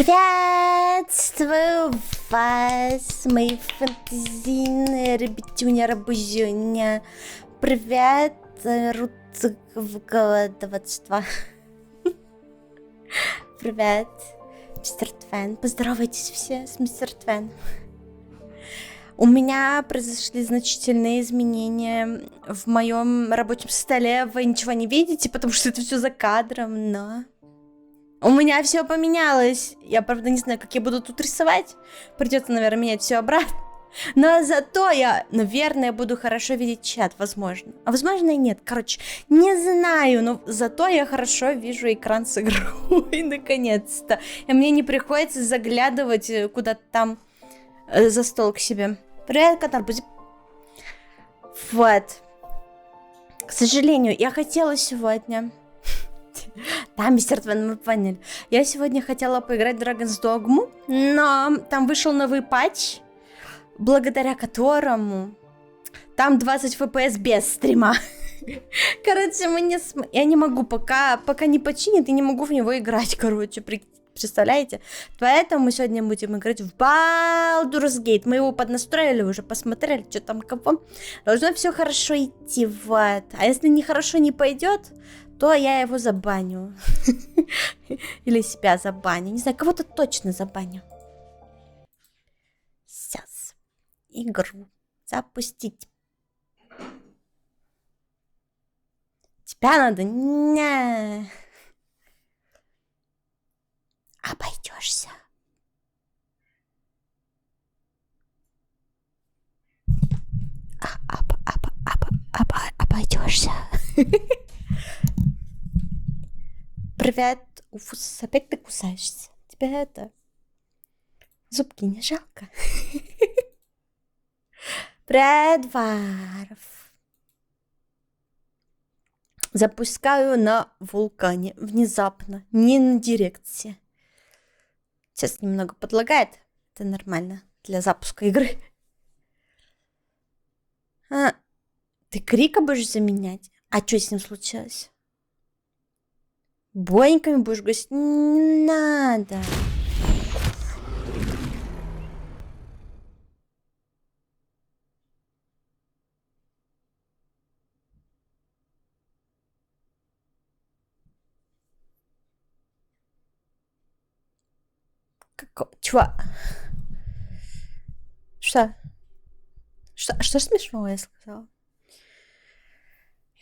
Приветствую вас, мои фантазийные ребятюня-рабузюня. Привет, Рутского 22. Привет, мистер Твен. Поздоровайтесь все с мистер Твен. У меня произошли значительные изменения в моем рабочем столе. Вы ничего не видите, потому что это все за кадром, но... У меня все поменялось. Я, правда, не знаю, как я буду тут рисовать. Придется, наверное, менять все обратно. Но зато я, наверное, буду хорошо видеть чат, возможно. А возможно и нет. Короче, не знаю, но зато я хорошо вижу экран с игрой, наконец-то. И мне не приходится заглядывать куда-то там за стол к себе. Привет, Катарбузи. Вот. К сожалению, я хотела сегодня... Да, мистер Твен, мы поняли. Я сегодня хотела поиграть в Dragon's Dogma, но там вышел новый патч, благодаря которому там 20 FPS без стрима. Короче, я не могу, пока не починят, я не могу в него играть, короче, представляете? Поэтому мы сегодня будем играть в Baldur's Gate. Мы его поднастроили уже, посмотрели, что там кого. Должно все хорошо идти, вот. А если нехорошо не пойдет, то я его забаню. Или себя забаню. Не знаю, кого-то точно забаню. Сейчас. Игру запустить. Тебя надо... Не. Обойдешься. Обойдешься. Привет, Уфус, опять ты кусаешься. Тебе это... Зубки не жалко? Привет, Варф. Запускаю на вулкане. Внезапно. Не на дирекции. Сейчас немного подлагает. Это нормально для запуска игры. Ты Крика будешь заменять? А что с ним случилось? Бойниками будешь гасить? Не надо. Чего? Что? Что смешного я сказала?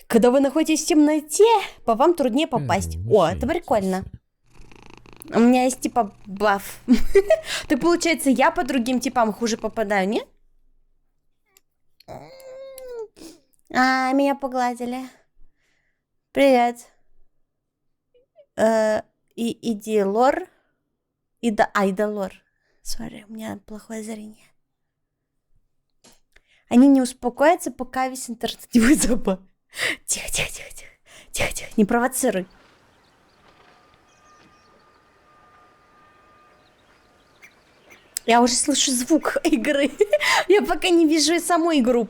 Когда вы находитесь в темноте, по вам труднее попасть. О, это прикольно. У меня есть типа баф. Так получается, я по другим типам хуже попадаю, не? Меня погладили. Привет. Иди лор. Ида лор. Сори, у меня плохое зрение. Они не успокоятся, пока весь интернет не будет забавен. Тихо, не провоцируй. Я уже слышу звук игры. Я пока не вижу саму игру.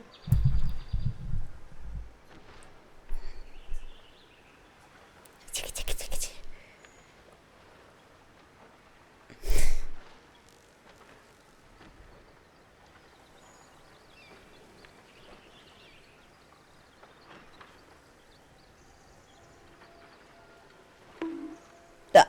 Тихо. Да.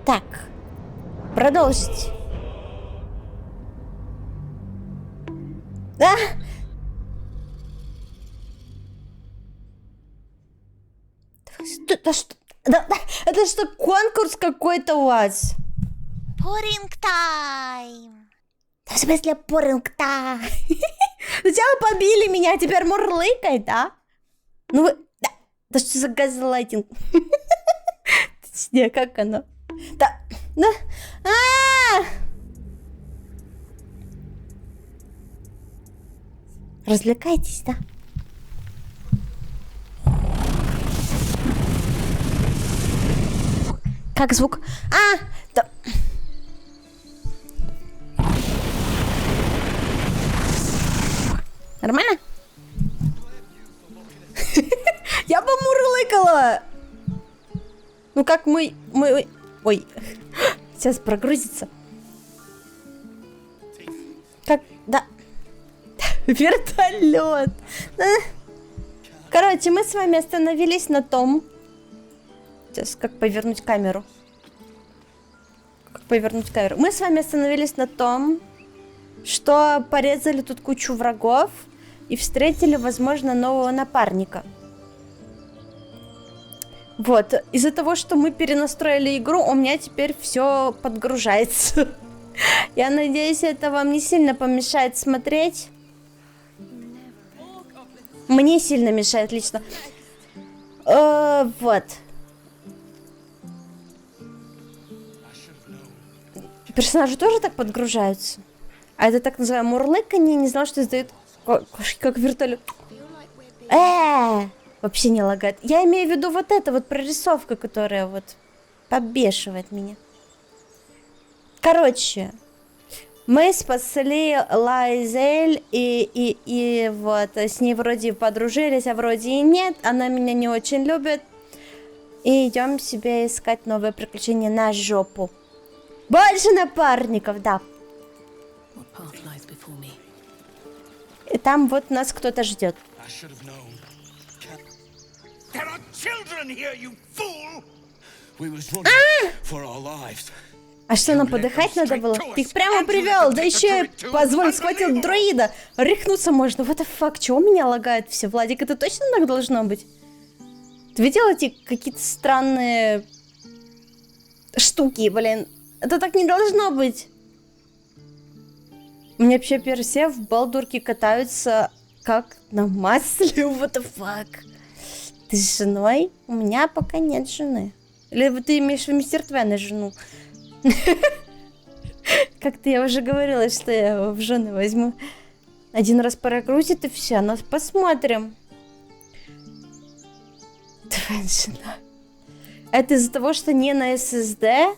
Так, продолжить. Это что, конкурс какой-то у вас? Пуринг тайм. В смысле пуринг тайм? Сначала побили меня, а теперь мурлыкай, да? Ну вы... Да что за газлайтинг? Точнее, как оно? Да. Развлекайтесь, да? Как звук? Да. Нормально? Я бы мурлыкала. Ну как мы... Ой. Сейчас прогрузится. Как... Да. Вертолет. Короче, мы с вами остановились на том... Сейчас, как повернуть камеру? Мы с вами остановились на том, что порезали тут кучу врагов и встретили, возможно, нового напарника. Вот, из-за того, что мы перенастроили игру, у меня теперь все подгружается. Я надеюсь, это вам не сильно помешает смотреть. Мне сильно мешает лично. Вот. Персонажи тоже так подгружаются? А это так называемое мурлыканье, не знала, что издает как вертолет. Вообще не лагает. Я имею в виду вот эта вот прорисовка, которая вот побешивает меня. Короче, мы спасли Лайзель и вот с ней вроде подружились, а вроде и нет. Она меня не очень любит. И идем себе искать новые приключения на жопу. Больше напарников, да. И там вот нас кто-то ждет. А что, нам подыхать надо было? Ты их прямо привел, да еще и позволь, схватил дроида. Рехнуться можно. What the fuck, чего меня лагает все? Владик, это точно так должно быть? Ты видел эти какие-то странные штуки, блин? Это так не должно быть. У меня вообще персе в Балдурке катаются как на масле. What the fuck? Ты с женой? У меня пока нет жены. Или ты имеешь в виду мистер Твена жену? Как-то я уже говорила, что я его в жены возьму. Один раз прогрузит и все, нас посмотрим. Твоя жена. Это из-за того, что не на SSD?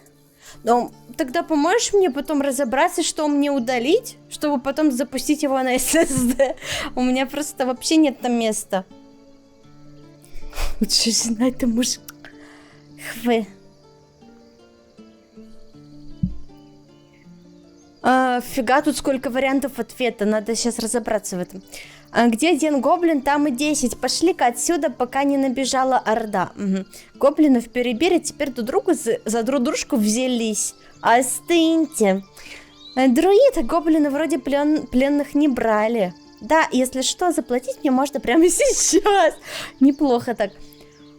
Ну, тогда поможешь мне потом разобраться, что мне удалить, чтобы потом запустить его на SSD? У меня просто вообще нет там места. Лучше жена, это муж. Хвы. Фига, тут сколько вариантов ответа. Надо сейчас разобраться в этом. Где один гоблин, там и 10. Пошли-ка отсюда, пока не набежала орда. Угу. Гоблинов перебили, теперь за друг дружку взялись. Остыньте. Друиды гоблины вроде пленных не брали. Да, если что, заплатить мне можно прямо сейчас. Неплохо так.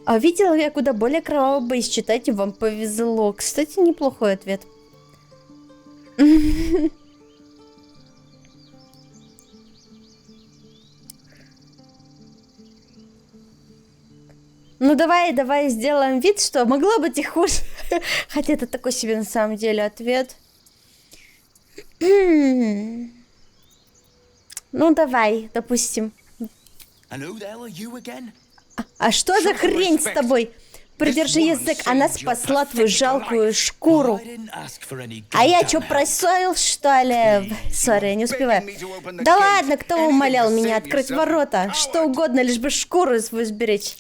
А видела я куда более кровавый бой. Считайте, вам повезло. Кстати, неплохой ответ. Ну давай сделаем вид, что могло быть и хуже. Хотя это такой себе на самом деле ответ. Ну давай, допустим. А что за хрень с тобой? Придержи язык, она спасла твою жалкую шкуру. А я что, просоил, что ли? Сори, я не успеваю. Да ладно, кто умолял меня открыть ворота? Что угодно, лишь бы шкуру свою сберечь.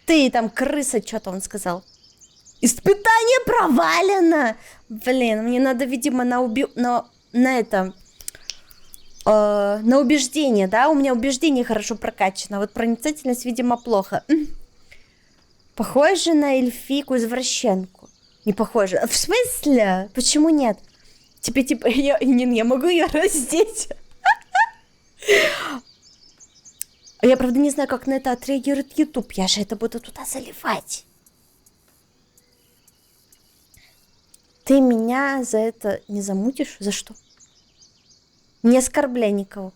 Ты там, крыса, что-то он сказал. Испытание провалено! Блин, мне надо, видимо, на убеждение, да? У меня убеждение хорошо прокачано. Вот проницательность, видимо, плохо. Похоже на эльфийку-извращенку. Не похоже. В смысле? Почему нет? Типа, я могу ее раздеть. Я, правда, не знаю, как на это отреагирует YouTube. Я же это буду туда заливать. Ты меня за это не замутишь? За что? Не оскорбляй никого.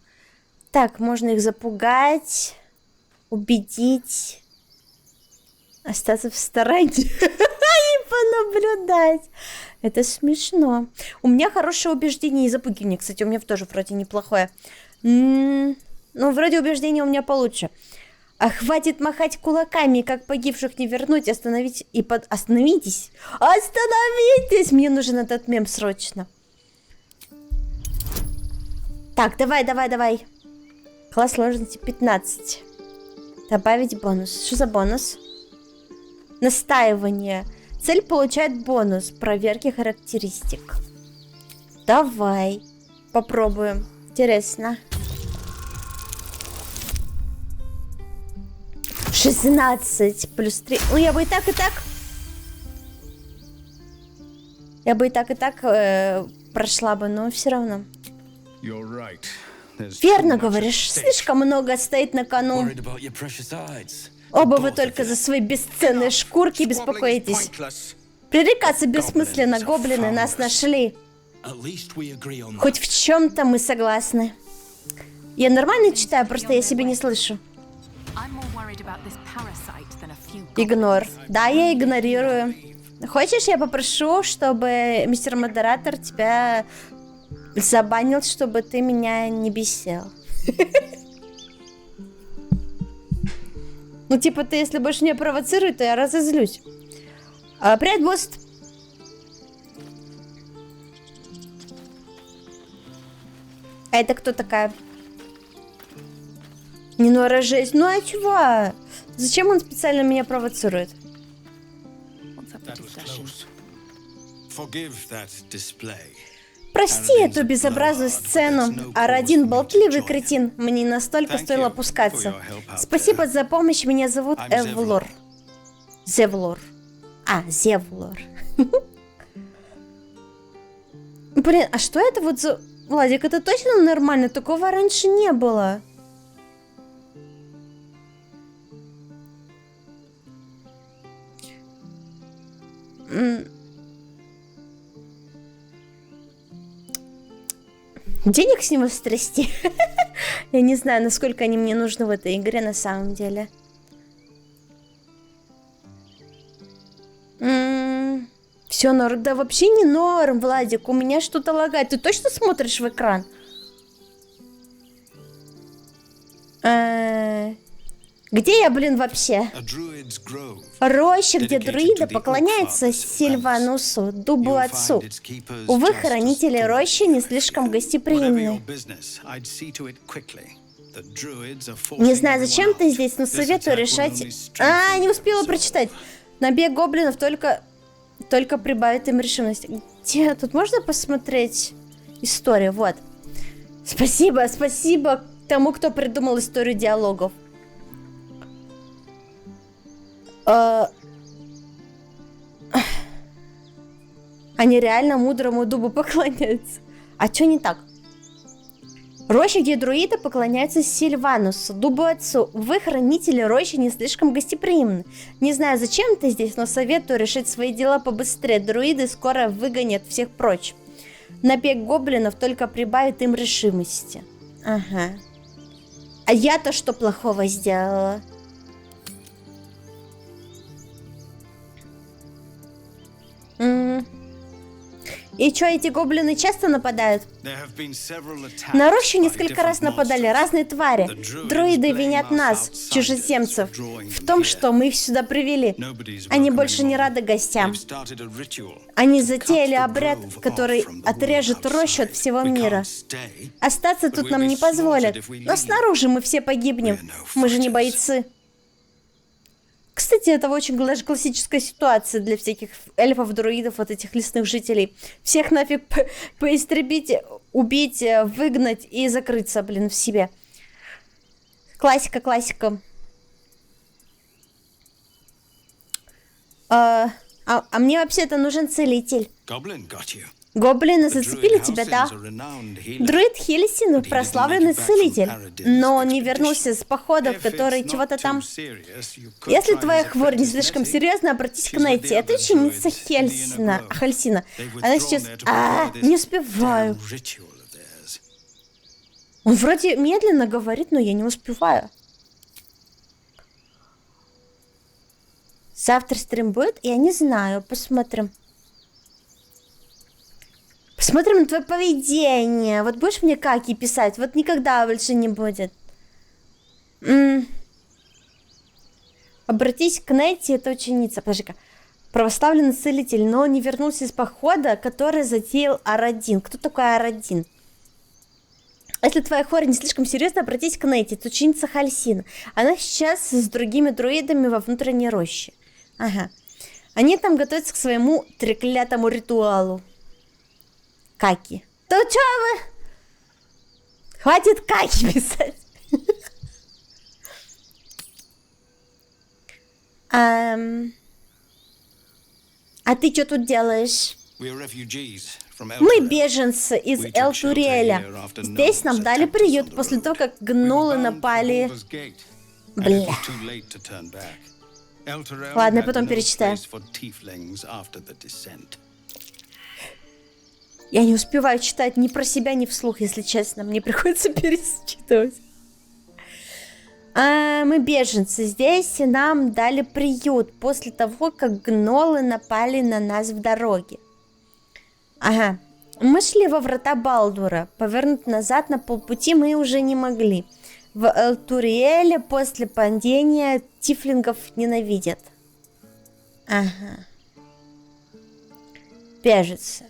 Так, можно их запугать, убедить, остаться в стороне и понаблюдать. Это смешно. У меня хорошее убеждение и запугивание. Кстати, у меня тоже вроде неплохое. Ну, вроде убеждения у меня получше. А хватит махать кулаками, как погибших не вернуть, остановить и Остановитесь! Остановитесь! Мне нужен этот мем срочно. Так, давай. Класс сложности 15. Добавить бонус. Что за бонус? Настаивание. Цель получает бонус проверки характеристик. Давай. Попробуем. Интересно. 16 плюс 3. Ну, я бы и так. Я бы и так прошла бы, но все равно. Верно говоришь, слишком много стоит на кону. Оба вы только за свои бесценные шкурки беспокоитесь. Пререкаться бессмысленно, гоблины нас нашли. Хоть в чем-то мы согласны. Я нормально читаю, просто я себя не слышу. Игнор. Да, я игнорирую. Хочешь, я попрошу, чтобы мистер модератор тебя забанил, чтобы ты меня не бесил? Ну, типа, ты если больше меня провоцируешь, то я разозлюсь. Привет, босс. А это кто такая? Не Нора жесть. Ну а чего? Зачем он специально меня провоцирует? Прости эту безобразную сцену. Арадин болтливый кретин. Мне настолько стоило опускаться. Спасибо за помощь. Меня зовут Эвлор. Зевлор. Зевлор. Блин, а что это вот за... Владик, это точно нормально? Такого раньше не было. Денег с него стрясти. Я не знаю, насколько они мне нужны в этой игре на самом деле. Все норм. Да вообще не норм, Владик. У меня что-то лагает. Ты точно смотришь в экран? Где я, блин, вообще? Роща, где друиды поклоняются Сильванусу, дубу отцу. Увы, хранители рощи не слишком гостеприимны. Не знаю, зачем ты здесь, но советую решать... Не успела прочитать. Набег гоблинов только прибавит им решимости. Где? Тут можно посмотреть историю? Вот. Спасибо тому, кто придумал историю диалогов. Они реально мудрому дубу поклоняются. А что не так? Роща, где друиды поклоняются Сильванусу, дубу отцу. Вы, хранители рощи, не слишком гостеприимны. Не знаю, зачем ты здесь, но советую решить свои дела побыстрее. Друиды скоро выгонят всех прочь. Набег гоблинов только прибавит им решимости. Ага. А я-то что плохого сделала? И что, эти гоблины часто нападают? На рощу несколько раз нападали разные твари. Друиды винят нас, чужеземцев, в том, что мы их сюда привели. Они больше не рады гостям. Они затеяли обряд, который отрежет рощу от всего мира. Остаться тут нам не позволят, но снаружи мы все погибнем. Мы же не бойцы. Кстати, это очень даже классическая ситуация для всяких эльфов, друидов, вот этих лесных жителей. Всех нафиг поистребить, убить, выгнать и закрыться, блин, в себе. Классика. А мне вообще-то нужен целитель. Гоблины зацепили тебя, да? Друид Хельсин прославленный целитель, но он не вернулся с походов, которые чего-то там... Если твоя хворь не слишком серьезная, обратись к Нетти. Это ученица Хельсина. Она сейчас... не успеваю. Он вроде медленно говорит, но я не успеваю. Завтра стрим будет? Я не знаю, посмотрим. Посмотрим на твое поведение. Вот будешь мне каки писать? Вот никогда больше не будет. Обратись к Нетти, это ученица. Подожди-ка. Православный целитель, но он не вернулся из похода, который затеял Араддин. Кто такой Араддин? Если твоя хворь не слишком серьезно, обратись к Нетти, это ученица Хальсина. Она сейчас с другими друидами во внутренней роще. Ага. Они там готовятся к своему треклятому ритуалу. Каки. То чё вы? Хватит каки писать. А ты что тут делаешь? Мы беженцы из Эл-Туриэля. Здесь нам дали приют после того, как гнулы напали... Бля. Ладно, я потом перечитаю. Я не успеваю читать ни про себя, ни вслух, если честно. Мне приходится перечитывать. Мы беженцы здесь, и нам дали приют после того, как гнолы напали на нас в дороге. Ага. Мы шли во врата Балдура. Повернуть назад на полпути мы уже не могли. В Эл-Туриэле после падения тифлингов ненавидят. Ага. Беженцы.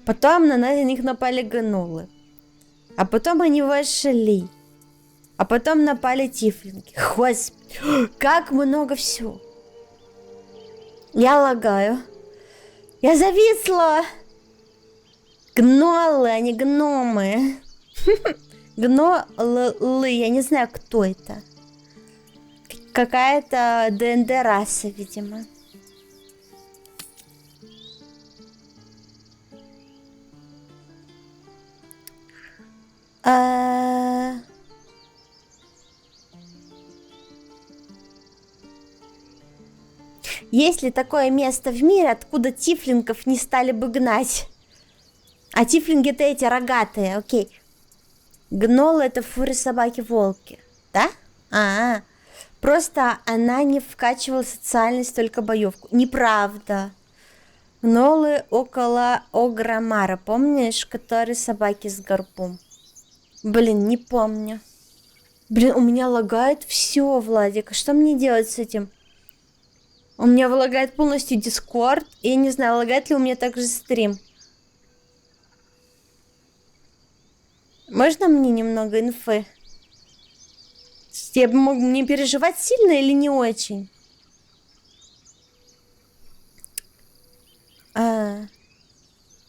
Потом на них напали гнолы. А потом они вошли. А потом напали тифлинги. Господи, как много всего. Я лагаю. Я зависла. Гнолы, а не гномы. Гнолы, я не знаю, кто это. Какая-то ДНД раса, видимо. Есть ли такое место в мире, откуда тифлингов не стали бы гнать? А тифлинги это эти рогатые, окей. Гнолы это фуры, собаки, волки, да? Просто она не вкачивала социальность, только боевку. Неправда. Гнолы около Ограмара, помнишь, которые собаки с горбом? Блин, не помню. Блин, у меня лагает все, Владик. Что мне делать с этим? У меня лагает полностью Discord. И я не знаю, лагает ли у меня также стрим. Можно мне немного инфы? Я могу мне переживать сильно или не очень?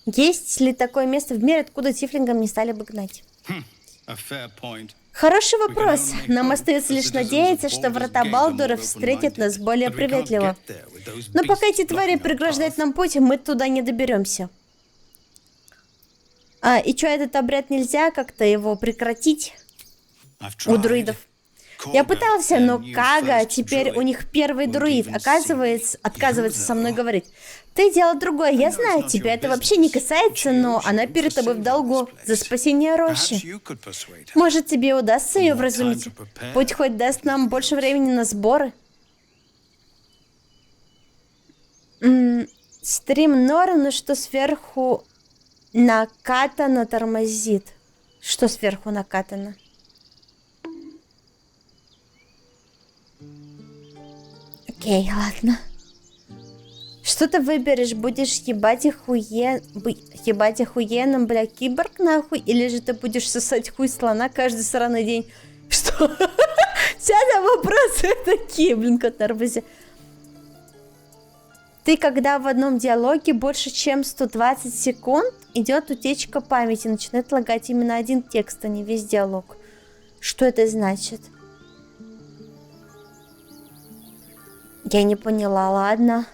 Есть ли такое место в мире, откуда тифлингам не стали бы гнать? Хороший вопрос. Нам остается лишь надеяться, что врата Балдура встретят нас более приветливо. Но пока эти твари преграждают нам путь, мы туда не доберемся. И что, этот обряд нельзя как-то его прекратить? У друидов. Я пытался, но Кага, теперь у них первый друид, отказывается со мной говорить. Ты дело другое, я знаю, тебя это вообще не касается, но она перед тобой в долгу за спасение Рощи. Может, тебе удастся ее вразумить? Путь хоть даст нам больше времени на сборы. Стрим норм, но что сверху накатано тормозит. Что сверху накатано? Окей, ладно. Что ты выберешь? Будешь ебать охуенным, бля, киборг нахуй? Или же ты будешь сосать хуй слона каждый сраный день? Что? Все за вопросы такие, блин, кот на арбузе. Ты когда в одном диалоге больше чем 120 секунд, идет утечка памяти, начинает лагать именно один текст, а не весь диалог. Что это значит? Я не поняла, ладно.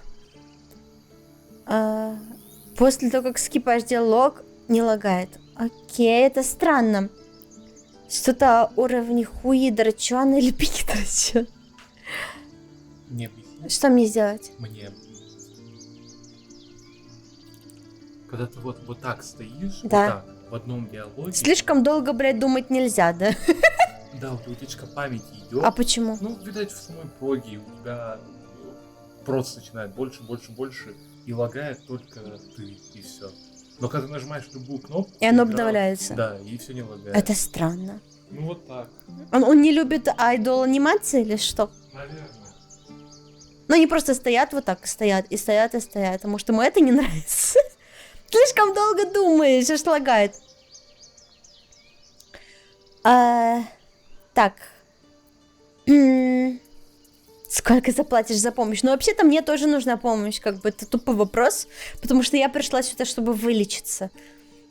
После того, как скипаешь диалог, не лагает. Окей, это странно. Что-то уровни хуи драчон или пики драчон. Мне Что мне сделать? Мне. Когда ты вот так стоишь, Да. вот так, в одном диалоге. Слишком долго, блядь, думать нельзя, да? Да, у тебя утечка памяти идет. А почему? Ну, видать, в самой проге у тебя просто начинает больше, и лагает только ты, и все. Но когда нажимаешь любую кнопку, И оно игра- обновляется. Да, и все не лагает. Это странно. Ну вот так, Он не любит айдол анимации или что? наверное. Ну, они просто стоят вот так, стоят, и стоят, и стоят. А может, ему это не нравится? Слишком долго думаешь, аж лагает. Так. Сколько заплатишь за помощь? Ну, вообще-то мне тоже нужна помощь, как бы это тупой вопрос, потому что я пришла сюда, чтобы вылечиться.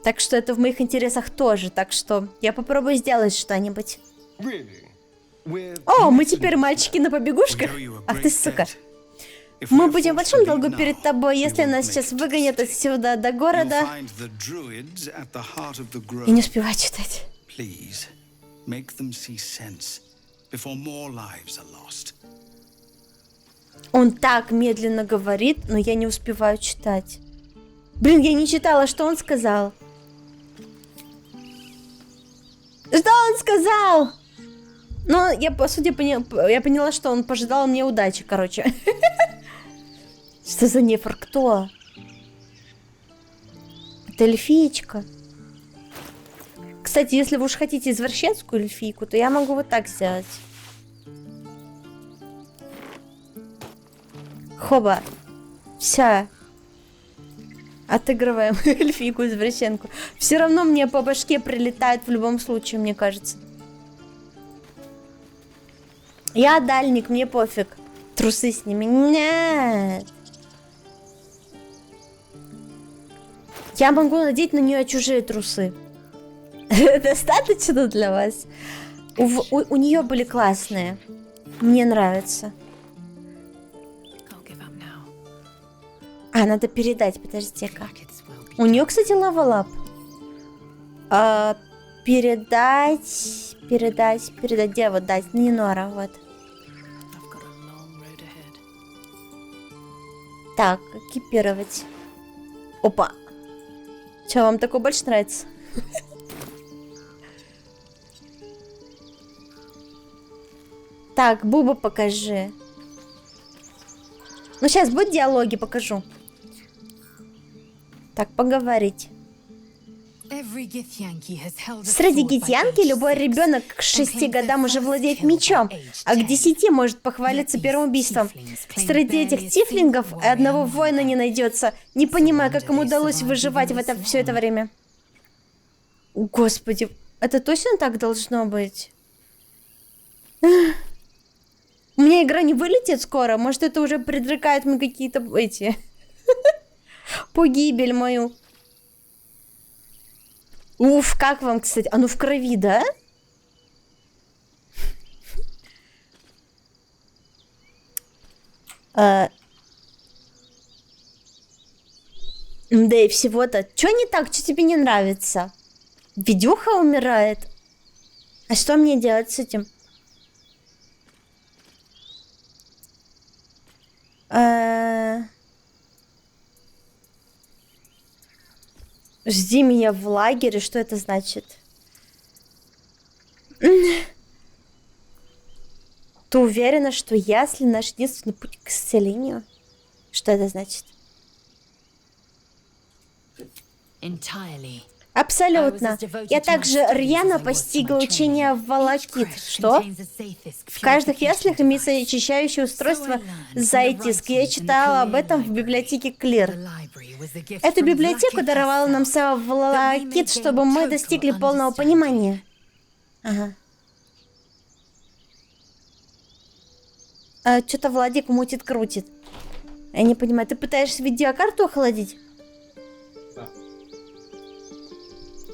Так что это в моих интересах тоже, так что я попробую сделать что-нибудь. О, мы теперь мальчики на побегушках? Ах ты, сука. Мы будем в большом долгу перед тобой, если нас сейчас выгонят отсюда до города. И не успеваю читать. Он так медленно говорит, но я не успеваю читать. Блин, я не читала, что он сказал. Что он сказал? Ну, я по сути поняла, что он пожелал мне удачи, короче. Что за нефр? Кто? Это эльфиечка. Кстати, если вы уж хотите извращенскую эльфийку, то я могу вот так сделать. Хоба. Вся. Отыгрываем эльфийку-извращенку. Все равно мне по башке прилетает в любом случае, мне кажется. Я дальник, мне пофиг. Трусы с ними. Нет. Я могу надеть на нее чужие трусы. Достаточно для вас? У нее были классные. Мне нравится. А, надо передать, подожди-ка. У нее, кстати, левел-ап. Передать. Где вот дать? Нинора, вот. Так, экипировать. Опа. Че, вам такое больше нравится? Так, Буба покажи. Ну, сейчас будут диалоги, покажу. Так, поговорить. Среди гитьянки любой ребенок к 6 годам уже владеет мечом, а к 10 может похвалиться первым убийством. Среди этих тифлингов одного воина не найдется. Не понимаю, как ему удалось выживать все это время. Господи, это точно так должно быть? У меня игра не вылетит скоро. Может, это уже предрекает мне какие-то эти... погибель мою. Уф, как вам, кстати? Оно в крови, да? Да и всего-то. Чё не так? Чё тебе не нравится? Видюха умирает. А что мне делать с этим? Жди меня в лагере. Что это значит? Ты уверена, что если наш единственный путь к исцелению? Что это значит? Абсолютно. Я также рьяно постигла учение Волокит. Что? В каждых яслях имеется очищающее устройство Зайтиск. Я читала об этом в библиотеке Клир. Эту библиотеку даровала нам сама Волокит, чтобы мы достигли полного понимания. Ага. Что-то Владик мутит-крутит. Я не понимаю, ты пытаешься видеокарту охладить?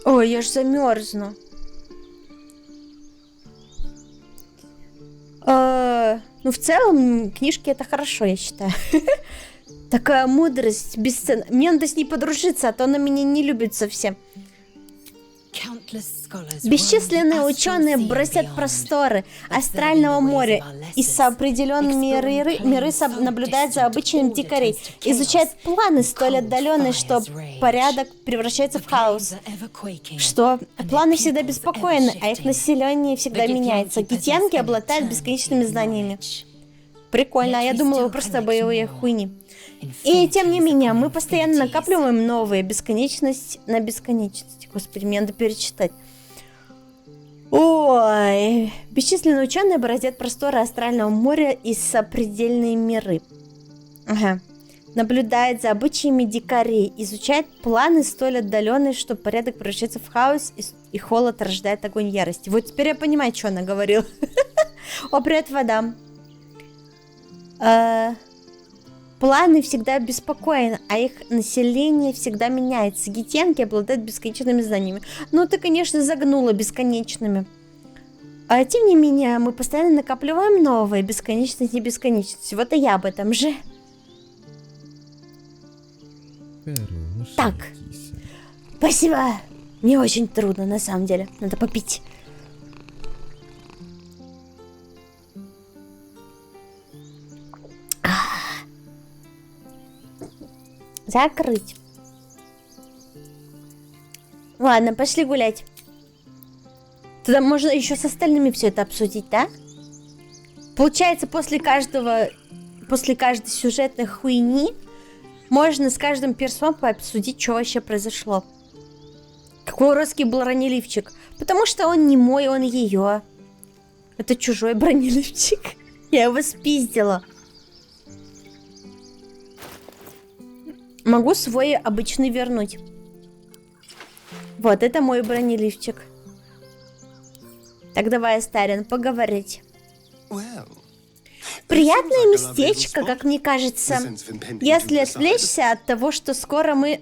Ой, я ж замерзну. Ну, в целом, книжки это хорошо, я считаю. Такая мудрость бесценна. Мне надо с ней подружиться, а то она меня не любит совсем. Бесчисленные ученые бросят просторы астрального моря и с определенными миры наблюдают за обычаем дикарей, изучают планы столь отдаленные, что порядок превращается в хаос. Что? Планы всегда беспокойны, а их население всегда меняется. Гитьянки обладают бесконечными знаниями. Прикольно, а я думала, вы просто боевые хуйни. И тем не менее, мы постоянно накапливаем новые, бесконечность на бесконечность. Господи, мне надо перечитать. Ой, бесчисленные ученые бороздят просторы астрального моря и сопредельные миры. Ага. Наблюдает за обычаями дикарей, изучает планы столь отдаленные, что порядок превращается в хаос, и холод рождает огонь ярости. Вот теперь я понимаю, что она говорила. О, привет, вода. Планы всегда беспокоен, а их население всегда меняется. Гитянки обладают бесконечными знаниями. Ну, ты, конечно, загнула бесконечными. А тем не менее, мы постоянно накапливаем новые бесконечности и бесконечности. Вот и я об этом же. Так. Спасибо. Мне очень трудно, на самом деле. Надо попить. Закрыть. Ладно, пошли гулять. Тогда можно еще с остальными все это обсудить, да? Получается, после каждой сюжетной хуйни можно с каждым персоном обсудить, что вообще произошло. Какой уродский был бронеливчик. Потому что он не мой, он ее. Это чужой бронеливчик. Я его спиздила. Могу свой обычный вернуть. Вот, это мой бронеливчик. Так, давай, Старин, поговорить. Приятное местечко, как мне кажется. Если отвлечься от того, что скоро мы...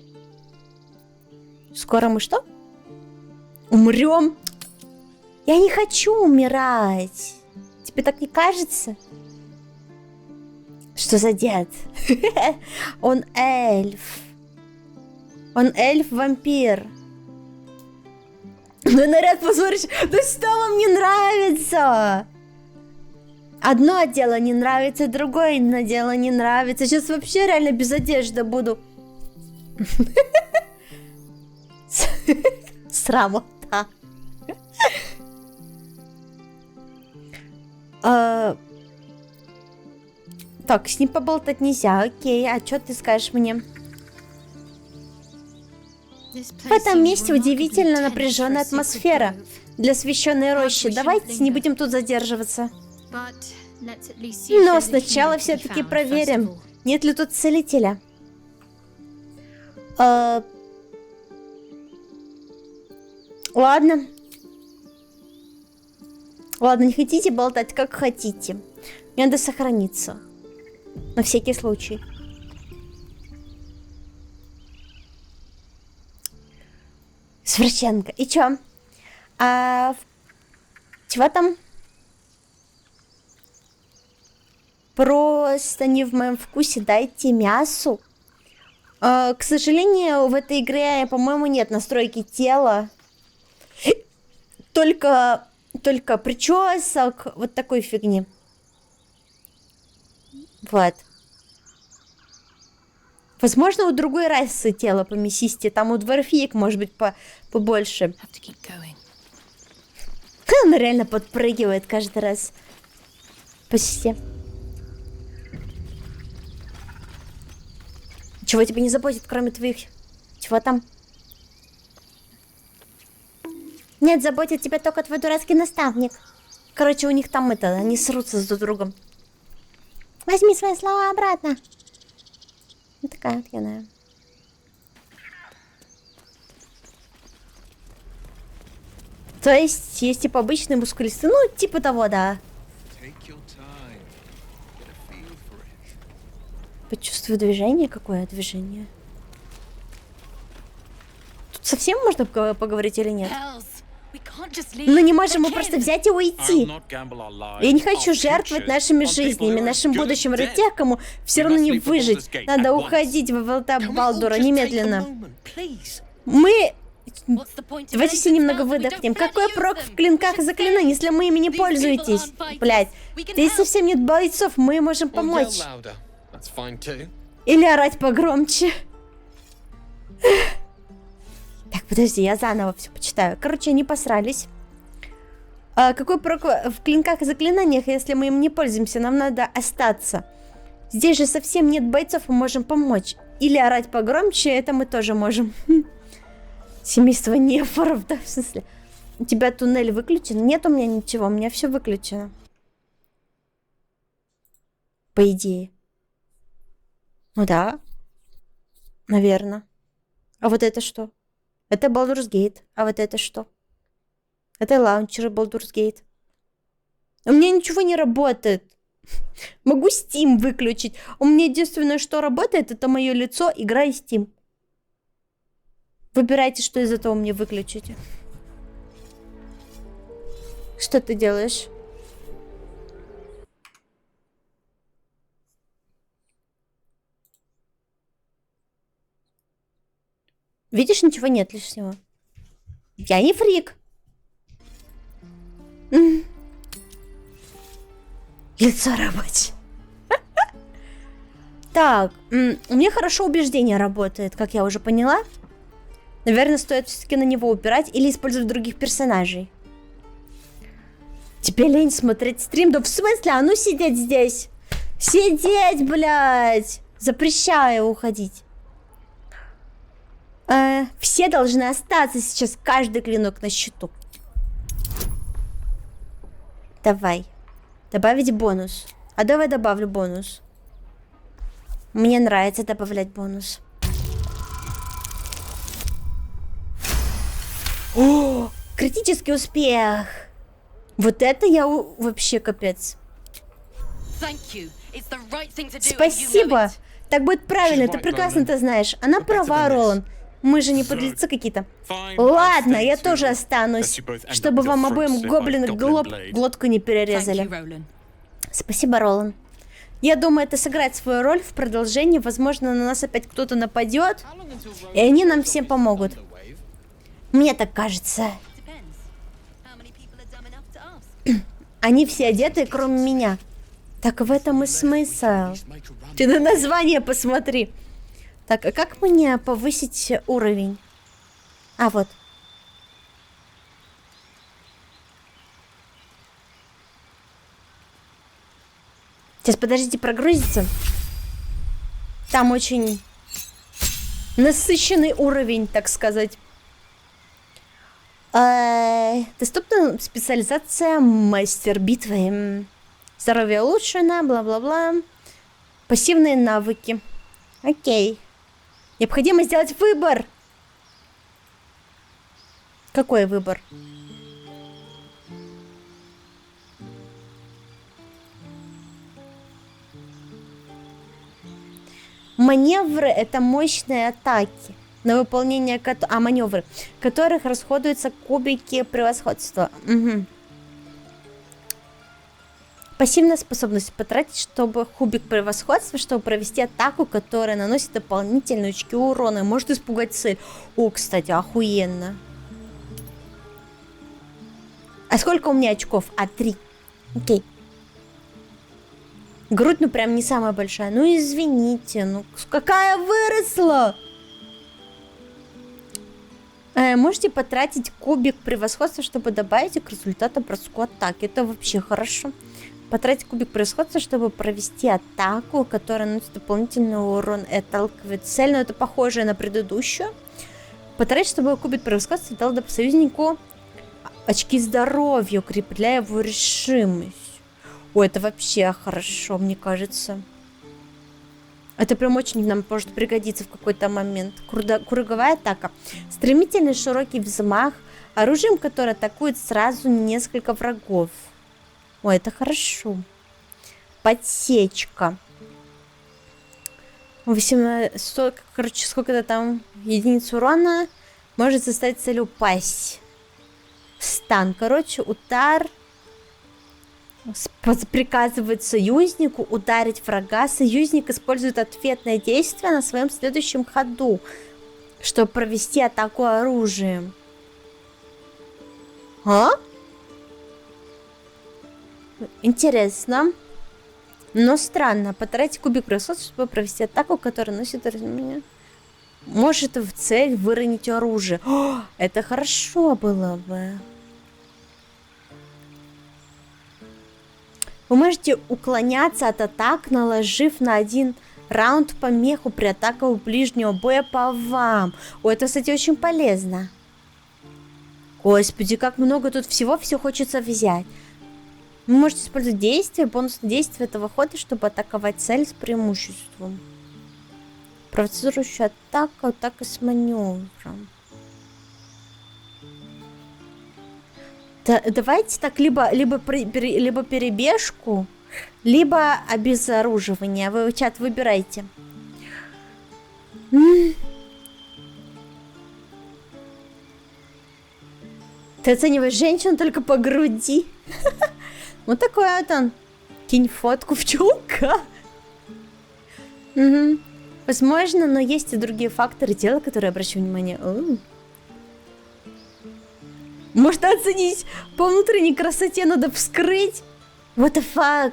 Скоро мы что? Умрем? Я не хочу умирать. Тебе так не кажется? Что за дед? Он эльф. Он эльф-вампир. Ну, наряд позоришь. Да что вам не нравится? Одно дело не нравится, другое дело не нравится. Сейчас вообще реально без одежды буду. Срамота. Так, с ним поболтать нельзя, окей. А что ты скажешь мне? В этом месте удивительно напряженная атмосфера для священной рощи. Давайте не будем тут задерживаться. Но сначала все-таки проверим, нет ли тут целителя. Ладно. Ладно, не хотите болтать, как хотите. Мне надо сохраниться. На всякий случай. Священка. И чё? Чего там? Просто не в моем вкусе. Дайте мясу. К сожалению, в этой игре, по-моему, нет настройки тела. Только причесок. Вот такой фигни. Вот. Возможно, у другой расы тело помесистее. Там у дворфиек может быть побольше. Она реально подпрыгивает каждый раз. Почти. Чего тебя не заботит, кроме твоих... Чего там? Нет, заботит тебя только твой дурацкий наставник. Короче, у них там это, они срутся с друг другом. Возьми свои слова обратно. Вот такая вот я, наверное. То есть типа обычные мускулисты, ну, типа того, да. Почувствую движение. Какое движение? Тут совсем можно поговорить или нет? Мы не можем мы просто взять и уйти. Я не хочу жертвовать нашими жизнями, нашим будущим ради тех, кому все равно не выжить. Надо уходить во врата Балдура немедленно. Мы... Давайте все немного выдохнем. Какой прок в клинках и заклинаниях, если мы ими не пользуетесь? Блять, здесь совсем нет бойцов, мы можем помочь. Или орать погромче. Так, подожди, я заново все почитаю. Короче, они посрались. Какой прок в клинках и заклинаниях, если мы им не пользуемся? Нам надо остаться. Здесь же совсем нет бойцов, мы можем помочь. Или орать погромче, это мы тоже можем. Семейство нефоров, да, в смысле. У тебя туннель выключен? Нет у меня ничего, у меня все выключено. По идее. Ну да. Наверное. А вот это что? Это Baldur's Gate. А вот это что? Это лаунчер Baldur's Gate. У меня ничего не работает. Могу Steam выключить. У меня единственное, что работает, это мое лицо, игра и Steam. Выбирайте, что из этого мне выключите. Что ты делаешь? Видишь, ничего нет лишнего. Я не фрик. Лицо рабочее. Так, у меня хорошо убеждение работает, как я уже поняла. Наверное, стоит все-таки на него упирать или использовать других персонажей. Тебе лень смотреть стрим? Да в смысле? А ну сидеть здесь. Сидеть, блядь. Запрещаю уходить. Все должны остаться сейчас. Каждый клинок на счету. Давай. Добавить бонус. А давай добавлю бонус. Мне нравится добавлять бонус. О, критический успех. Вот это я вообще капец. Спасибо. Так будет правильно, ты прекрасно это знаешь. Она права, Ролан. Мы же не подлецы какие-то. Ладно, я тоже останусь, чтобы вам обоим гоблины глотку не перерезали. Спасибо, Ролан. Я думаю, это сыграет свою роль в продолжении. Возможно, на нас опять кто-то нападет, и они нам всем помогут. Мне так кажется. Они все одеты, кроме меня. Так в этом и смысл. Ты на название посмотри. Так, а как мне повысить уровень? А, вот. Сейчас, подождите, прогрузится. Там очень насыщенный уровень, так сказать. Доступна специализация мастер битвы. Здоровье улучшено, бла-бла-бла. Пассивные навыки. Окей. Необходимо сделать выбор. Какой выбор? Маневры — это мощные атаки, на выполнение маневры, которых расходуются кубики превосходства. Угу. Пассивная способность потратить, чтобы кубик превосходства, чтобы провести атаку, которая наносит дополнительные очки урона и может испугать цель. О, кстати, охуенно. А сколько у меня очков? 3. Окей. Грудь, ну прям не самая большая. Ну извините, ну какая выросла? Можете потратить кубик превосходства, чтобы добавить к результату броску атаки. Это вообще хорошо. Потратить кубик превосходства, чтобы провести атаку, которая наносит дополнительный урон и отталкивает цель. Но это похоже на предыдущую. Потратить, чтобы кубик превосходства дал союзнику очки здоровья, укрепляя его решимость. Ой, это вообще хорошо, мне кажется. Это прям очень нам может пригодиться в какой-то момент. Круговая атака. Стремительный широкий взмах, оружием, которое атакует сразу несколько врагов. Ой, это хорошо. Подсечка. 800, короче, сколько-то там единиц урона. Может заставить цель упасть. Стан, короче, удар. Приказывает союзнику ударить врага. Союзник использует ответное действие на своем следующем ходу, чтобы провести атаку оружием. А? Интересно. Но странно. Потратить кубик превосходства, чтобы провести атаку, которая носит меня. Может в цель выронить оружие. О, это хорошо было бы. Вы можете уклоняться от атак, наложив на один раунд помеху при атаках ближнего боя по вам. О, это, кстати, очень полезно. Господи, как много тут всего, все хочется взять. Вы можете использовать действие, бонусное действие этого хода, чтобы атаковать цель с преимуществом. Провоцирующая атака, атака с маневром. Давайте так, либо перебежку, либо обезоруживание. Вы, чат, выбирайте. Ты оцениваешь женщину только по груди. Вот такой вот он. Кинь фотку в чулка. Возможно, но есть и другие факторы тела, которые обращаю внимание. Может, оценить по внутренней красоте надо вскрыть? What the fuck?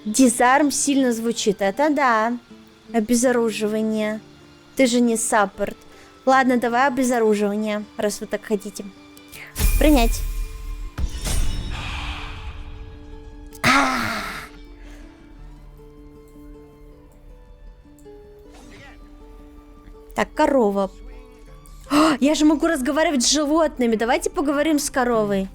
Дизарм сильно звучит. Это да. Обезоруживание. Ты же не саппорт. Ладно, давай обезоруживание, раз вы так хотите. Принять. Так, корова. Я же могу разговаривать с животными. Давайте поговорим с коровой.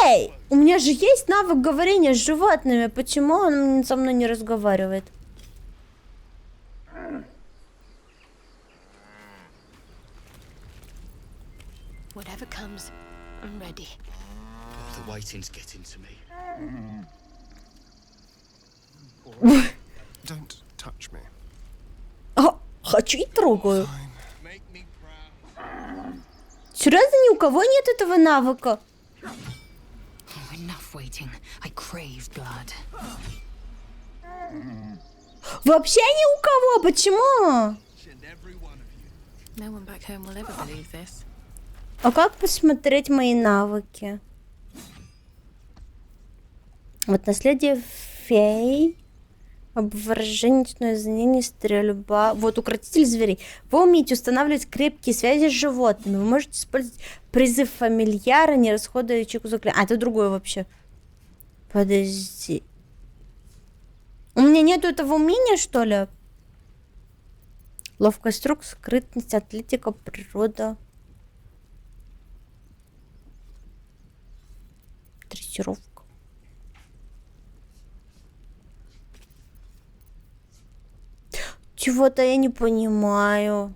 Эй, у меня же есть навык говорения с животными. Почему он со мной не разговаривает? Whatever comes, I'm ready. The waiting's getting to me. Don't touch me. Хочу и трогаю. Make me proud. Серьезно, ни у кого нет этого навыка? Oh, enough waiting. I crave blood. Вообще ни у кого. Почему? And every one of you. No one back home will ever believe this. А как посмотреть мои навыки? Вот наследие фей, обворожительное изменение, стрельба. Вот укротитель зверей. Вы умеете устанавливать крепкие связи с животными. Вы можете использовать призыв фамильяра, не расходуя чеку заклинания. А, это другое вообще. Подожди. У меня нету этого умения, что ли? Ловкость рук, скрытность, атлетика, природа. Дрессировка. Чего-то я не понимаю.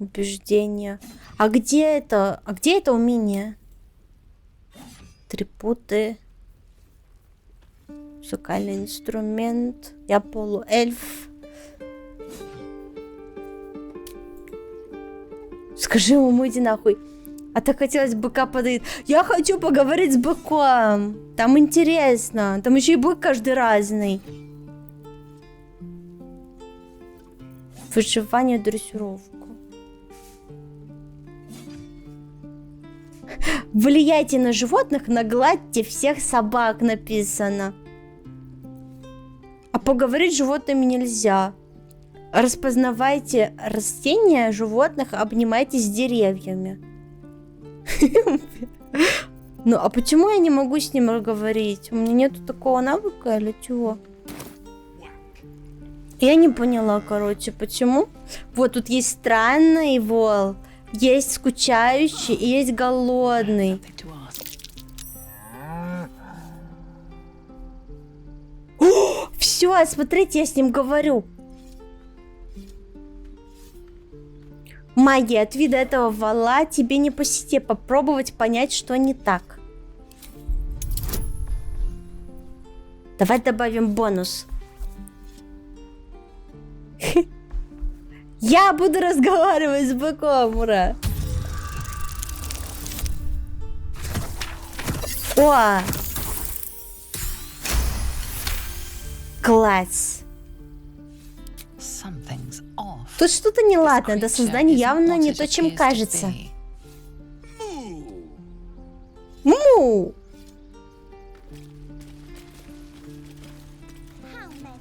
Убеждение. А где это? А где это умение? Трипуты. Музыкальный инструмент. Я полуэльф. Скажи ему, иди нахуй. А так хотелось быка подоить. Я хочу поговорить с быком. Там интересно. Там еще и бык каждый разный. Выживание, дрессировку. Влияйте на животных, нагладьте всех собак, написано. А поговорить с животными нельзя. Распознавайте растения животных, обнимайтесь с деревьями. Ну, а почему я не могу с ним говорить? У меня нету такого навыка или чего? Я не поняла, короче, почему. Вот тут есть странный вол, есть скучающий и есть голодный. Nothing to ask. Все, смотрите, я с ним говорю. Магия, от вида этого вола тебе не по сети попробовать понять, что не так. Давай добавим бонус. Я буду разговаривать с быком, ура! О! Класс! Something's off. Тут что-то неладно, This до creature создания isn't явно what не it то, чем appears to кажется. be. Му! How many?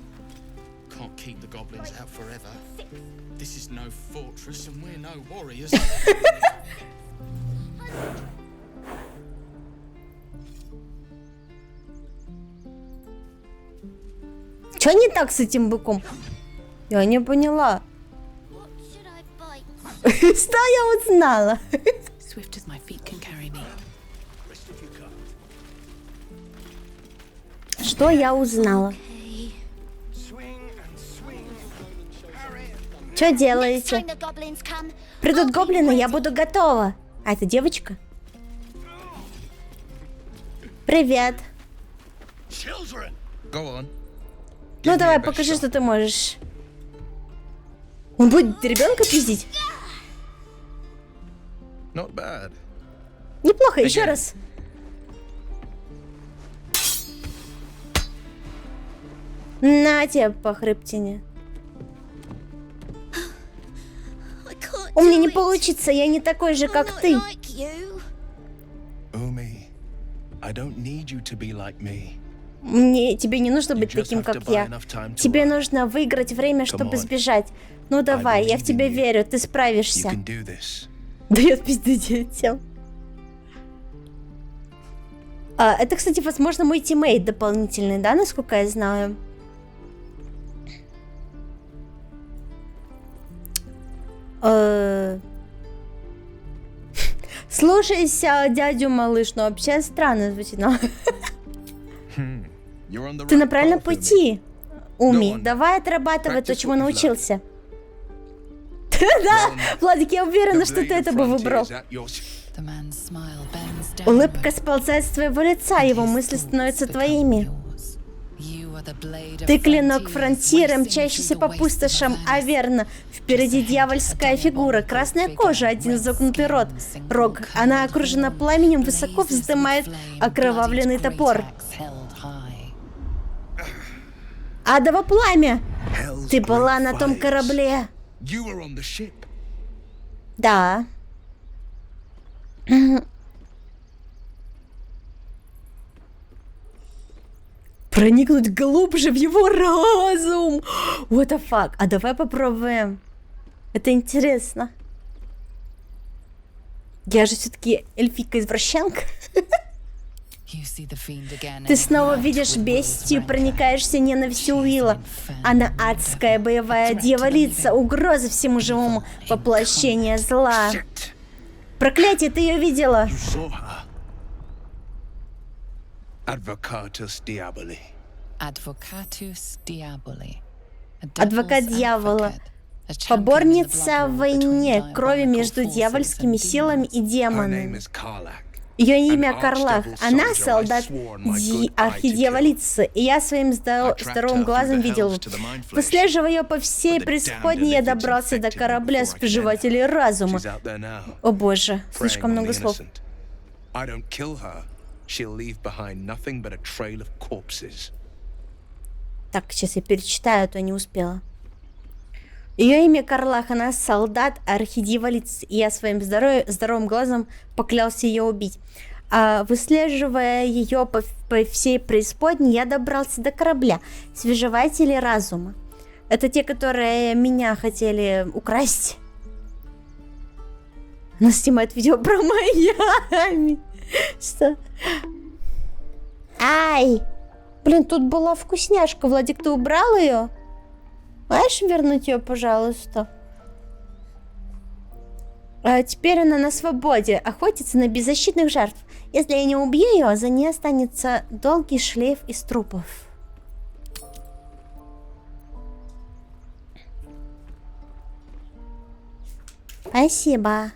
Can't keep the goblins out forever. This is no fortress and we're no warriors. Что не так с этим быком? Я не поняла. What should I bite? Что я узнала? Swift as my feet can carry me. Что я узнала? Что Next делаете? time the goblins come, Придут I'll be гоблины, я ready. буду готова. А это девочка? Привет. Children! Go on. Ну давай, покажи, что ты можешь. Он будет ребенка пиздить? Not bad. Неплохо, еще Again. раз. На тебе по хребтине. I can't У меня do не it. получится, я не такой же, I'm как not ты. like you. Umi, I don't need you to be like me. Тебе не нужно быть You just таким, have to как buy я. enough time to Тебе run. нужно выиграть время, чтобы on. сбежать. Ну давай, я в believe in тебя you. верю, ты You справишься. can do this. Дает пизды детям. Это, кстати, возможно, мой тиммейт дополнительный, да, насколько я знаю? Слушайся дядю, малыш, но вообще странно звучит. Но... You're on the Ты на right правильном path, Umi. пути, Уми. No one. Давай отрабатывай то, Practice чему what you've научился. Да, Владик, я уверена, The что ты blade это of бы frontier выбрал. is at your The man's smile bends down. Улыбка сползает с твоего лица, его мысли становятся твоими. Ты клинок фронтира, мчащийся по пустошам, а верно, впереди дьявольская фигура, красная кожа, один изогнутый рот, рог. Она окружена пламенем, высоко вздымает окровавленный топор. Адово пламя! hell's Ты была great на том fires. корабле. You were on the ship. Да. Проникнуть глубже в его разум. What the fuck? А давай попробуем. Это интересно. Я же все-таки эльфийка-извращенка. Ты снова видишь бестию, проникаешься ненавистью Уилла. Она адская боевая дьяволица, угроза всему живому, воплощение зла. Shit. Проклятие, ты ее видела? You saw her. Advocatus Diaboli. Адвокат дьявола. Поборница в войне, крови между дьявольскими силами и Her name демонами. is Karlak. Ее имя An Карлах. archdevil Она soldier солдат I swore my good eye to архидьяволицы, и я своим здоровым глазом видел. Выслеживая ее по всей преисподней, я добрался до корабля споживателей разума. She's out there now, О боже, preying слишком on много the слов. innocent. I don't kill her. She'll leave behind nothing but a trail of corpses. Так, сейчас я перечитаю, а то не успела. Ее имя Карлах, она солдат архидьяволиц, и я своим здоровым глазом поклялся ее убить. Выслеживая ее по всей преисподней, я добрался до корабля. Свежеватели разума. Это те, которые меня хотели украсть. Она снимает видео про Майами. Что? Ай! Блин, тут была вкусняшка. Владик, ты убрал ее? Можешь вернуть ее, пожалуйста? Теперь она на свободе, охотится на беззащитных жертв. Если я не убью ее, за ней останется долгий шлейф из трупов. Спасибо.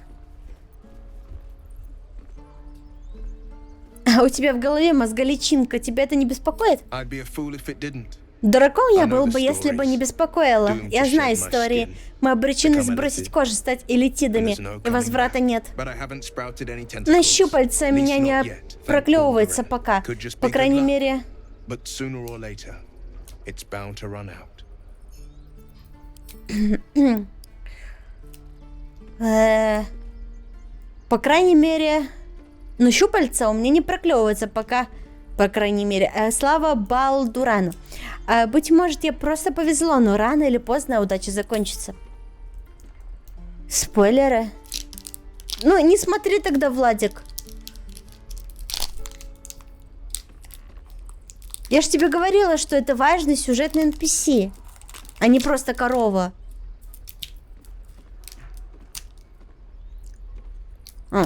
А у тебя в голове мозголичинка, тебя это не беспокоит? I'd be a fool if it didn't. Дураком я I know был the бы, если бы не stories. беспокоило. Doomed Я to знаю shed my истории. skin, Мы обречены become сбросить elitid. кожу, стать элитидами, And there's no и возврата нет. But I haven't sprouted any tentacles. На щупальца At least меня not не yet, thank проклевывается Baldurin. пока. Could just По be крайней good luck. мере... But sooner or later, it's bound to run out. По крайней мере... Ну, щупальца у меня не проклевываются пока. По крайней мере. Слава Балдурану. Быть может, тебе просто повезло, но рано или поздно удача закончится. Спойлеры. Ну, не смотри тогда, Владик. Я ж тебе говорила, что это важный сюжетный NPC, а не просто корова. А.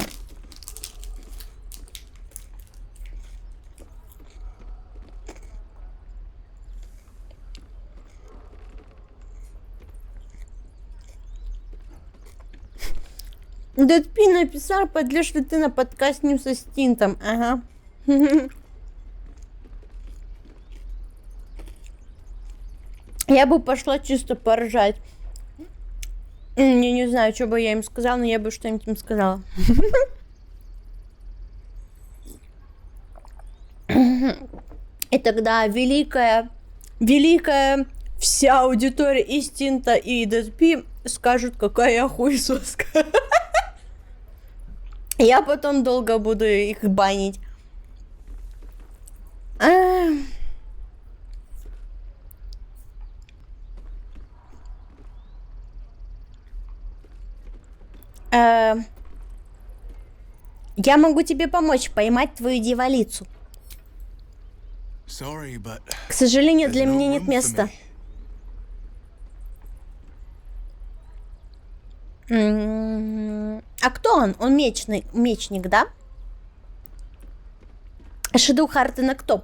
Дэдпи написал, подлешь ли ты на подкаст с ним со Стинтом. Ага. Я бы пошла чисто поржать. Я не знаю, что бы я им сказала, но я бы что-нибудь им сказала. И тогда великая вся аудитория и Стинта, и Дэдпи скажут, какая я хуесоска. Я потом долго буду их банить. Я могу тебе помочь поймать твою дьяволицу. Sorry, but К сожалению, there's для no меня нет room for места. me. А кто он? Он мечник, да? Шедоу Хартена кто?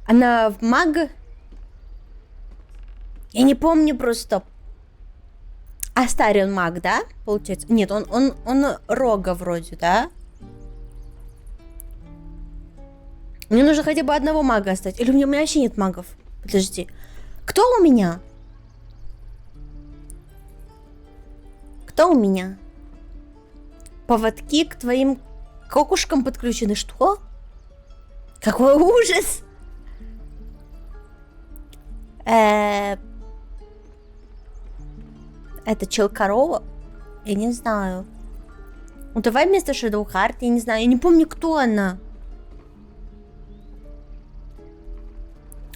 Она маг? Я не помню просто. Астарион маг, да? Получается. Нет, он рога вроде, да? Мне нужно хотя бы одного мага оставить. Или у меня вообще нет магов? Подожди. Кто у меня? Кто у меня? Поводки к твоим кокушкам подключены. Что? Какой ужас! Это чел-корова? Я не знаю. Ну давай вместо Шэдоу Харт, я не знаю. Я не помню, кто она.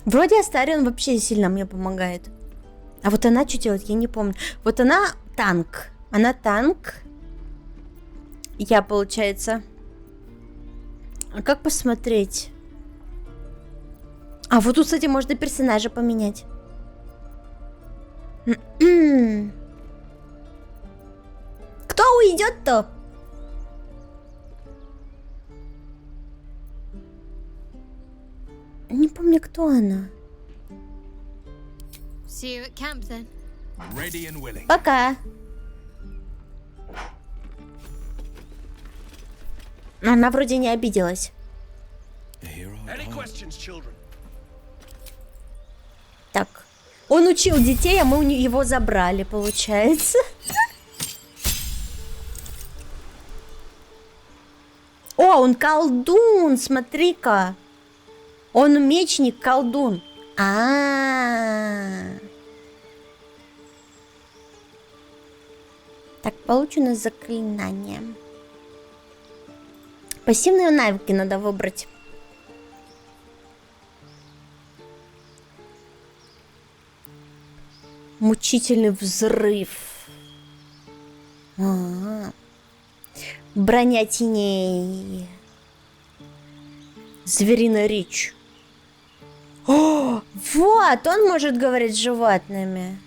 Вроде Астарион вообще сильно мне помогает. А вот она что делает, я не помню. Вот она танк. Она танк. Я, получается... А как посмотреть? А вот тут, кстати, можно персонажа поменять. Кто уйдет-то? Не помню, кто она. See you at camp then. Ready and willing. Пока. Она вроде не обиделась. Here I Any come. questions, children? Так. Он учил детей, а мы его забрали, получается. О, он колдун, смотри-ка. Он мечник, колдун. Так, получено заклинание. Пассивные навыки надо выбрать. Мучительный взрыв. Броня теней. Звериная речь. О, вот, он может говорить с животными.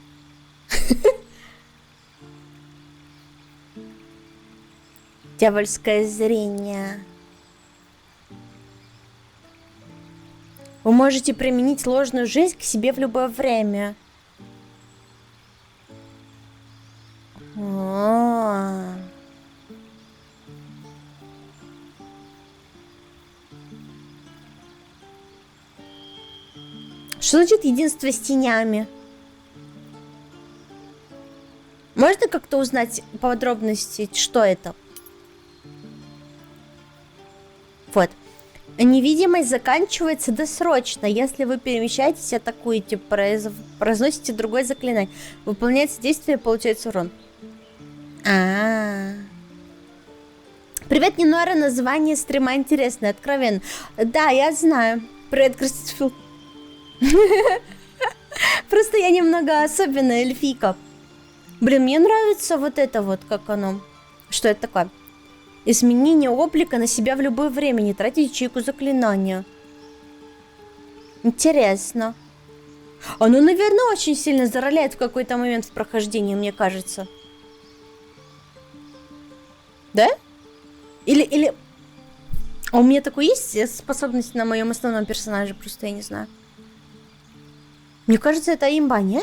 Дьявольское зрение. Вы можете применить ложную жизнь к себе в любое время. Что значит единство с тенями? Можно как-то узнать подробности, что это? Вот. Невидимость заканчивается досрочно. Если вы перемещаетесь, атакуете, произносите другое заклинание. Выполняется действие, получается урон. Привет, Нинора, название стрима интересное, откровенно. Да, я знаю. Привет, Кристофил. Просто я немного особенная эльфийка. Блин, мне нравится вот это вот, как оно. Что это такое? Изменение облика на себя в любое время. Не тратить ячейку заклинания. Интересно. Оно, наверное, очень сильно зароляет в какой-то момент в прохождении, мне кажется. Да? Или... А у меня такой есть способность на моем основном персонаже, просто я не знаю. Мне кажется, это имба, не?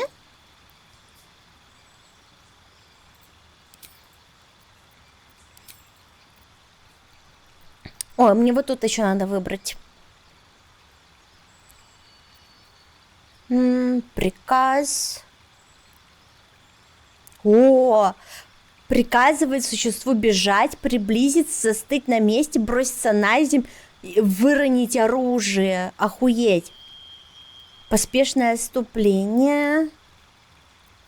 О, мне вот тут еще надо выбрать. Приказ. О, приказывает существу бежать, приблизиться, застыть на месте, броситься на землю, выронить оружие. Охуеть. Поспешное отступление.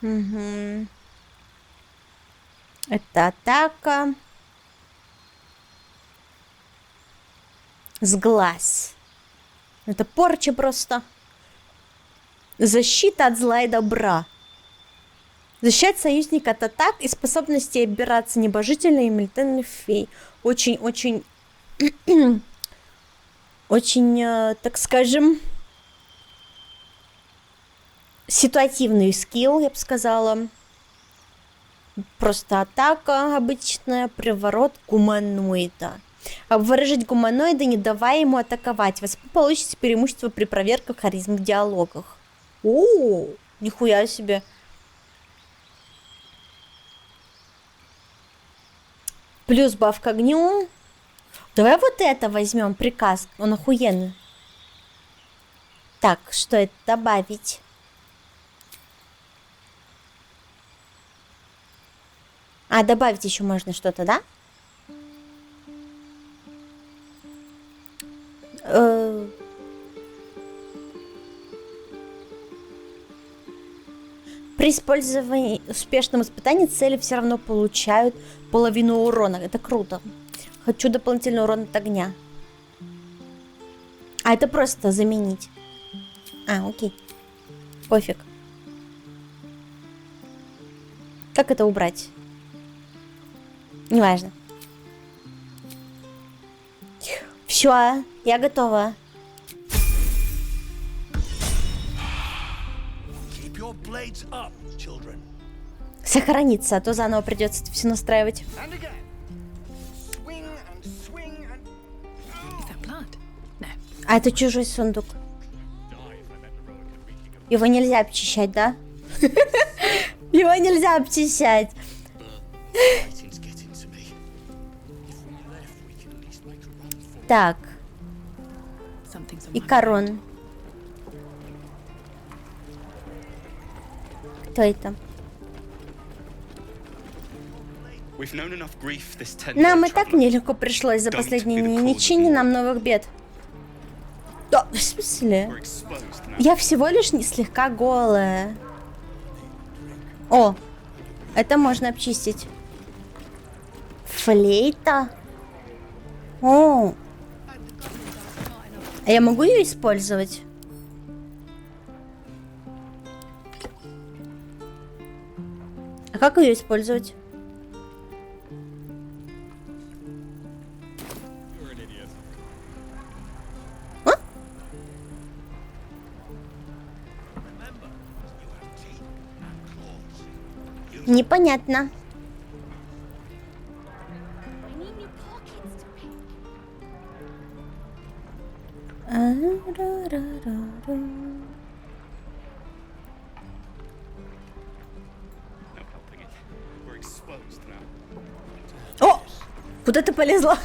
Угу. Это атака. С глаз. Это порча просто. Защита от зла и добра. Защищать союзника от атак и способности обираться небожительной и милитарной фей. Очень, так скажем, ситуативный скилл, я бы сказала. Просто атака обычная, приворот гуманоида. Обворожить гуманоида, не давая ему атаковать. Вы получите преимущество при проверках харизмы в диалогах. О, нихуя себе. Плюс баф к огню. Давай вот это возьмем, приказ. Он охуенный. Так, что это добавить? А, добавить еще можно что-то, да? При использовании успешном испытании цели все равно получают половину урона. Это круто. Хочу дополнительный урон от огня. А это просто заменить. А, окей. Пофиг. Как это убрать? Неважно. Все, я готова. Сохраниться, а то заново придется это все настраивать. А это чужой сундук. Его нельзя обчищать, да? Его нельзя обчищать. Так. И корон. Кто это? Нам и так нелегко пришлось за последние дни. Не чини нам новых бед. Да, в смысле? Я всего лишь не слегка голая. О, это можно обчистить. Флейта. О. А я могу ее использовать? А как ее использовать? А? Непонятно. О! Куда ты полезла?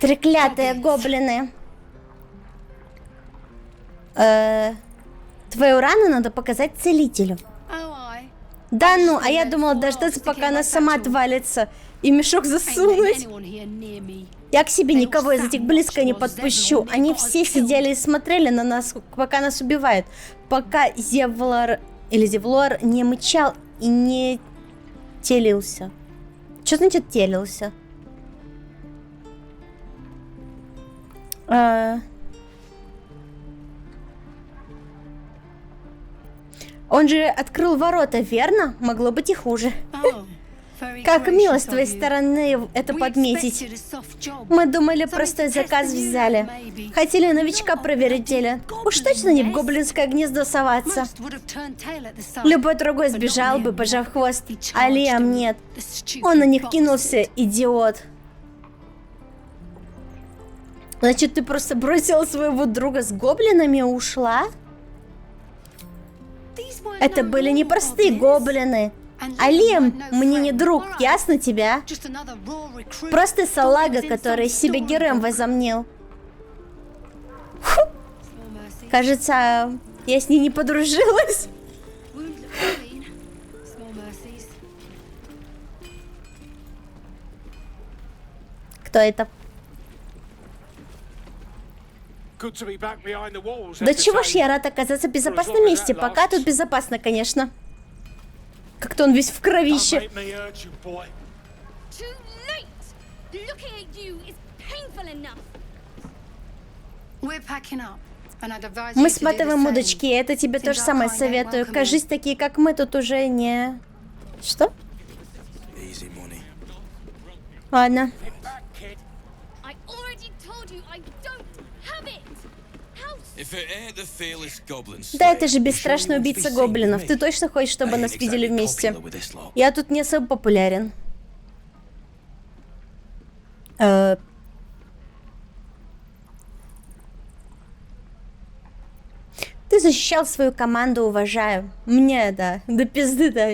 Треклятые гоблины. Твою рану надо показать целителю. Да ну, а я думала дождаться, пока она сама отвалится, и мешок засунуть. Я к себе никого из этих близко не подпущу. Они все сидели и смотрели на нас, пока нас убивают. Пока Зевлар или Зевлор не мычал и не телился. Что значит телился? Он же открыл ворота, верно? Могло быть и хуже. Как мило с твоей стороны это подметить. Мы думали, простой заказ взяли. Хотели новичка проверить деле. Уж точно не в гоблинское гнездо соваться. Любой другой сбежал бы, пожав хвост. А Лиам нет. Он на них кинулся, идиот. Значит, ты просто бросила своего друга с гоблинами и ушла? Это были не простые гоблины. А Лиам мне не друг, ясно тебя? Просто салага, который себя героем возомнил. Фу. Кажется, я с ней не подружилась. Кто это? Да чего ж я рад оказаться в безопасном месте. Пока тут безопасно, конечно. Как-то он весь в кровище. Too late! Looking at you is painful enough. Мы сматываем удочки, это тебе то же самое советую. Кажись, такие как мы тут уже не... Что? Ладно. I already told you I don't have it. How Да это же бесстрашный убийца гоблинов. Ты точно хочешь, чтобы нас видели вместе? Я тут не особо популярен. Ты защищал свою команду, уважаю. Мне, да, до пизды, да.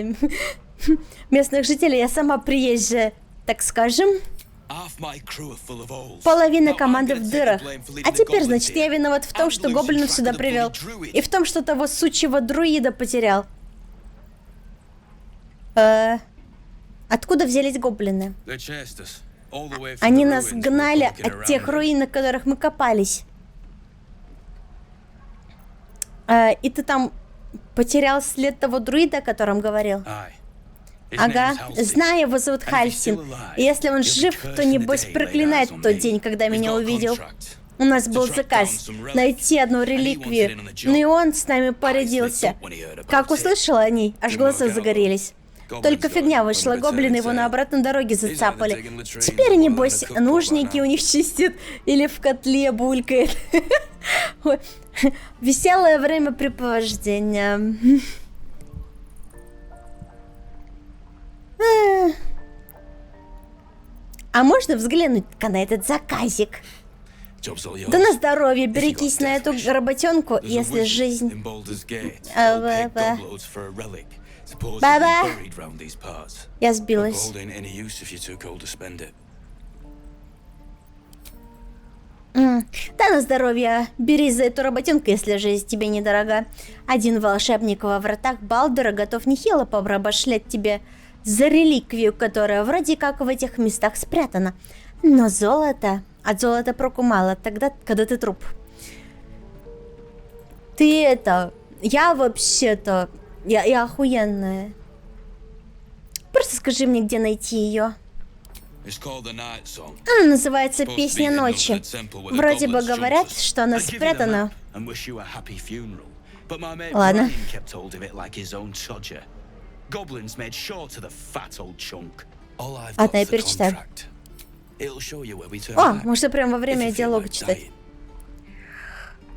Местных жителей я сама приезжая, так скажем. Половина команды в дырах. А теперь, значит, я виноват в том, что гоблинов сюда привел. И в том, что того сучьего друида потерял. Откуда взялись гоблины? Они нас гнали от тех руин, на которых мы копались. И ты там потерял след того друида, о котором говорил? Ага, знаю, его зовут Хальсин. И если он жив, то небось проклинает тот день, когда меня увидел. У нас был заказ найти одну реликвию, но и он с нами порядился. Как услышал о ней, аж глаза загорелись. Только фигня вышла, гоблины его на обратной дороге зацапали. Теперь, небось, нужники у них чистят или в котле булькает. Веселое времяпрепровождение. А можно взглянуть-ка на этот заказик? Да на здоровье, берегись на эту работенку, если жизнь... Баба! Я сбилась. Да на здоровье, берись за эту работенку, если жизнь тебе недорога. Один волшебник во вратах Балдура готов нехило побрабашлять тебе за реликвию, которая вроде как в этих местах спрятана. Но золото... От золота проку мало, тогда, когда ты труп. Ты это... Я вообще-то... Я охуенная. Просто скажи мне, где найти ее. Она называется «Песня ночи». Вроде бы говорят, что она спрятана. Ладно. Ладно, я перечитаю. О, можно прямо во время диалога читать.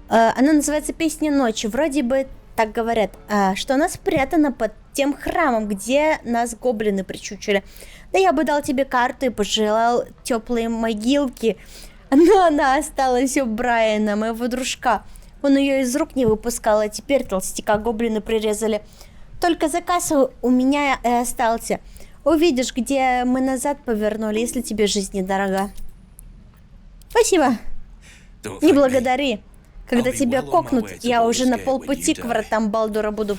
Она называется «Песня ночи». Вроде бы так говорят, что она спрятана под тем храмом, где нас гоблины причучили. Да я бы дал тебе карту и пожелал теплые могилки. Но она осталась у Брайана, моего дружка. Он ее из рук не выпускал, а теперь толстяка гоблины прирезали. Только заказ у меня и остался. Увидишь, где мы назад повернули, если тебе жизнь недорога. Спасибо. Не благодари. Когда тебя кокнут, я уже на полпути к вратам Балдура буду.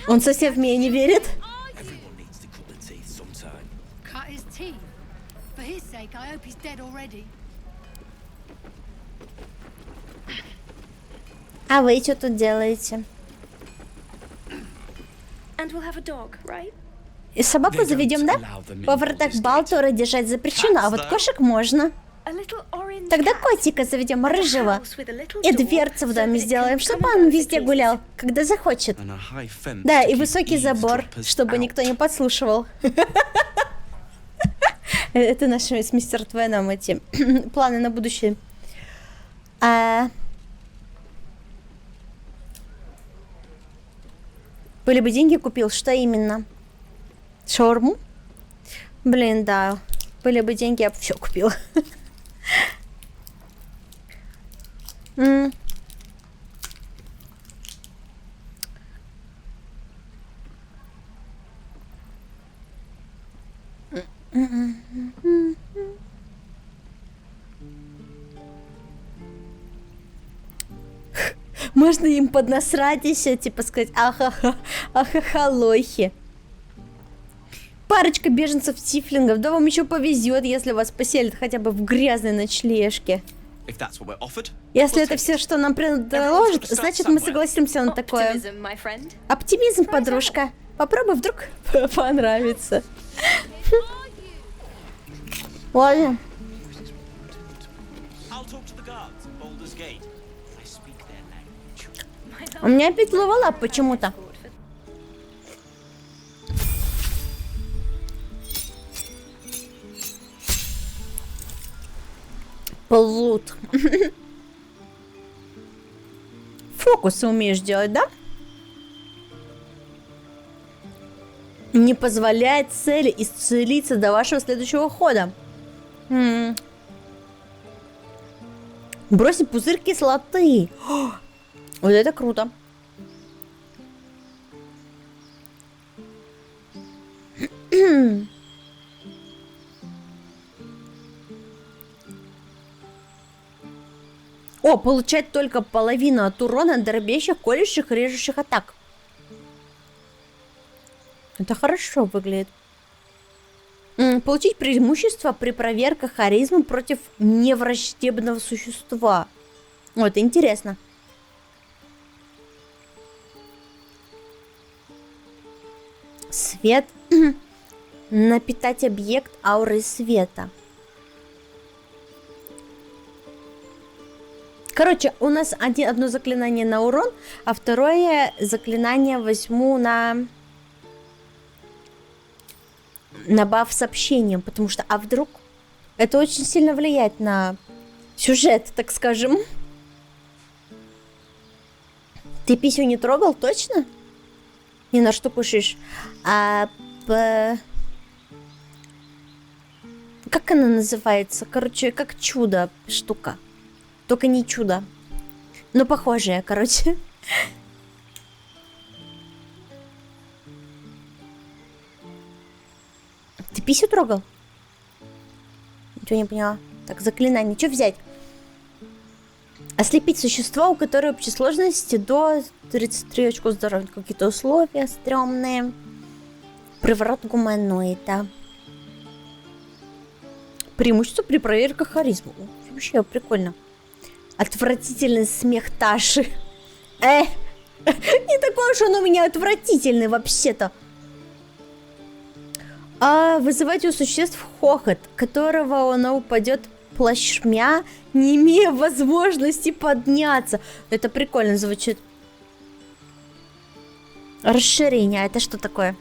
Он совсем в меня не верит. А вы что тут делаете? И собаку заведем, да? Во вратах Балдура держать запрещено, а вот кошек можно. Тогда котика заведем рыжего. И дверцу в доме сделаем, чтобы он везде гулял, когда захочет. And a high fence Да, to и keep высокий забор, eavesdroppers чтобы out. никто не подслушивал. Это наши с мистер Твеном эти планы на будущее. Были бы деньги, купил. Что именно? Шаурму? Блин, да. Были бы деньги, я бы все купила. Можно им поднасрать еще, типа сказать, ахаха, лохи. Парочка беженцев-тифлингов, да вам еще повезет, если вас поселят хотя бы в грязной ночлежке. If that's what we're offered, Если we'll это take все, it. что нам предложат, Everyone's got to значит start мы somewhere. согласимся на такое. Optimism, my friend. Оптимизм, подружка. Попробуй, вдруг понравится. Ладно. I'll talk to the guards at Baldur's Gate. I speak their language. У меня опять ловелап почему-то. Плут. Фокусы умеешь делать, да? Не позволяет цели исцелиться до вашего следующего хода. Бросить пузырь кислоты. Вот это круто. О, получать только половину от урона дробящих, колющих и режущих атак. Это хорошо выглядит. Получить преимущество при проверках харизмы против невраждебного существа. Вот, интересно. Свет. Напитать объект аурой света. Короче, у нас одно заклинание на урон, а второе заклинание возьму на баф с общением, потому что, а вдруг это очень сильно влияет на сюжет, так скажем. Ты писю не трогал, точно? Не на что кушаешь? Как она называется? Короче, как чудо штука. Только не чудо. Но похожее, короче. Ты писю трогал? Ничего не поняла. Так, заклинание. Что взять? Ослепить существо, у которого общей сложности до 33 очков здоровья. Какие-то условия стрёмные. Приворот гуманоида. Преимущество при проверке харизмы. Вообще прикольно. Отвратительный смех Таши. Не такой уж он у меня отвратительный вообще-то. Вызывать у существ хохот, которого она упадет плашмя, не имея возможности подняться. Это прикольно звучит. Расширение. Это что такое?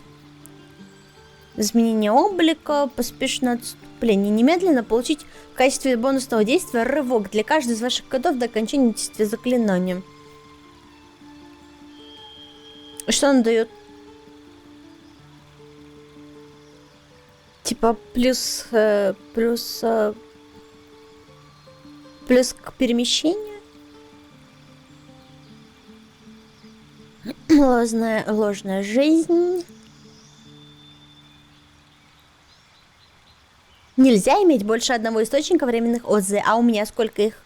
Изменение облика, поспешное отступление. Немедленно получить в качестве бонусного действия рывок для каждой из ваших кодов до окончания действия заклинания. Что он дает? Типа плюс к перемещению? Ложная жизнь. Нельзя иметь больше одного источника временных ОЗ, а у меня сколько их?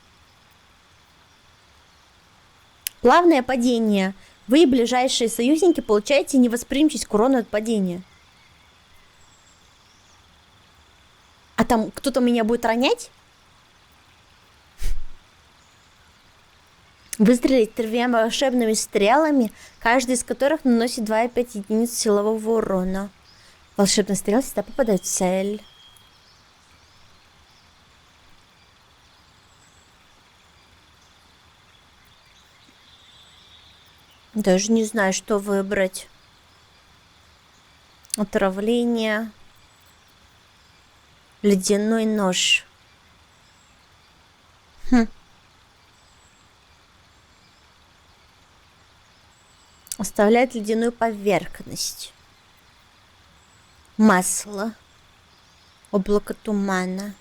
Плавное падение. Вы и ближайшие союзники получаете невосприимчивость к урону от падения. А там кто-то меня будет ронять? Выстрелить 3 волшебными стрелами, каждый из которых наносит 2,5 единиц силового урона. Волшебные стрелы всегда попадают в цель. Даже не знаю, что выбрать. Отравление. Ледяной нож. Оставляет ледяную поверхность. Масло. Облако тумана.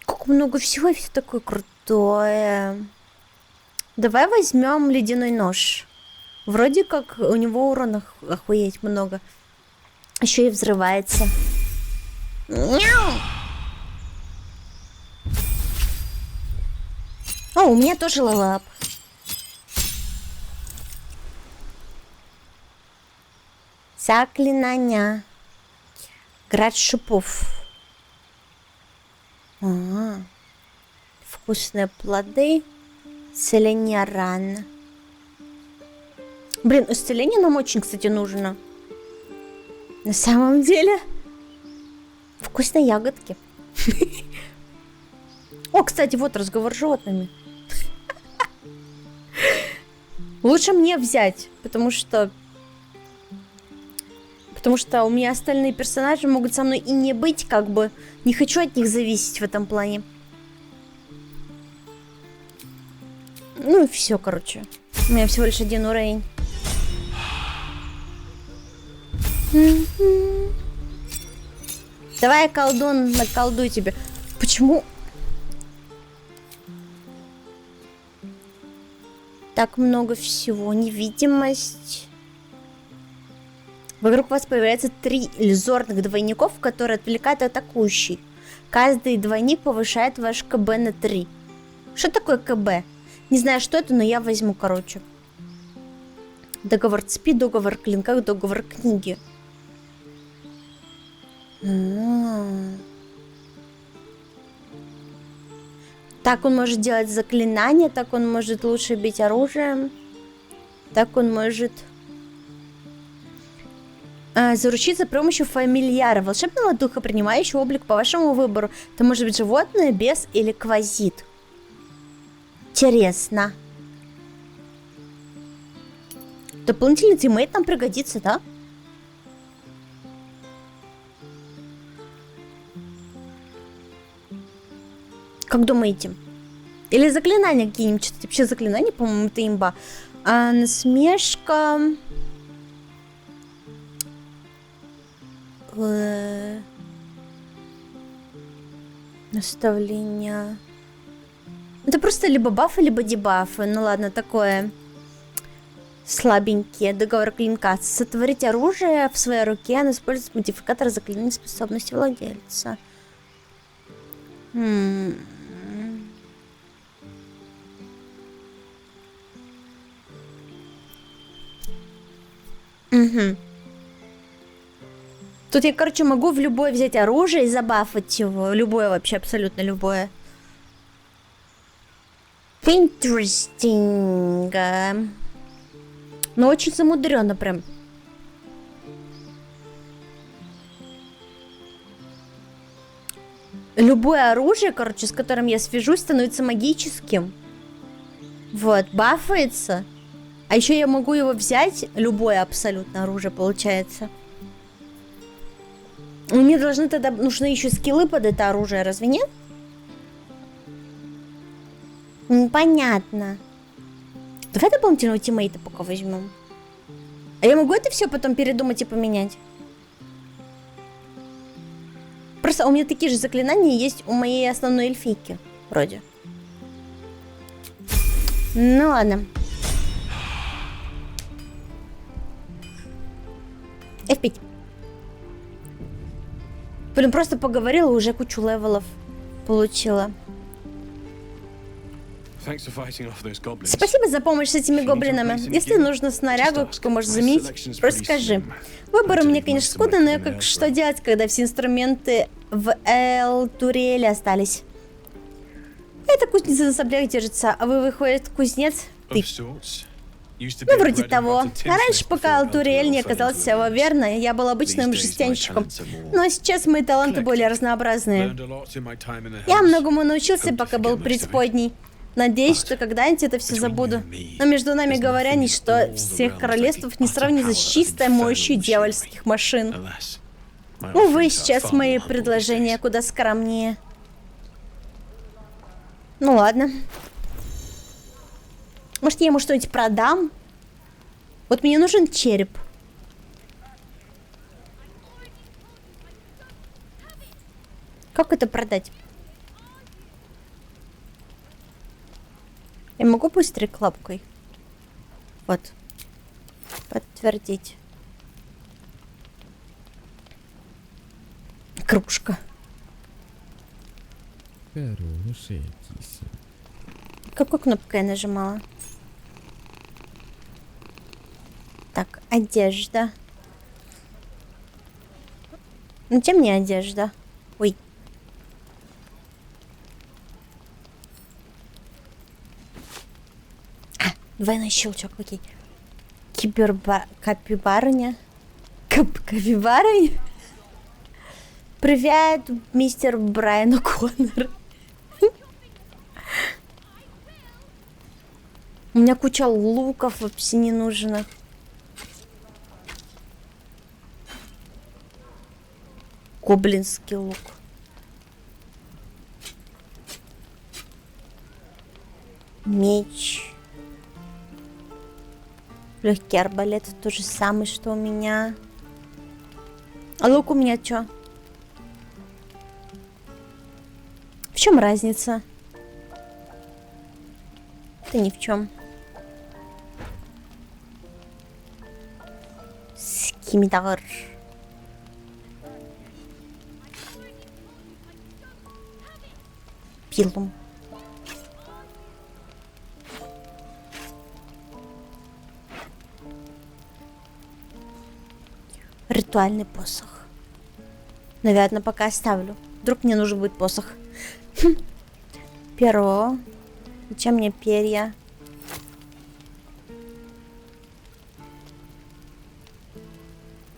Как много всего, и все такое крутое. Давай возьмем ледяной нож. Вроде как у него урона охуеть много. Еще и взрывается. Мяу! О, у меня тоже левелап. Заклинания. Град шипов. Вкусные плоды. Исцеление ран. Блин, исцеление нам очень, кстати, нужно. На самом деле. Вкусные ягодки. О, кстати, вот разговор с животными. Лучше мне взять, потому что у меня остальные персонажи могут со мной и не быть, как бы. Не хочу от них зависеть в этом плане. Ну и все, короче. У меня всего лишь один уровень. Давай, колдун, наколдуй тебе. Почему? Так много всего. Невидимость. Вокруг вас появляется 3 иллюзорных двойников, которые отвлекают атакующий. Каждый двойник повышает ваш КБ на 3. Что такое КБ? Не знаю, что это, но я возьму, короче. Договор цепи, договор клинка, договор книги. Так он может делать заклинания, так он может лучше бить оружием. Так он может... заручиться при помощи фамильяра, волшебного духа, принимающего облик по вашему выбору. Это может быть животное, бес или квазит. Интересно. Дополнительный тиммейт нам пригодится, да? Как думаете? Или заклинания какие-нибудь? Вообще заклинания, по-моему, это имба. Насмешка... Наставление. Это просто либо бафы, либо дебафы. Ну ладно, такое слабенькие. Договор клинка. Сотворить оружие в своей руке. Она использует модификатор заклинания способности владельца. Угу. Тут я, короче, могу в любое взять оружие и забафать его. Любое вообще, абсолютно любое. Interesting. Но очень замудренно прям. Любое оружие, короче, с которым я свяжусь, становится магическим. Вот, бафается. А еще я могу его взять. Любое абсолютно оружие получается. Мне должны тогда... Нужны еще скиллы под это оружие, разве нет? Непонятно. Давай дополнительного тиммейта пока возьмем. А я могу это все потом передумать и поменять? Просто у меня такие же заклинания есть у моей основной эльфийки. Вроде. Ну ладно. F5. Блин, просто поговорила, уже кучу левелов получила. Спасибо за помощь с этими гоблинами. Если нужно снарягу, какую можешь заменить, просто скажи. Выбор у меня, конечно, скудный, но как что делать, когда все инструменты в Эл-Туриэле остались? Эта кузница на соплях держится, а вы, выходит, кузнец? Ты. Ну, вроде того. А раньше, пока Эл-Туриэль не оказался верно, я был обычным жестянщиком. Но сейчас мои таланты более разнообразные. Я многому научился, пока был преисподней. Надеюсь, что когда-нибудь это все забуду. Но между нами говоря, ничто всех королевств не сравнится с чистой мощью дьявольских машин. Увы, сейчас мои предложения куда скромнее. Ну ладно. Может, я ему что-нибудь продам? Вот мне нужен череп. Как это продать? Я могу быстрой лапкой? Вот. Подтвердить. Кружка. Какую кнопку я нажимала? Так, одежда. Ну, чем мне одежда? Ой. Двойной щелчок, окей. Капибарыня. Капибарыня? Привет, мистер Брайан О'Коннор. У меня куча луков вообще не нужно. Гоблинский лук. Меч. Легкий арбалет, то же самое, что у меня. А лук у меня что? В чем разница? Да ни в чем. Скимитар. Пилум. Ритуальный посох. Наверное, пока оставлю. Вдруг мне нужен будет посох. Перо. Зачем мне перья?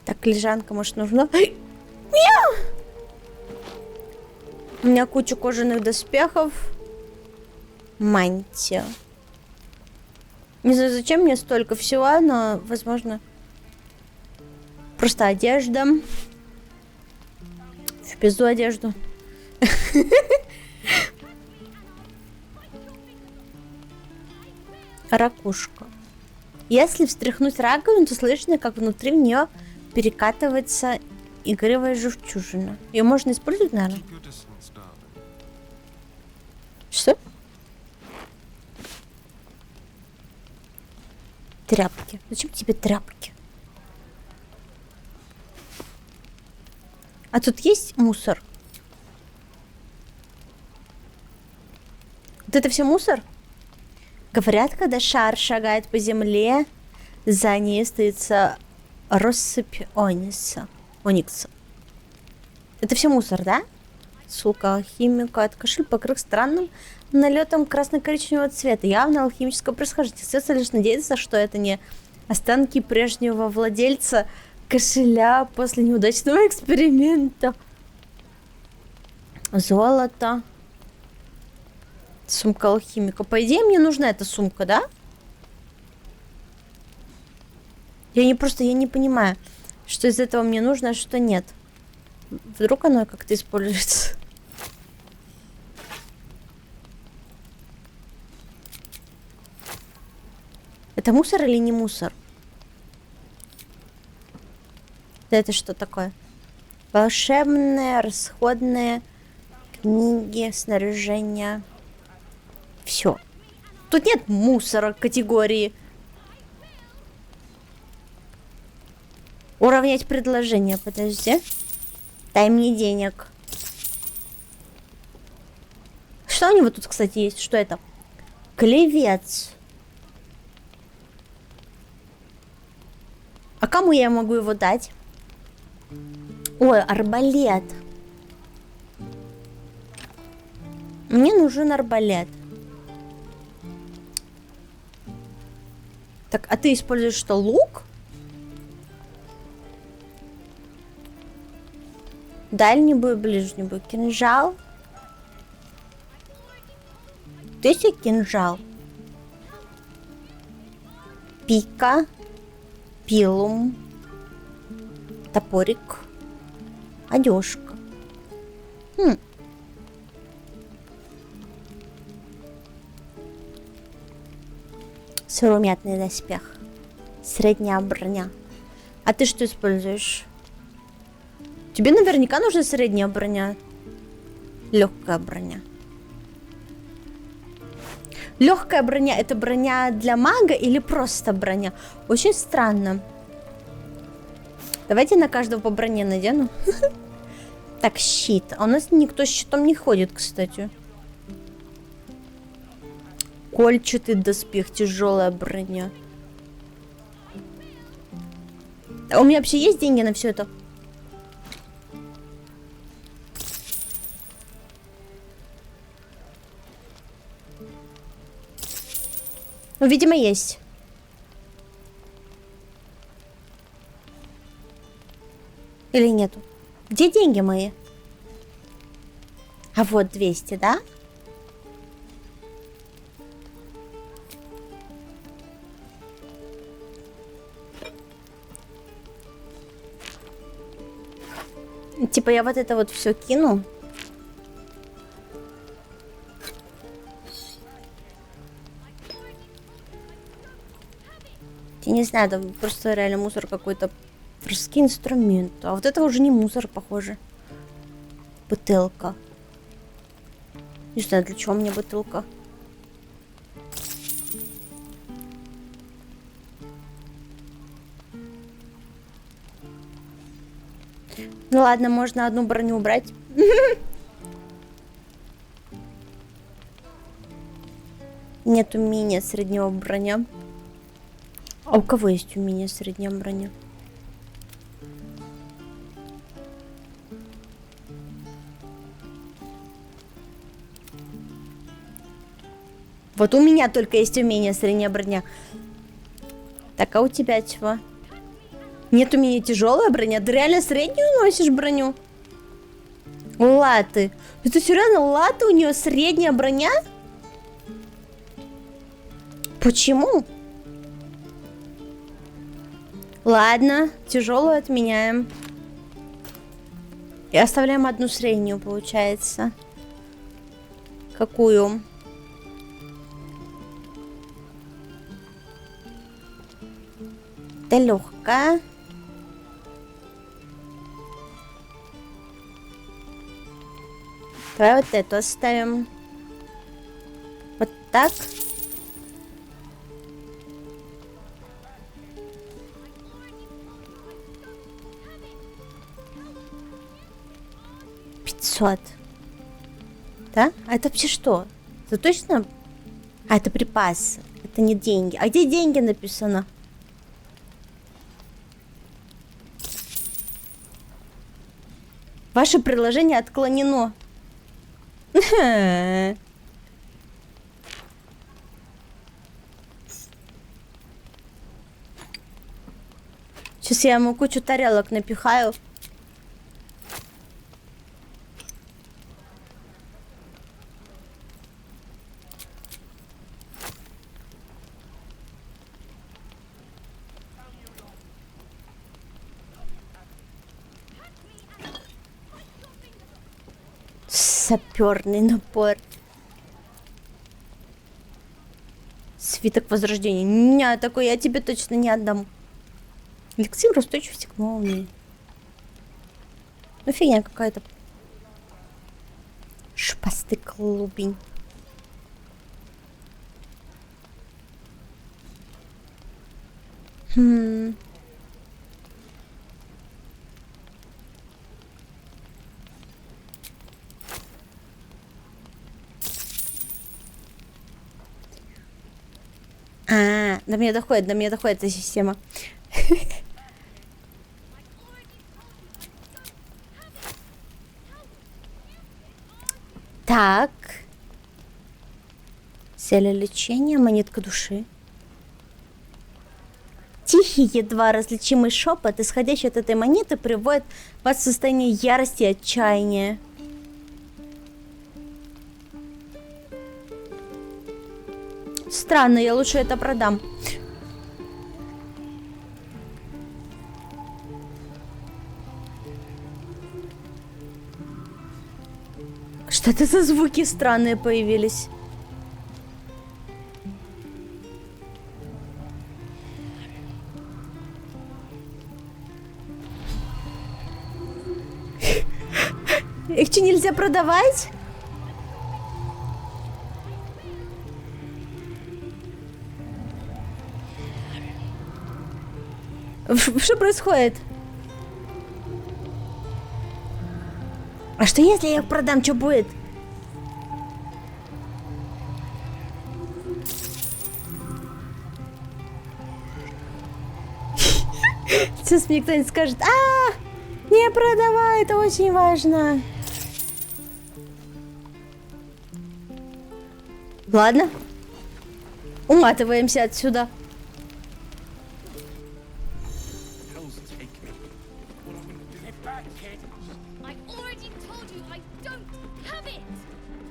Так, лежанка, может, нужна? У меня куча кожаных доспехов. Мантия. Не знаю, зачем мне столько всего, но, возможно, просто одежда. В пизду одежду. Ракушка. Если встряхнуть раковину, то слышно, как внутри в нее перекатывается игривая жемчужина. Ее можно использовать, наверное? Что? Тряпки. Зачем тебе тряпки? А тут есть мусор? Вот это все мусор? Говорят, когда шар шагает по земле, за ней остается россыпь оникса. Это все мусор, да? Сука, алхимика. Этот кошель покрыт странным налетом красно-коричневого цвета. Явно алхимического происхождения. Остается лишь надеяться, что это не останки прежнего владельца кошеля после неудачного эксперимента. Золото. Сумка алхимика. По идее, мне нужна эта сумка, да? Я не понимаю, что из этого мне нужно, а что нет. Вдруг оно как-то используется. Это мусор или не мусор? Это что такое? Волшебные, расходные книги, снаряжение. Все. Тут нет мусора категории. Уравнять предложение. Подожди. Дай мне денег. Что у него тут, кстати, есть? Что это? Клевец. А кому я могу его дать? Ой, арбалет. Мне нужен арбалет. Так, а ты используешь что, лук? Дальний бой, ближний бой, кинжал. Ты себе кинжал. Пика. Пилум. Топорик. Одежка. Сыромятный доспех. Средняя броня. А ты что используешь? Тебе наверняка нужна средняя броня. Легкая броня. Легкая броня — это броня для мага или просто броня? Очень странно. Давайте на каждого по броне надену. Так, щит. А у нас никто с щитом не ходит, кстати. Кольчатый доспех, тяжелая броня. А у меня вообще есть деньги на все это? Ну, видимо, есть. Или нету? Где деньги мои? А вот 200, да? Типа я вот это вот все кину. Я не знаю, там просто реально мусор какой-то. Мужские инструменты. А вот это уже не мусор, похоже. Бутылка. Не знаю, для чего мне бутылка. Ну ладно, можно одну броню убрать. Нет умения среднего броня. А у кого есть умение среднего броня? Вот у меня только есть умение средняя броня. Так, а у тебя чего? Нет умения тяжелая броня? Ты реально среднюю носишь броню? Латы. Это серьезно, латы у нее средняя броня? Почему? Ладно, тяжелую отменяем. И оставляем одну среднюю, получается. Какую? Это легкая. Давай вот эту оставим. Вот так. Да? А это вообще что? Это точно? А, это припасы. Это не деньги. А где деньги написано? Ваше приложение отклонено. Сейчас я ему кучу тарелок напихаю. Саперный напор. Свиток возрождения. Не, такой я тебе точно не отдам. Эликсир устойчивости к молнии. Ну фигня какая-то. Шпастый клубень. До меня доходит эта система. Так. Зелье лечения, монетка души. Тихий, едва различимый шепот, исходящий от этой монеты, приводит вас в состояние ярости и отчаяния. странно, я лучше это продам. Что это за звуки странные появились? Их что, нельзя продавать? Что происходит? А что если я их продам, что будет? Сейчас мне кто-нибудь скажет: не продавай, это очень важно. Ладно. Уматываемся отсюда. I already told you I don't have it.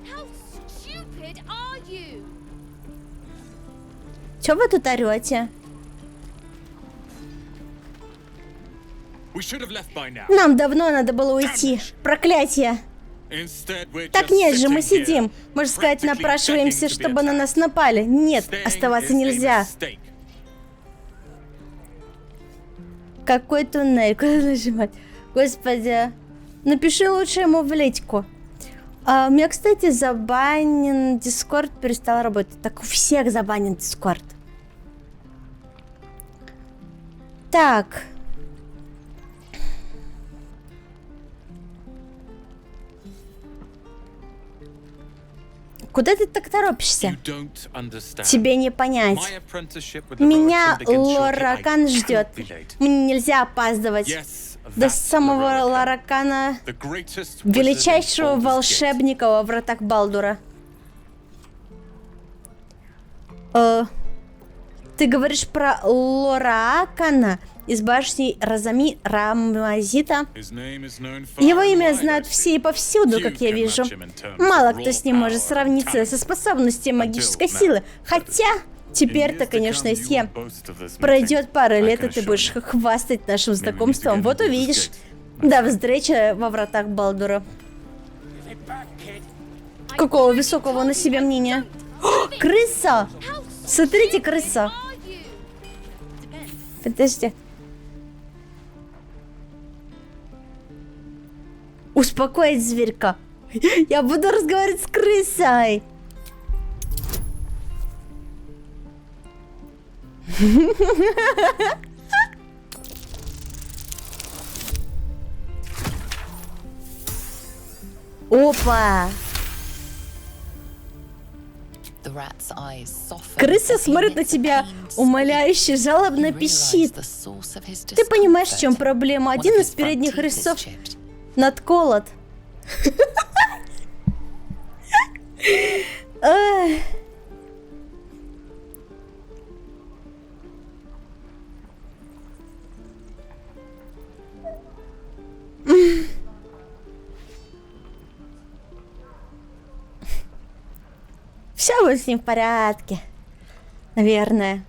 How stupid are you? Чё вы тут орёте? We should have left by now. Нам давно надо было уйти. Проклятие. Instead, we're Так just нет же, мы sitting сидим. here, Можно сказать, practically напрашиваемся, begging to be чтобы на нас напали. Нет, Staying оставаться is a нельзя. mistake. Какой туннель? Куда нажимать? Господи. Напиши лучше ему в личку. У меня, кстати, забанен Дискорд, перестал работать. Так у всех забанен Дискорд. Так. Куда ты так торопишься? You don't understand. Тебе не понять. My apprenticeship with the Меня Royal Kingdom Лоракан I ждет. cannot be late. Мне нельзя опаздывать. Yes, До that's самого the Royal Kingdom. Лоракана, The greatest wizard величайшего in Baldur's Gate. волшебника во вратах Балдура. Ты говоришь про Лоракана из башни Рамазита? His name is known far Его and имя wide, знают I все и see. повсюду, Few как я can вижу. match him in terms Мало of кто raw с ним может power and сравниться со talent. способностью магической Until силы. now. Хотя, In теперь-то, years to конечно, come, you если will boast of this пройдет meeting. пара I лет, и can ты assure будешь you. хвастать нашим Maybe we need to знакомством. get Вот into увидишь. Baldur's Gate. До встречи во вратах Балдура. I Какого already высокого told на you себя I мнения? don't have it. Крыса! How Смотрите, stupid крыса. are you? Depends. Подожди. Успокоить зверька. Я буду разговаривать с крысой. Опа! The rat's eyes soften Крыса as he смотрит на emits a тебя, pained умоляюще, жалобно squeak. He пищит. realized the source of his Ты понимаешь, в чем discomfort. проблема? One Один of из his front передних teeth is резцов chipped. надколот. Ай. Все будет с ним в порядке. Наверное.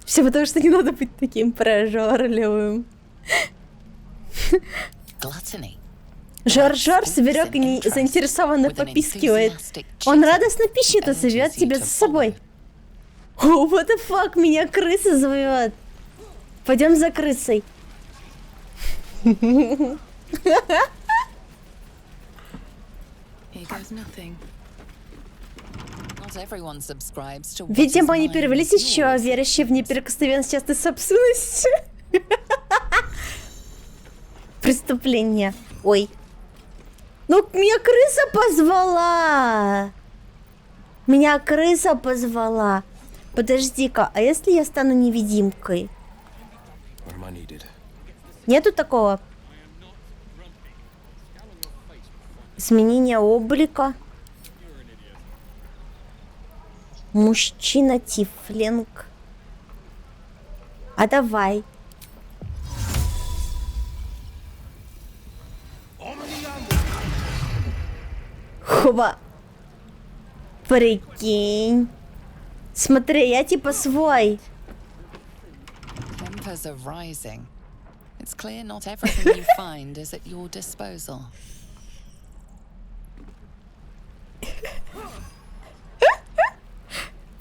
Все потому, что не надо быть таким прожорливым. Gluttony. Жор-жор, зверек не заинтересованно попискивает. Он радостно пищит и зовет тебя за собой. О, what the fuck, меня крыса зовет. Пойдем за крысой. Here goes nothing. Not everyone subscribes to what Видимо, is они mine перевелись is еще, yours. верящие в неприкосновенность частной собственности. Преступление. Ой. Ну, меня крыса позвала. Меня крыса позвала. Подожди-ка, а если я стану невидимкой? Нету такого? Изменение облика. Мужчина тифлинг. А давай. Хоба. Прикинь. Смотри, я типа свой. Tempers are rising. It's clear not everything you find is at your disposal.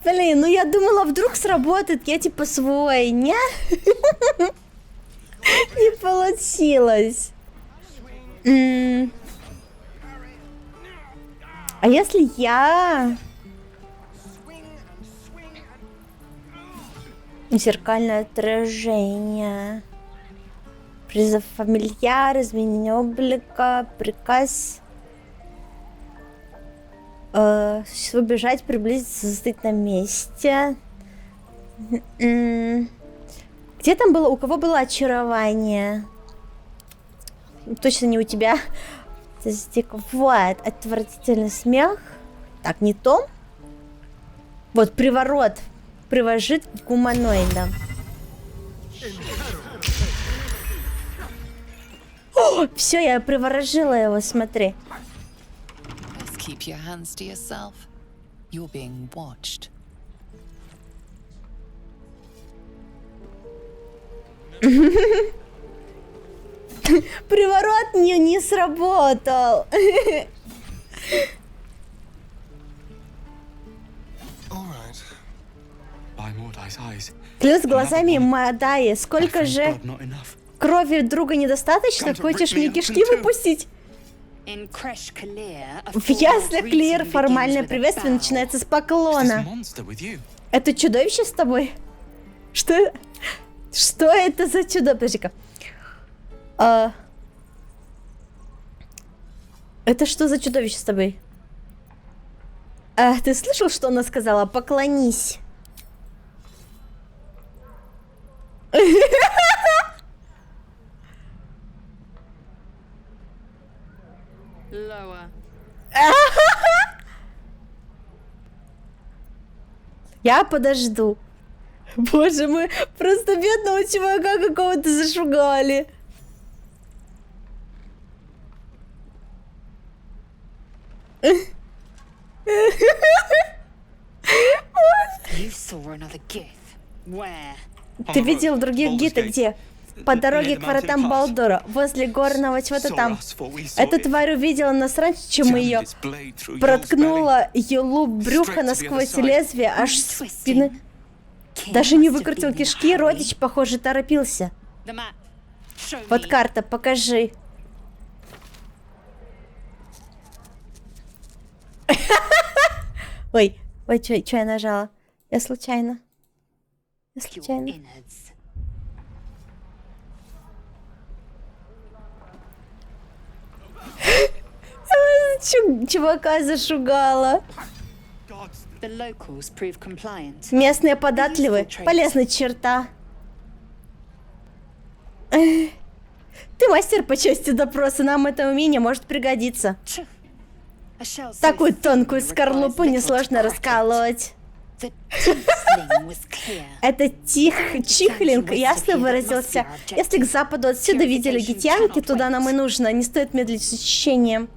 Блин, ну я думала, вдруг сработает, я типа свой, не? Не получилось. А если я... Зеркальное отражение. Призыв фамильяр, изменение облика, приказ... убежать, приблизиться, застыть на месте. Где там было? У кого было очарование? Точно не у тебя. Вот, отвратительный смех. Так, не то. Вот, приворот. Привожит к гуманоидам. Все, я приворожила его, смотри. Keep your hands to yourself. You're being watched. Приворот не сработал. Клянусь глазами Мадаи, сколько же крови друга недостаточно? Хочешь мне кишки выпустить? В яслях Клир формальное приветствие начинается с поклона. Это чудовище с тобой? Что? Что это за чудо? Подожди-ка. Это что за чудовище с тобой? Ты слышал, что она сказала? Поклонись. Lower. Я подожду. Боже мой, просто бедного чувака какого-то зашугали. You saw another gith. Where? Ты видел других гита где? По дороге к воротам Балдора, возле горного чего-то там. Эта тварь увидела нас раньше, чем мы ее проткнула ее лоб брюха насквозь лезвие, аж спины. Даже не выкрутил кишки, родич, похоже, торопился. The map. Show Вот me. карта, покажи. Ой, что я нажала? Я случайно. Я Your случайно. innards. Чувака зашугала. The locals prove compliant. Местные податливые. Полезная черта. Ты мастер по части допроса. Нам это умение может пригодиться. Tch. A shell so Такую thin тонкую requires скорлупу little несложно to crack it. раскалывать. The tiefling was clear. Это чихлинг ясно выразился. Если к западу отсюда видели гитянки, туда нам и нужно. Не стоит медлить с очищением.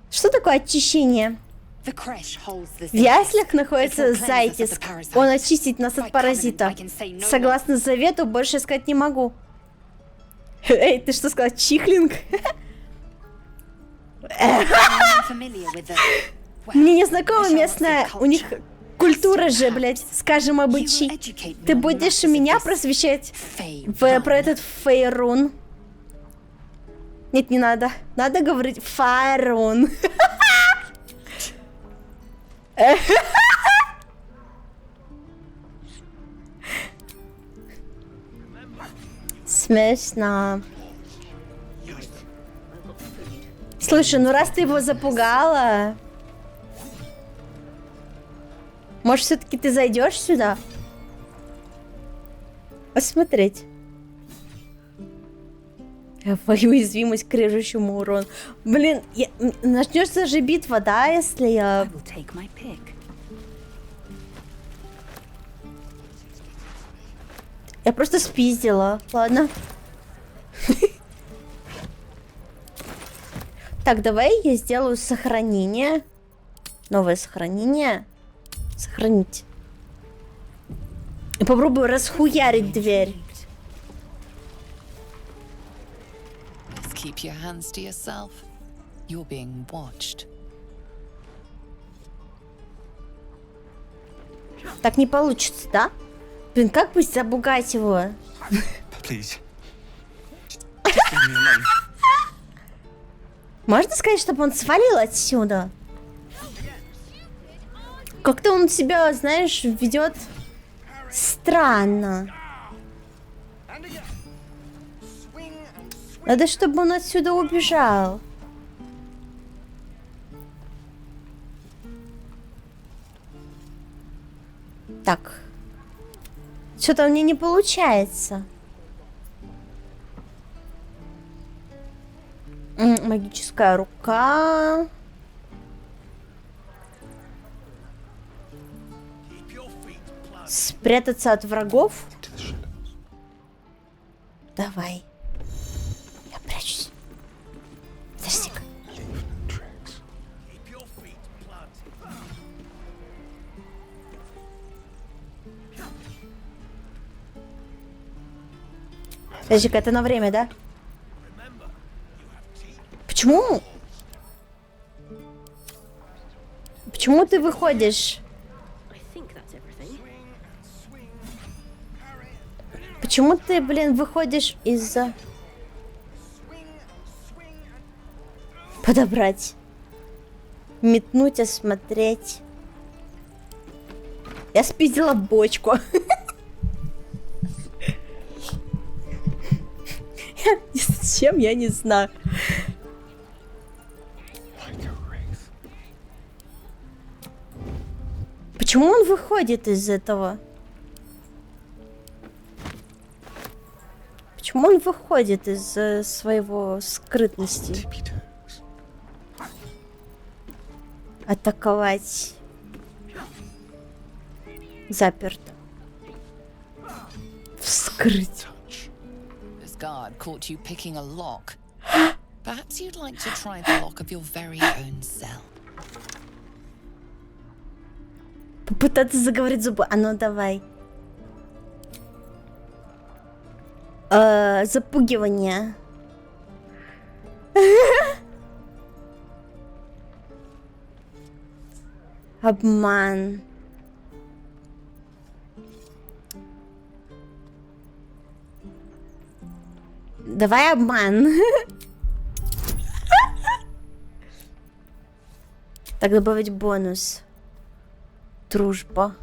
Что такое очищение? The creche holds the В яслях It находится will cleanse us of the Зайтис. parasite. Он очистит нас By от паразита. covenant, I can say no Согласно завету, больше сказать не могу. Эй, ты что сказала? Чихлинг? I'm unfamiliar with the... Well, Мне не знакома I shall not say местная, у них culture. культура же, блядь, скажем, You will обычай. educate me Ты on будешь matters of меня this просвещать Fey про run. этот Фейрун. Нет, не надо. Надо говорить Файрун. Смешно. Слушай, ну раз ты его запугала, может, все-таки ты зайдешь сюда? Посмотреть. Уязвимость к режущему урону. Блин, начнется же битва, да, если I я... will take my pick. Я просто спиздила. Ладно. Так, давай я сделаю сохранение. Новое сохранение. Сохранить. И попробую расхуярить дверь. Best keep your hands to yourself. You're being watched. Так не получится, да? Блин, как бы забугать его? Please. Just leave me alone. Можно сказать, чтобы он свалил отсюда? Как-то он себя, знаешь, ведет странно. Надо, чтобы он отсюда убежал. Так. Что-то у меня не получается. Магическая рука. Спрятаться от врагов. Давай. Я прячусь. Подожди-ка. Подожди-ка, это на время, да? Почему? Почему ты выходишь? Почему ты, блин, выходишь из-за... Подобрать. Метнуть, осмотреть. Я спиздила бочку. Зачем, я не знаю. Почему он выходит из этого? Почему он выходит из своего скрытности? Атаковать. Заперто. Вскрыть. This guard caught you picking a lock. Perhaps you'd like to try the lock of your very own cell. Попытаться заговорить зубы. А ну давай. Запугивание. Обман. Давай обман. Так, добавить бонус. Дружба.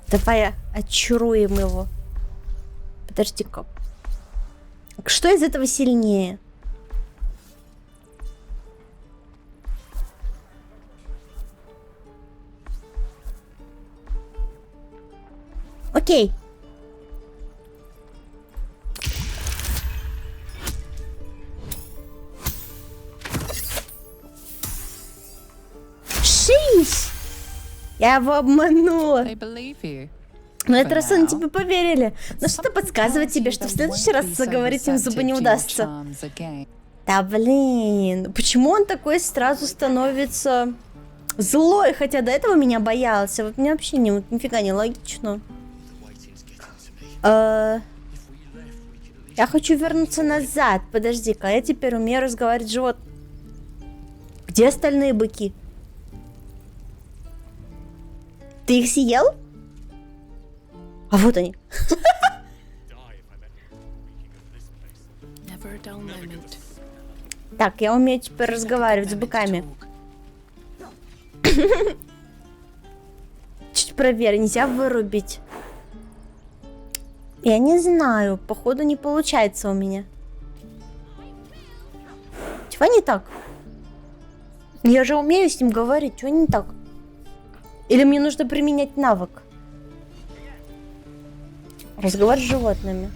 Давай очаруем его. Подожди-ка. Что из этого сильнее? Окей. Шись! Я его обманула. They believe you. Но этот раз они тебе поверили. Но что-то подсказывает тебе, что в следующий раз заговорить им зубы не удастся. Да блин, почему он такой сразу становится злой, хотя до этого меня боялся? Вот мне вообще нифига не логично. Я хочу вернуться назад. Подожди-ка, я теперь умею разговаривать с животным. Где остальные быки? Ты их съел? А вот они. Так, я умею теперь разговаривать с быками. Чуть проверь, нельзя вырубить. Я не знаю, походу не получается у меня. Чего не так? Я же умею с ним говорить, чего не так? Или мне нужно применять навык? Разговор с животными.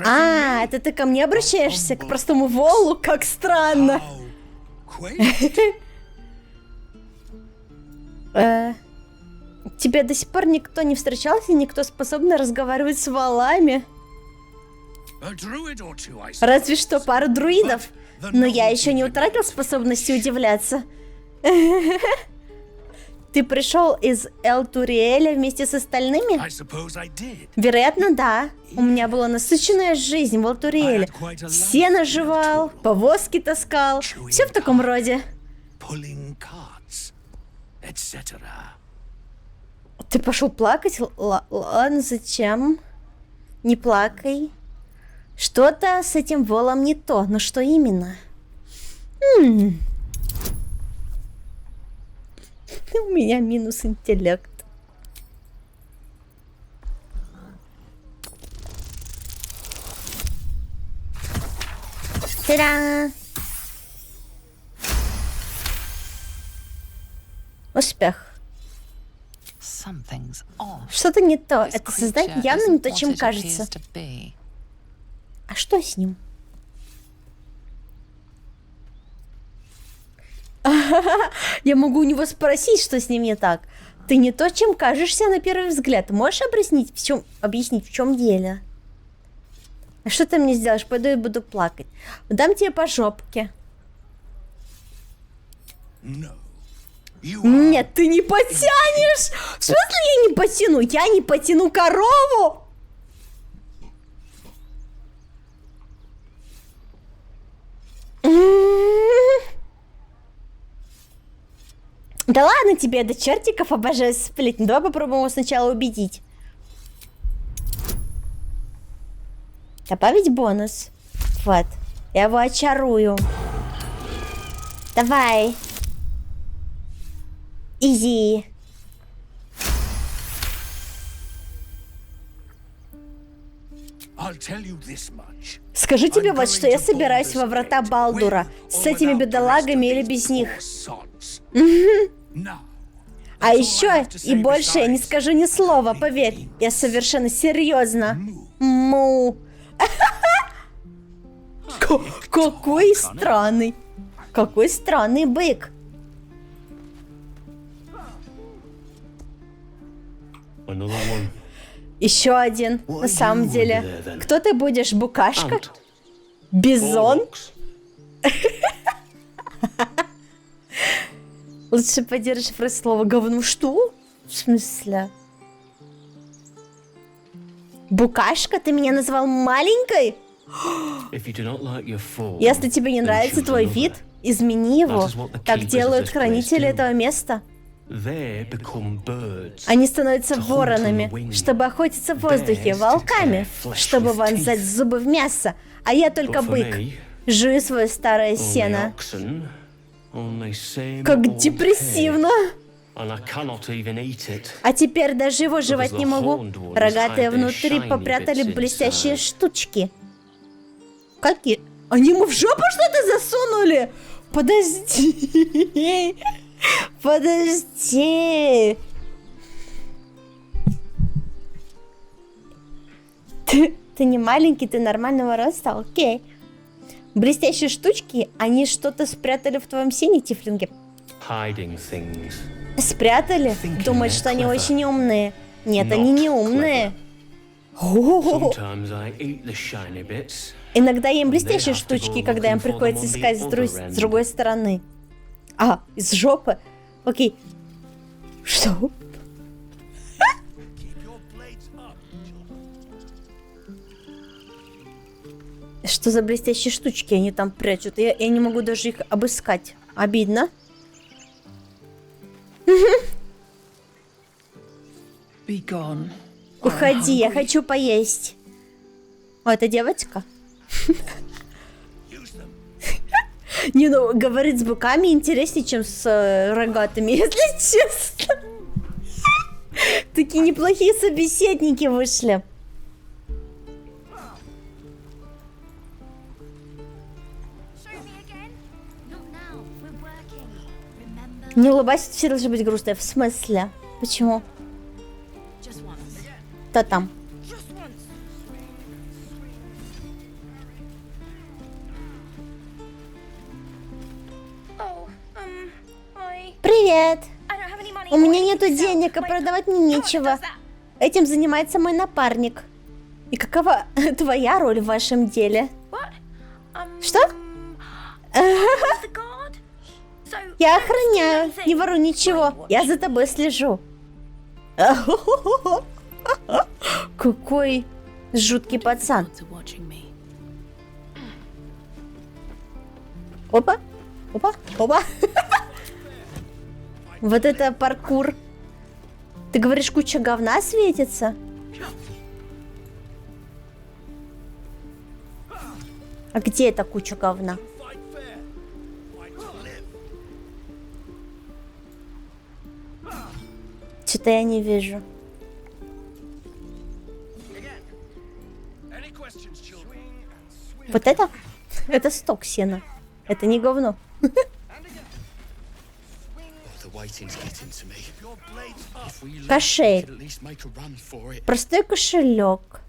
А, это ты ко мне обращаешься? К простому волу? Как странно. Тебе до сих пор никто не встречался, никто способный разговаривать с волами? A druid or two, I suppose. Разве что пару друидов. Но я еще не утратил способности удивляться. Ты пришел из Эл-Туриэля вместе с остальными? I suppose I did. Вероятно, да. У меня была насыщенная жизнь в Эл-Туриэле. Сено жевал, повозки таскал. Все в таком роде. Pulling carts, etc. Ты пошел плакать? Ладно, зачем? Не плакай. Что-то с этим волом не то, но что именно? У меня минус интеллект. Та-да! Успех. Something's off. Что-то не то. This Это создание creature явно не isn't то, what чем it кажется. appears to be. А что с ним? Я могу у него спросить, что с ним не так. Ты не то, чем кажешься на первый взгляд. Можешь объяснить, в чем дело? А что ты мне сделаешь? Пойду и буду плакать. Дам тебе по жопке. No. You Нет, ты не потянешь! В смысле я не потяну? Я не потяну корову! Да ладно тебе, до чертиков обожаю сплетни. Давай попробуем его сначала убедить. Добавить бонус. Вот. Я его очарую. Давай. Изи. I'll tell you this much. Скажу тебе вот, что я собираюсь во врата Балдура. С этими бедолагами или без них. А еще и больше я не скажу ни слова, поверь. Я совершенно серьезно. Му. Какой странный. Какой странный бык. Еще один, на самом деле. Кто ты будешь, букашка? Бизон? Лучше поддерживай слово говно. Что? В смысле? Букашка? Ты меня назвал маленькой? Если тебе не нравится твой вид, измени его. Так делают хранители этого места. Они становятся воронами, чтобы охотиться в воздухе, волками, чтобы вонзать зубы в мясо. А я только бык. Жую свое старое сено. Как депрессивно. А теперь даже его жевать не могу. Рогатые внутри попрятали блестящие штучки. Какие? Они ему в жопу что-то засунули? Подожди. Подожди. Ты не маленький, ты нормального роста, окей. Блестящие штучки, они что-то спрятали в твоем сене, тифлинге? Спрятали? Думают, что они очень умные. Нет, они не умные. Иногда я им блестящие штучки, когда им приходится искать с другой стороны. А, из жопы? Окей. Что? Что за блестящие штучки они там прячут? Я не могу даже их обыскать. Обидно. Уходи, я хочу поесть. О, это девочка? Не, ну, говорить с быками интереснее, чем с рогатыми, если честно. Такие неплохие собеседники вышли. Не улыбайся, все должны быть грустные. В смысле? Почему? Кто там? Привет! У меня нету денег, а продавать мне нечего. Этим занимается мой напарник. И какова твоя роль в вашем деле? Что? The guard? So Я охраняю, не вору ничего. Я за тобой слежу. Какой жуткий пацан. To watching me. Опа, опа, опа. Вот это паркур. Ты говоришь, куча говна светится? А где эта куча говна? Что-то я не вижу. Вот это? Это сток сена. Это не говно. The waiting's getting to me. If we leave, Кошель. we could at least make a run for it. Простой кошелек.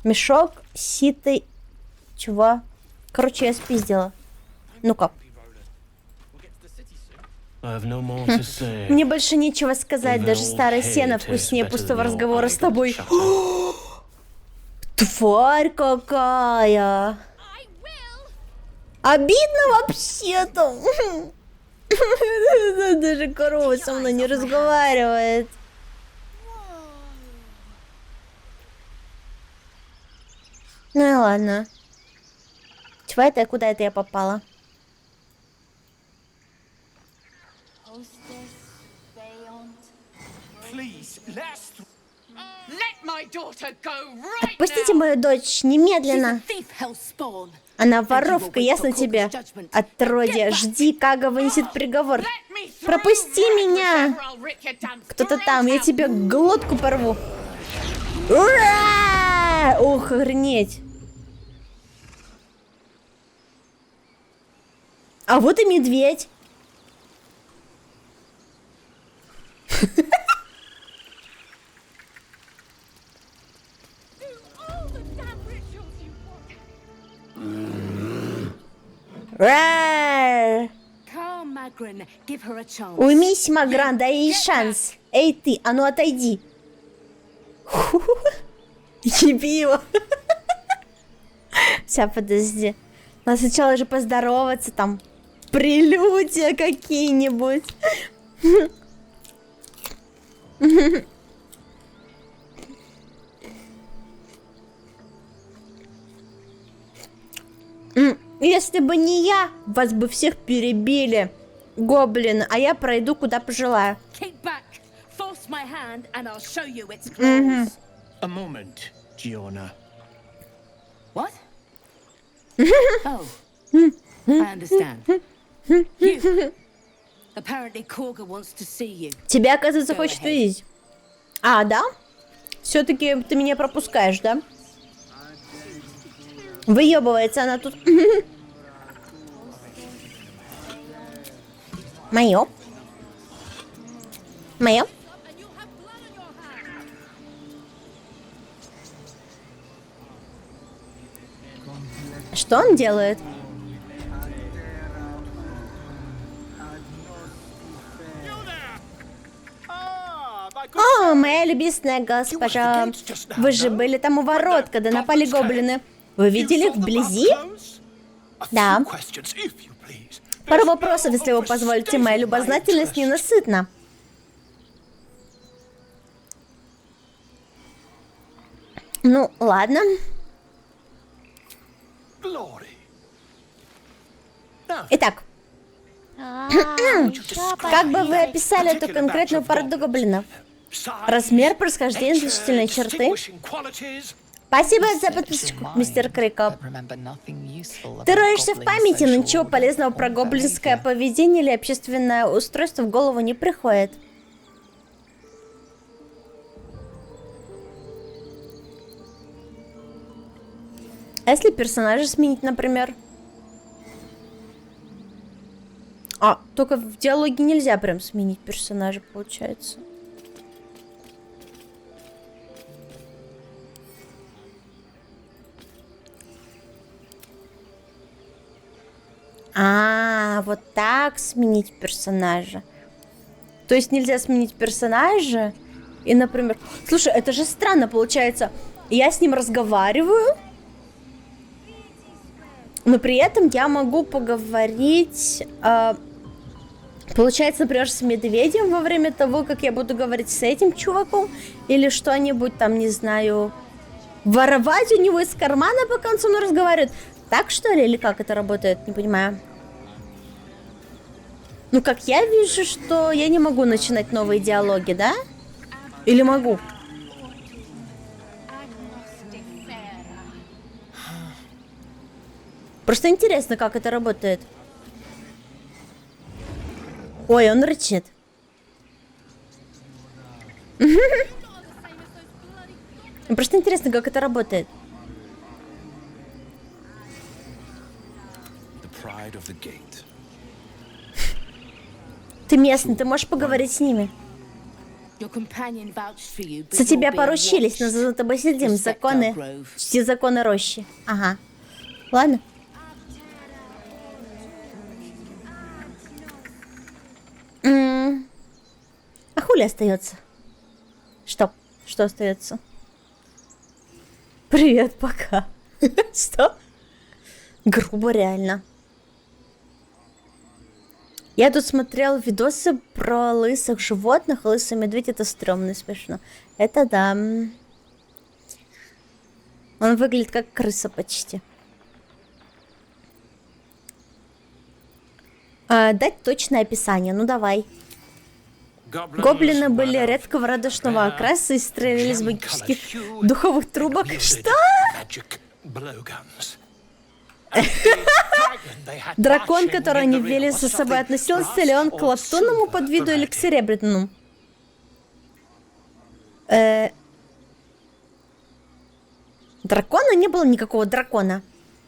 Мешок, ситый. Чего? Короче, я спиздила. Ну-ка. Мне больше нечего сказать. Даже старое сено вкуснее пустого разговора с тобой. Тварь какая! I will. Обидно вообще-то. Даже корова со мной не разговаривает. Ну и ладно. Чего это? Куда это я попала? Let my daughter go right Отпустите мою дочь немедленно. thief, hellspawn. Она воровка, ясно тебе? Отродье, жди, Кага вынесет приговор. Пропусти меня! Кто-то там, я тебе глотку порву. Ура! Ух, охренеть. А вот и медведь. Do all the damn rituals you want. Ра! Calm, Magrin. Give her a chance. Уймись, Магран, дай ей шанс. Эй ты, а ну отойди. Еби его. Сейчас, подожди. Надо сначала же поздороваться, там, прелюдия какие-нибудь. Если бы не я, вас бы всех перебили, гоблин, а я пройду, куда пожелаю. Keep back. Force my hand, and I'll show you its claws. A moment, Giona. What? Oh, I understand. You. Apparently, Korga wants to see you. Тебя, оказывается, хочет видеть. А, да? Все-таки ты меня пропускаешь, да? Выебывается она тут. Мое. Мое. And you'll have blood on your hands. Что он делает? О, моя любезная госпожа. Вы же были там у ворот, когда напали гоблины. Вы видели их вблизи? Да. Пару вопросов, если вы позволите, моя любознательность ненасытна. Ну, ладно. Итак, как бы вы описали эту конкретную породу гоблинов? Размер, происхождение, отличительные черты? Спасибо за подписочку, мистер Крикоп. Ты роешься в памяти, но ничего полезного про гоблинское поведение или общественное устройство в голову не приходит. А если персонажа сменить, например? А, только в диалоге нельзя прям сменить персонажа, получается. А, вот так сменить персонажа. То есть нельзя сменить персонажа и, например... Слушай, это же странно получается. Я с ним разговариваю, но при этом я могу поговорить, получается, например, с медведем во время того, как я буду говорить с этим чуваком, или что-нибудь там, не знаю, воровать у него из кармана, пока он со мной разговаривает. Так, что ли, или как это работает, не понимаю. Ну, как я вижу, что я не могу начинать новые диалоги, да? Или могу? Просто интересно, как это работает. Ой, он рычит. Просто интересно, как это работает. Ты местный, ты можешь поговорить с ними. За тебя поручились, но за тобой следим. Законы, все законы рощи. Ага. Ладно. А хули остается? Что? Что остается? Привет, пока. Что? Грубо реально. Я тут смотрел видосы про лысых животных. Лысый медведь — это стрёмно и смешно. Это да. Он выглядит как крыса почти. Дать точное описание. Ну давай. Гоблины были редкого радужного окраса и стреляли из магических духовых трубок. Что? Дракон, который они вели за собой, относился ли он к латунному подвиду или к серебряному? Дракона? Не было никакого дракона.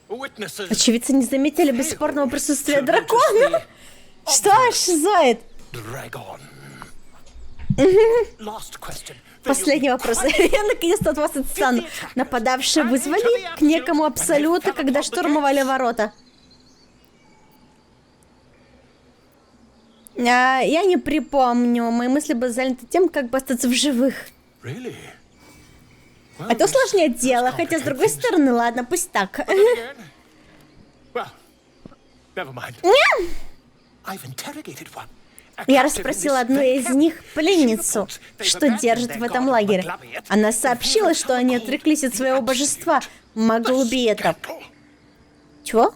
Очевидцы не заметили бесспорного присутствия дракона. Что, шизоид? Последний вопрос. Я наконец-то от вас отстану. Нападавшие вызвали к некому абсолюту, когда штурмовали ворота. Я не припомню. Мои мысли были заняты тем, как бы остаться в живых. Это усложняет дело, хотя с другой стороны, ладно, пусть так. Я расспросила одну из них, пленницу, что держит в этом лагере. Она сообщила, что они отреклись от своего божества, Маглубиета. Чего?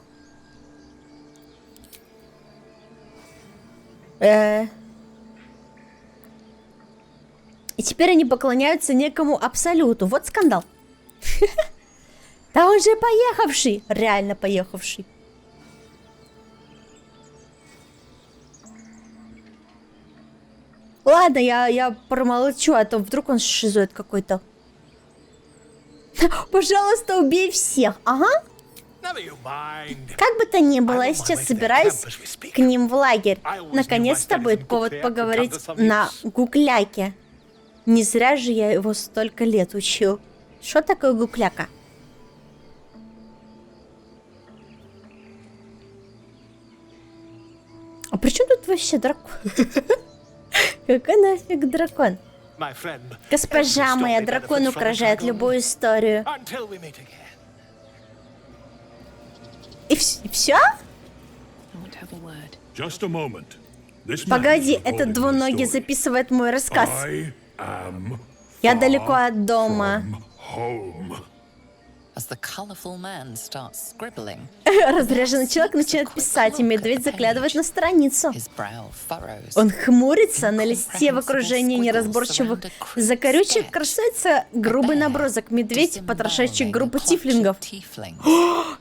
И теперь они поклоняются некому абсолюту. Вот скандал. Да он же поехавший. Реально поехавший. Ладно, я промолчу, а то вдруг он шизоид какой-то. Пожалуйста, убей всех. Ага. Как бы то ни было, я сейчас собираюсь к ним в лагерь. Наконец-то будет повод поговорить на гукляке. Не зря же я его столько лет учил. Что такое гукляка? А при чем тут вообще дракон? Какой нафиг дракон? Госпожа моя, дракон угрожает любую историю. И все? Погоди, этот двуногий записывает мой рассказ. Я далеко от дома. Разряженный человек начинает писать, и медведь заглядывает на страницу. Он хмурится, на листе в окружении неразборчивых закорючек красуется грубый набросок. Медведь, потрошащий группу тифлингов.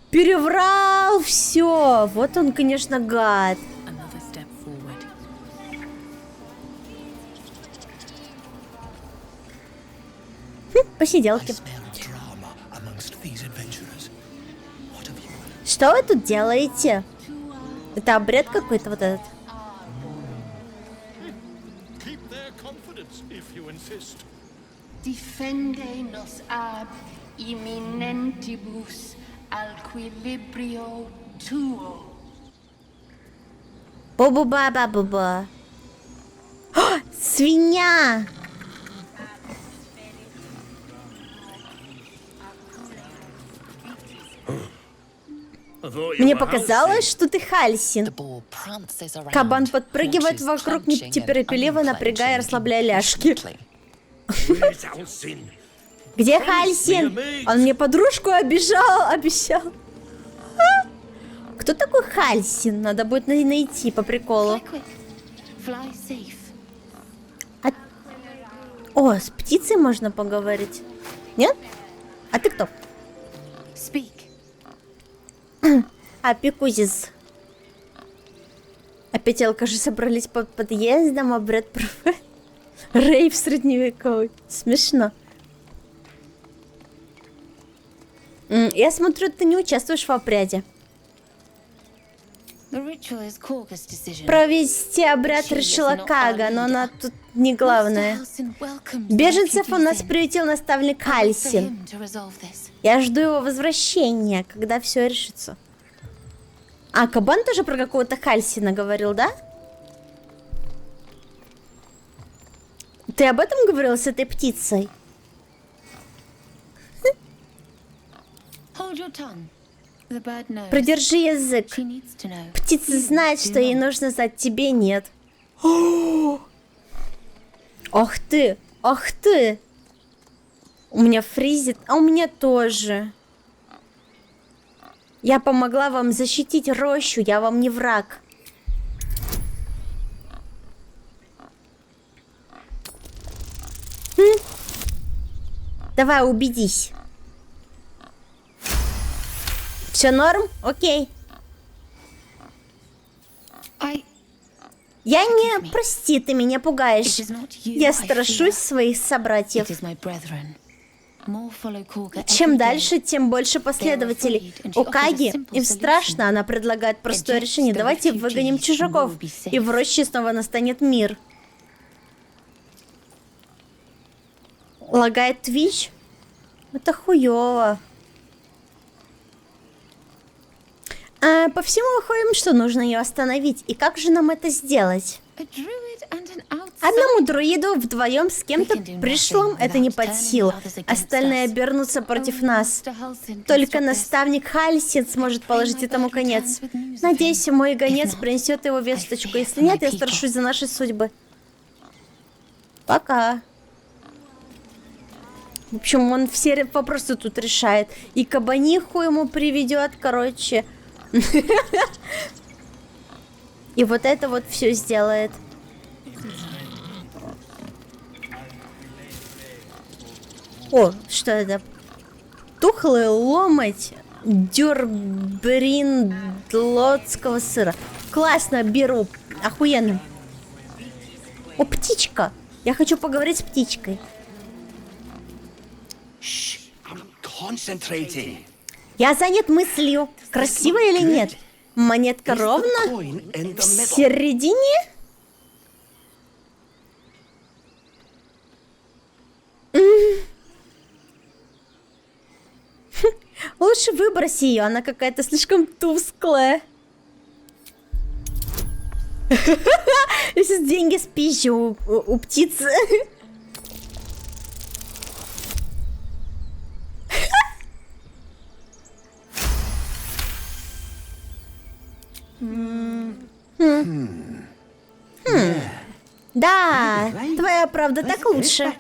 Переврал все. Вот он, конечно, гад. Посиделки. Что вы тут делаете? Это обряд какой-то вот этот? Defendenos ab imminentibus alquilibrio tuo. Бу-бу-ба-ба-бу-ба. Свинья! Мне показалось, что ты The Хальсин. ball prances around, Кабан подпрыгивает haunches вокруг, clenching нетерпеливо and напрягая и unclenching расслабляя ляжки. instantly. Где Хальсин? Он мне подружку обещал. А? Кто такой Хальсин? Надо будет найти по приколу. Fly quick. Fly safe. О, с птицей можно поговорить. Нет? А ты кто? Speak. А, Пикузис. Опять алкаши собрались под подъездом, а Брэд проводит рейв средневековый. Смешно. Я смотрю, ты не участвуешь в обряде. The ritual is Korga's decision. Провести обряд решила Кага, но она тут не главная. Беженцев у нас приютил наставник Хальсин. Я жду его возвращения, когда все решится. А, Кабан тоже про какого-то Хальсина говорил, да? Ты об этом говорил с этой птицей? Hold your tongue. The bird knows. Придержи язык. She needs to know. Птица знает, что ей нужно знать, тебе нет. Ах ты, ах ты. У меня фризит, а у меня тоже. Я помогла вам защитить рощу, я вам не враг. Давай, убедись. Все норм? Окей. Я не... Прости, ты меня пугаешь. Я страшусь своих собратьев. Чем дальше, тем больше последователей. У Каги им страшно, она предлагает простое решение. Давайте выгоним чужаков, и в роще снова настанет мир. Лагает Твич? Это хуёво. По всему выходим, что нужно ее остановить. И как же нам это сделать? Одному друиду вдвоем с кем-то пришлым это не под силу. Остальные обернутся против нас. Только наставник Хальсин сможет положить этому конец. Надеюсь, мой гонец принесет его весточку. Если нет, я страшусь за наши судьбы. Пока. В общем, он все вопросы тут решает. И кабаниху ему приведет, короче. И вот это вот все сделает. О, что это? Тухлый ломоть дюрбриндлотского сыра. Классно, беру. Охуенно. О, птичка. Я хочу поговорить с птичкой. Я занят мыслью. Красиво или нет? Монетка ровно? В середине? Лучше выброси ее, она какая-то слишком тусклая. Я сейчас деньги спищу у птицы. Да, твоя правда так лучше.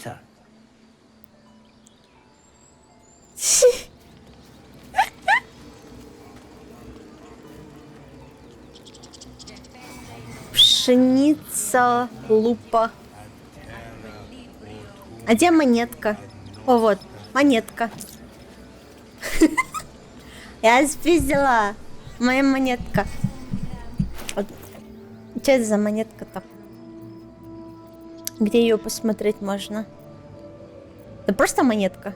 Пшеница, лупа. А где монетка? О, вот, монетка. Я спиздила. Моя монетка. Что это за монетка-то? Где ее посмотреть можно? Это просто монетка.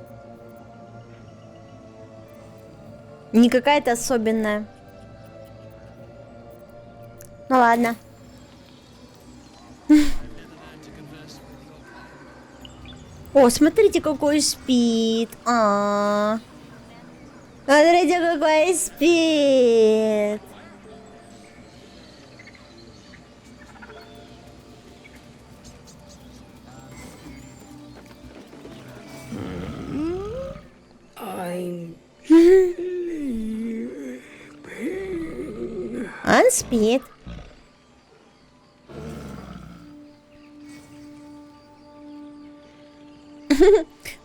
Не какая-то особенная. Ну ладно. О, смотрите, какой спит. Смотрите, какой спит. Он спит.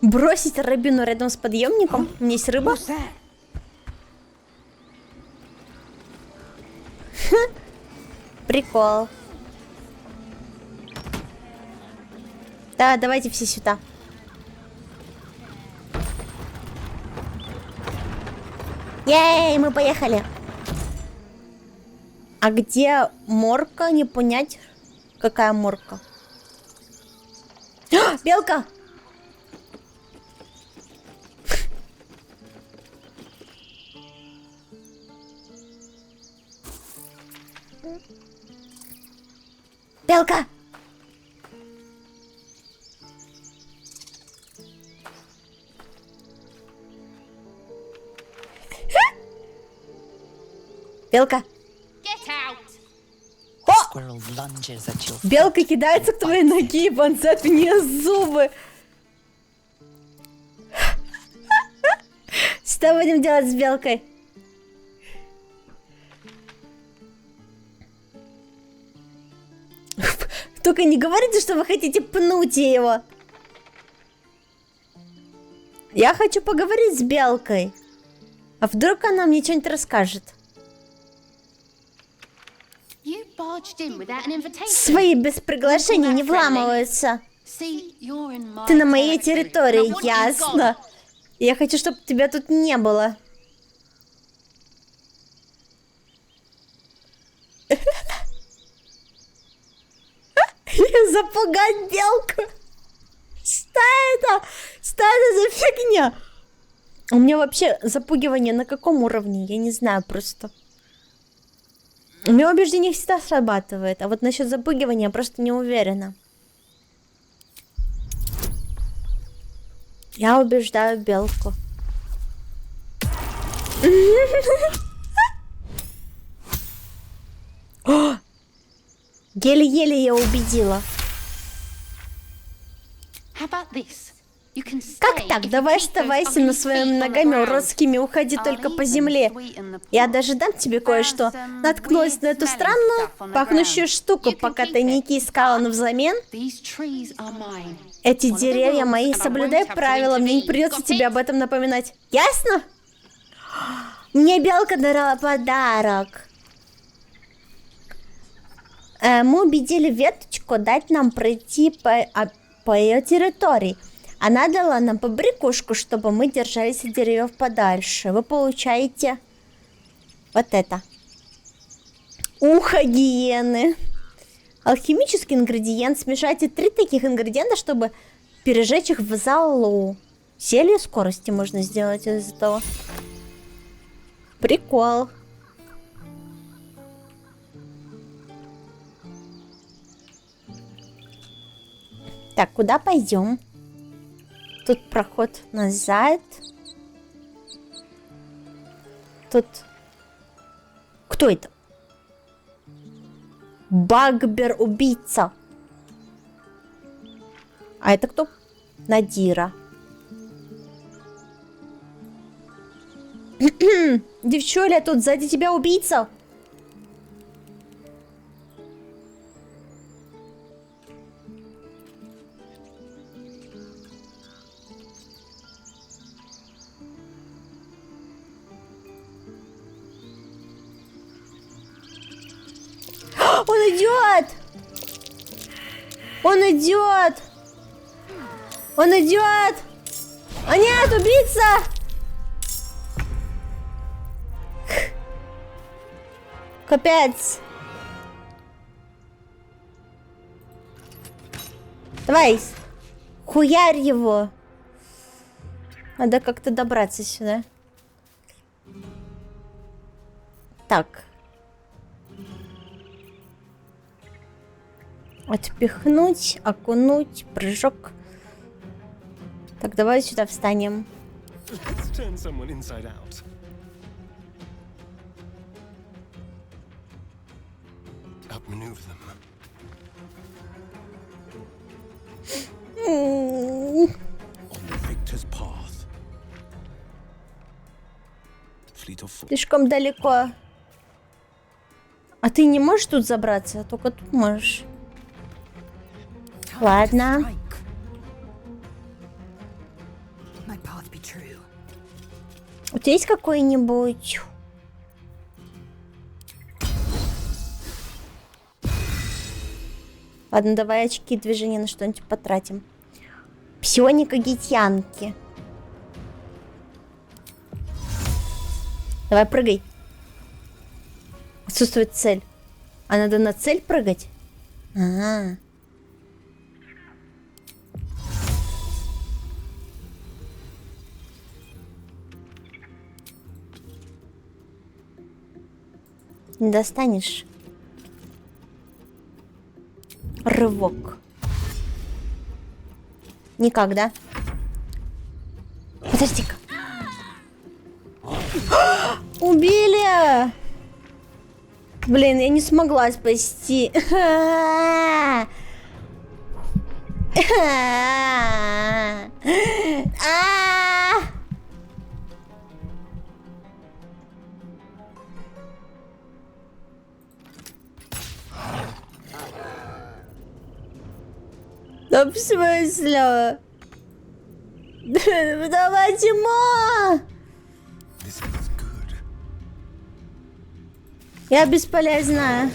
Бросить рыбину рядом с подъемником? У меня есть рыба. Прикол. Да, давайте все сюда. Ей, мы поехали. А где морка? Не понять, какая морка. А, белка! Белка! Белка! Get out! Squirrel lunges at your Белка кидается к твоей ноге и вонзает в нее зубы. Что будем делать с белкой? Только не говорите, что вы хотите пнуть его. Я хочу поговорить с белкой. А вдруг она мне что-нибудь расскажет? You barged in without an invitation. Свои без приглашения не вламываются. See, you're in my Ты на моей territory. территории, And I want you ясно. gone. Я хочу, чтобы тебя тут не было. Запугать белку. Что это? Что это за фигня? У меня вообще запугивание на каком уровне? Я не знаю просто. У меня убеждение всегда срабатывает, а вот насчет запугивания я просто не уверена. Я убеждаю белку. Еле-еле я убедила. How about this? You can stay Как так? if you Давай keep those оставайся ugly на своими feet on the ногами ground. уродскими, уходи I'll только по even земле. sweeten the Я pot. даже дам тебе кое-что. Found some Наткнулась на weird эту smelling странную, stuff on the пахнущую ground. штуку, You can пока keep тайники it. искала, но взамен These trees are mine. эти Follow the деревья rules, мои. and I Соблюдай won't have to правила, мне не intervene. придется Got тебе it? об этом напоминать. Ясно? Мне белка дарила подарок. Мы убедили веточку дать нам пройти по ее территории. Она дала нам побрякушку, чтобы мы держались от деревьев подальше. Вы получаете вот это. Ухо гиены. Алхимический ингредиент. Смешайте 3 таких ингредиента, чтобы пережечь их в золу. Зелье скорости можно сделать из этого. Прикол. Так, куда пойдем? Тут проход назад. Тут... Кто это? Багбер-убийца. А это кто? Надира. Девчуля, тут сзади тебя убийца. Он идет! Он идет! Он идет! А нет, убийца! Капец! Давай! Хуярь его! Надо как-то добраться сюда. Так. Отпихнуть, окунуть, прыжок. Так, давай сюда встанем. Let's turn someone inside out. Outmaneuver them. On the victor's path. Fleet of foot. Слишком далеко. А ты не можешь тут забраться? Только тут можешь. Ладно. У тебя есть какой-нибудь... Ладно, давай очки движения на что-нибудь потратим. Псионика гитянки. Давай, прыгай. Отсутствует цель. А надо на цель прыгать? А-а-а. Не достанешь. Рывок. Никогда. Подожди-ка. Убили! Блин, я не смогла спасти. Да в смысле? Давайте, ма! This feels good. Я бесполезна.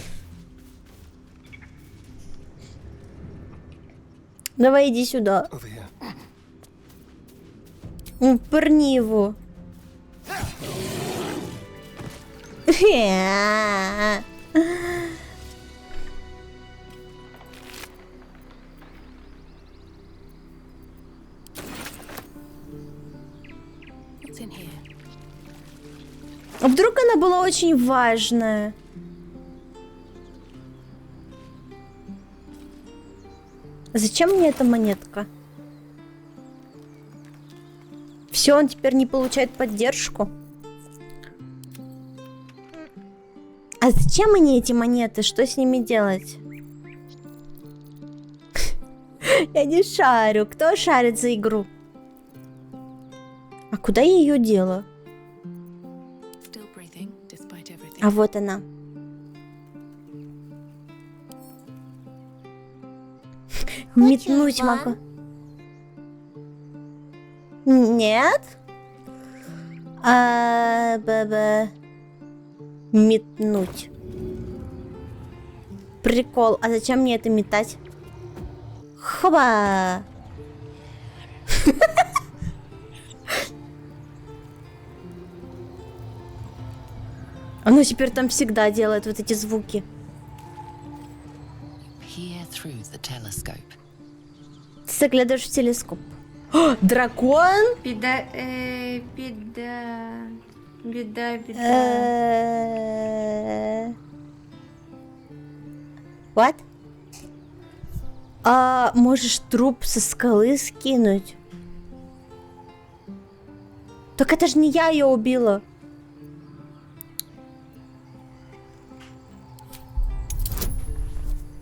Давай иди сюда. Over here. Пырни его. What's in here? А вдруг она была очень важная? Зачем мне эта монетка? Все, он теперь не получает поддержку. А зачем мне эти монеты? Что с ними делать? Я не шарю. Кто шарит за игру? А куда я ее дела? Still breathing, despite everything. А вот она. Метнуть могу. Нет? Метнуть. Прикол. А зачем мне это метать? Хоба! Оно теперь там всегда делает вот эти звуки. Peer through the telescope. Ты заглядываешь в телескоп. О, дракон? Беда. What? А можешь труп со скалы скинуть? Так это же не я ее убила.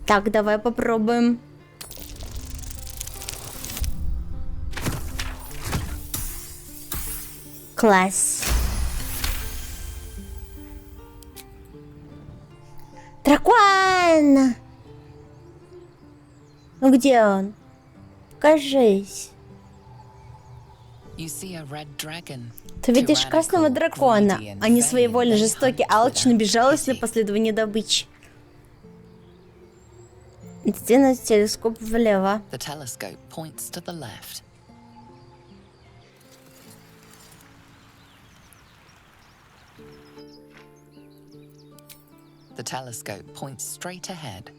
Так, давай попробуем. Класс. Дракон! Ну где он? Покажись. You see a red dragon. Ты видишь красного Tyrannical, дракона. greedy and Они vain, своевольно they жестоки, hunt алчны, without безжалостны pity. по следованию добычи. Стена, телескоп влево. The telescope points to the left. The telescope points straight ahead.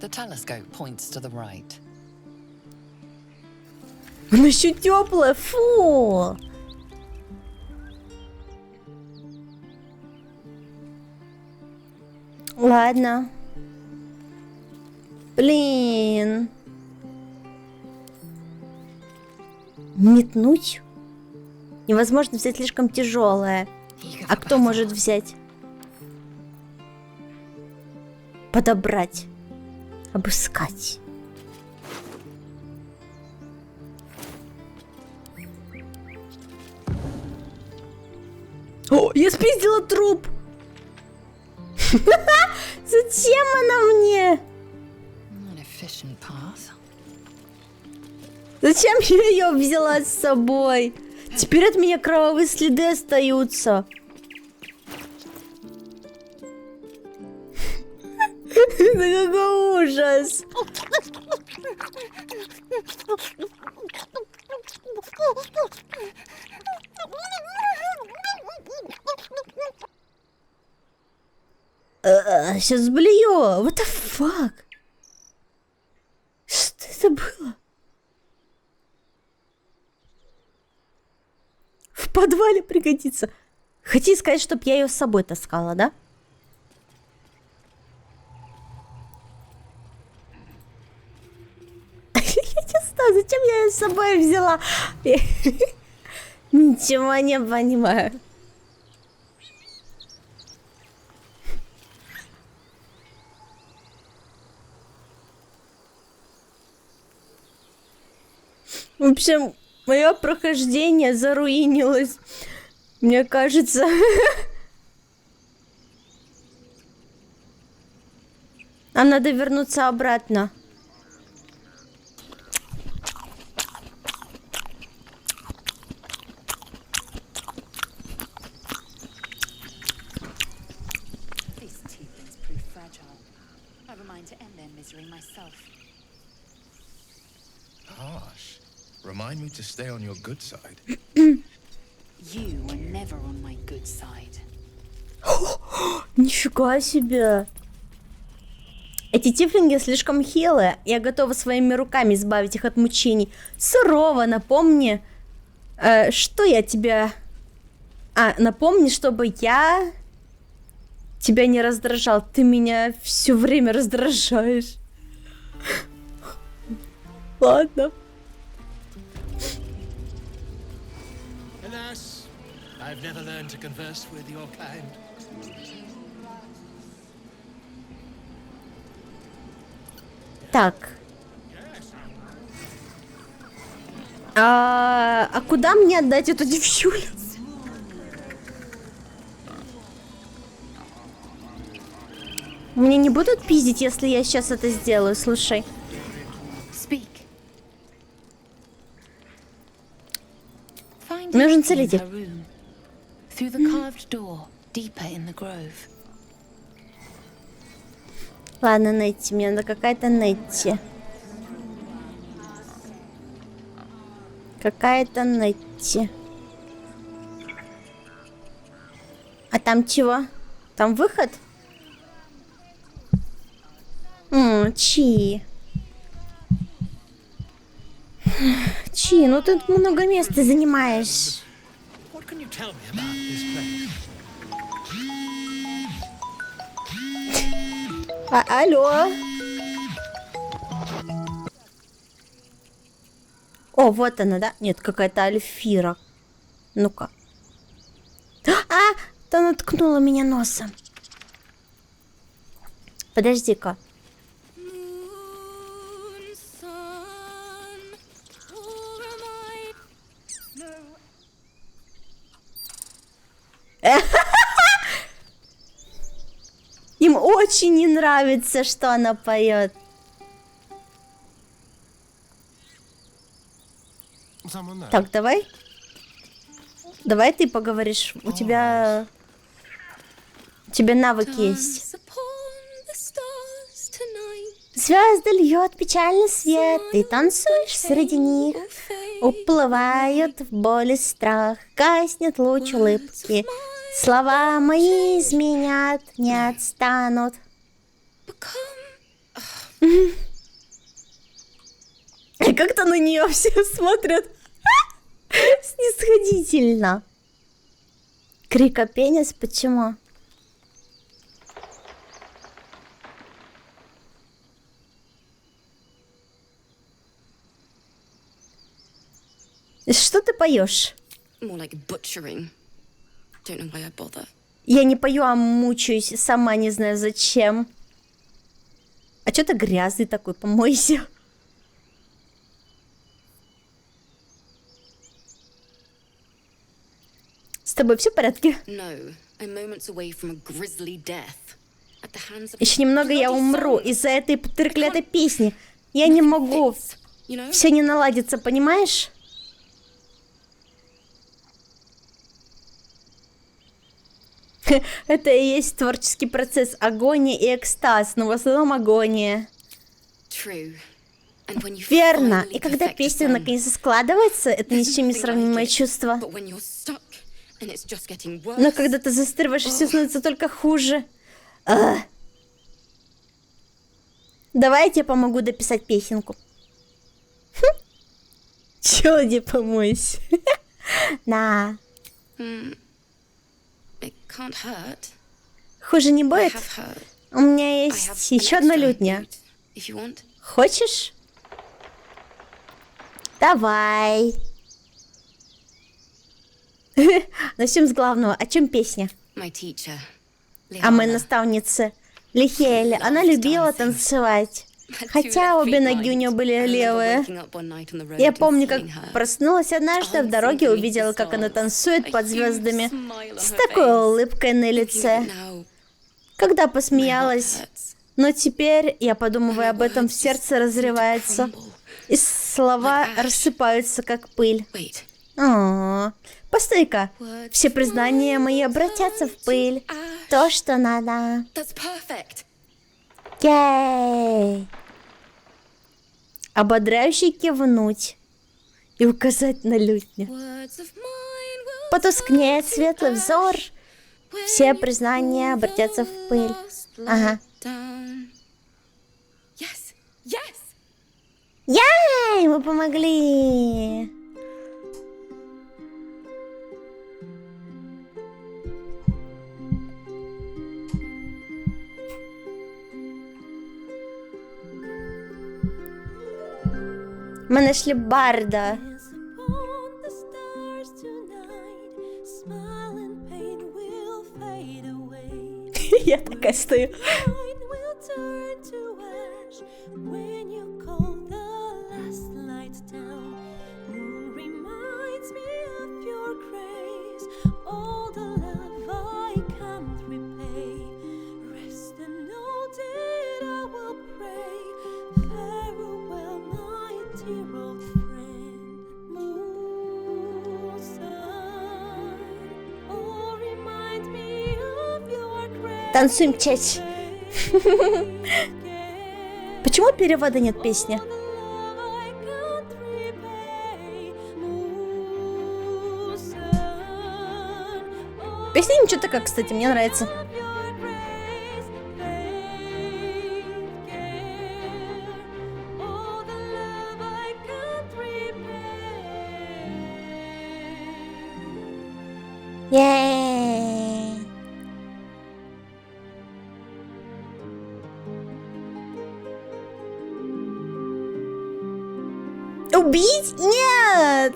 The telescope points to the right. Она еще теплая, фу! Ладно. Блин. Метнуть? Невозможно взять слишком тяжелое. А кто может взять? Подобрать. Обыскать. О, я спиздила труп! Зачем она мне? An efficient path. Зачем я ее взяла с собой? Теперь от меня кровавые следы остаются. Это какой ужас. Сейчас блюю. What the fuck? Что это было? В подвале пригодится. Хотите сказать, чтоб я ее с собой таскала, да? Я не знаю, зачем я ее с собой взяла? Ничего не понимаю. В общем, мое прохождение заруинилось. Мне кажется. А надо вернуться обратно. This tiefling's proof fragile. I remind to end their misery myself. Harsh. Remind me to stay on your good side. You were never on my good side. Нифига себе. Эти тифлинги слишком хилые. Я готова своими руками избавить их от мучений. Сурово, напомни, что я тебя... напомни, чтобы я тебя не раздражал. Ты меня все время раздражаешь. Ладно. Alas, I've never learned to converse with your kind. Так. А куда мне отдать эту девчулю? Мне не будут пиздить, если я сейчас это сделаю, слушай. Speak. Find Нужен it in целитель. her room. Through the carved door, deeper in the grove. Ладно, найти. Мне надо какая-то найти. Какая-то найти. А там чего? Там выход? Чи. Чи, ну ты много места занимаешь. What can you tell me about this place? Алло. О, вот она, да? Нет, какая-то Альфира. Ну-ка. Та наткнула меня носом. Подожди-ка. Moon, sun, or am I? Им очень не нравится, что она поет. Someone there? Так, давай. Давай ты поговоришь. У тебя навык есть. Dance upon the stars tonight. Звезды льет печальный свет, ты танцуешь среди них. Уплывают в боль и страх, гаснет луч улыбки. Слова мои изменят, не отстанут. И как-то на нее все смотрят снисходительно. Крикопенис, почему? Что ты поешь? More like butchering. Don't know why I bother. Я не пою, а мучаюсь, сама не знаю зачем. А чё ты грязный такой, помойся. С тобой все в порядке? No, I'm moments away from a grisly death. At the hands of Еще немного я bloody умру song. из-за этой треклятой песни. Я не могу. You know? Все не наладится, понимаешь? Это и есть творческий процесс. Агония и экстаз, но в основном агония. True. And when you Верно. finally И когда perfect a песня song, наконец складывается, это ни с чем не there's nothing сравнимое like it. чувство. But when you're stuck and it's just getting worse, Но когда ты застреваешь, все становится только хуже. А. Давай я тебе помогу дописать песенку. Чё, не помойся? На. it can't hurt. Хуже не I будет? have heard. У меня I есть have еще an одна extra лютня. lute, if you want. Хочешь? Давай. Начнем с главного. О чем песня? My teacher, А моя Liana, наставница Лихеля. Она любила танцевать. had two Хотя left обе feet ноги у blind. нее были I remember левые. waking up one night on the road Я and помню, как seeing her. проснулась однажды в дороге, увидела, как она танцует под звездами с такой улыбкой на лице. Когда посмеялась. Но теперь, я подумываю об этом, сердце разрывается, и слова рассыпаются, как пыль. О, постой-ка, все признания мои обратятся в пыль. То, что надо. Ей! Ободряюще кивнуть и указать на лютню. Потускнеет светлый взор, все признания обратятся в пыль. Ага. Яй, мы помогли. Мы нашли Барда. Я такая стою. Танцуем честь. Почему перевода нет песни? Песня ничего такая, кстати, мне нравится. Yay! Убить? Нет!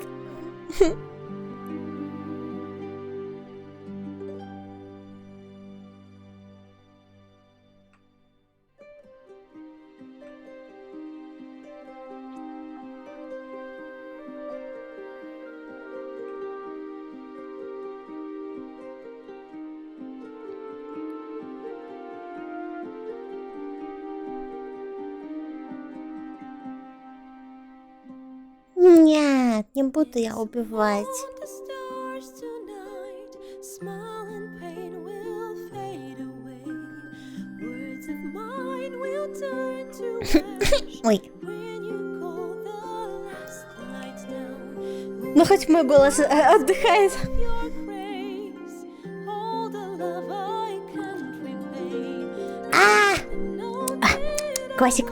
Нет, не буду я убивать. Ой. Ну хоть мой голос отдыхает. Классик.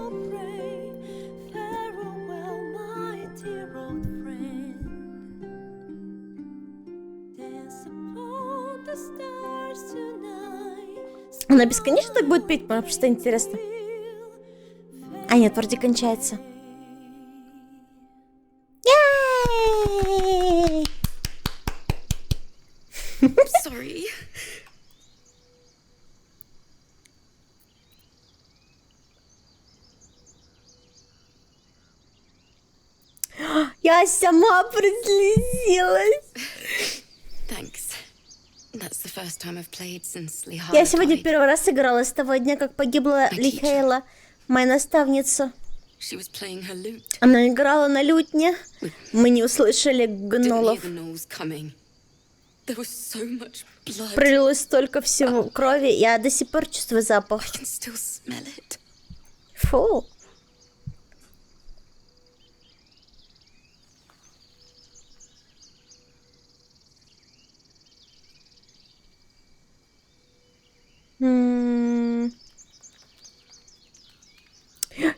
Она бесконечно так будет петь? Просто интересно. А нет, вроде кончается. Yay! Sorry. Я сама прослезилась. Thanks. first time I've played since Lihala Я сегодня died. первый раз играла с того дня, как погибла Лихейла, моя наставница. She was playing her lute. Она играла на лютне. Мы не услышали Didn't hear гнолов. the gnolls coming. There was so much blood. Пролилось столько всего крови, я до сих пор чувствую запах. I can still smell it. Фу.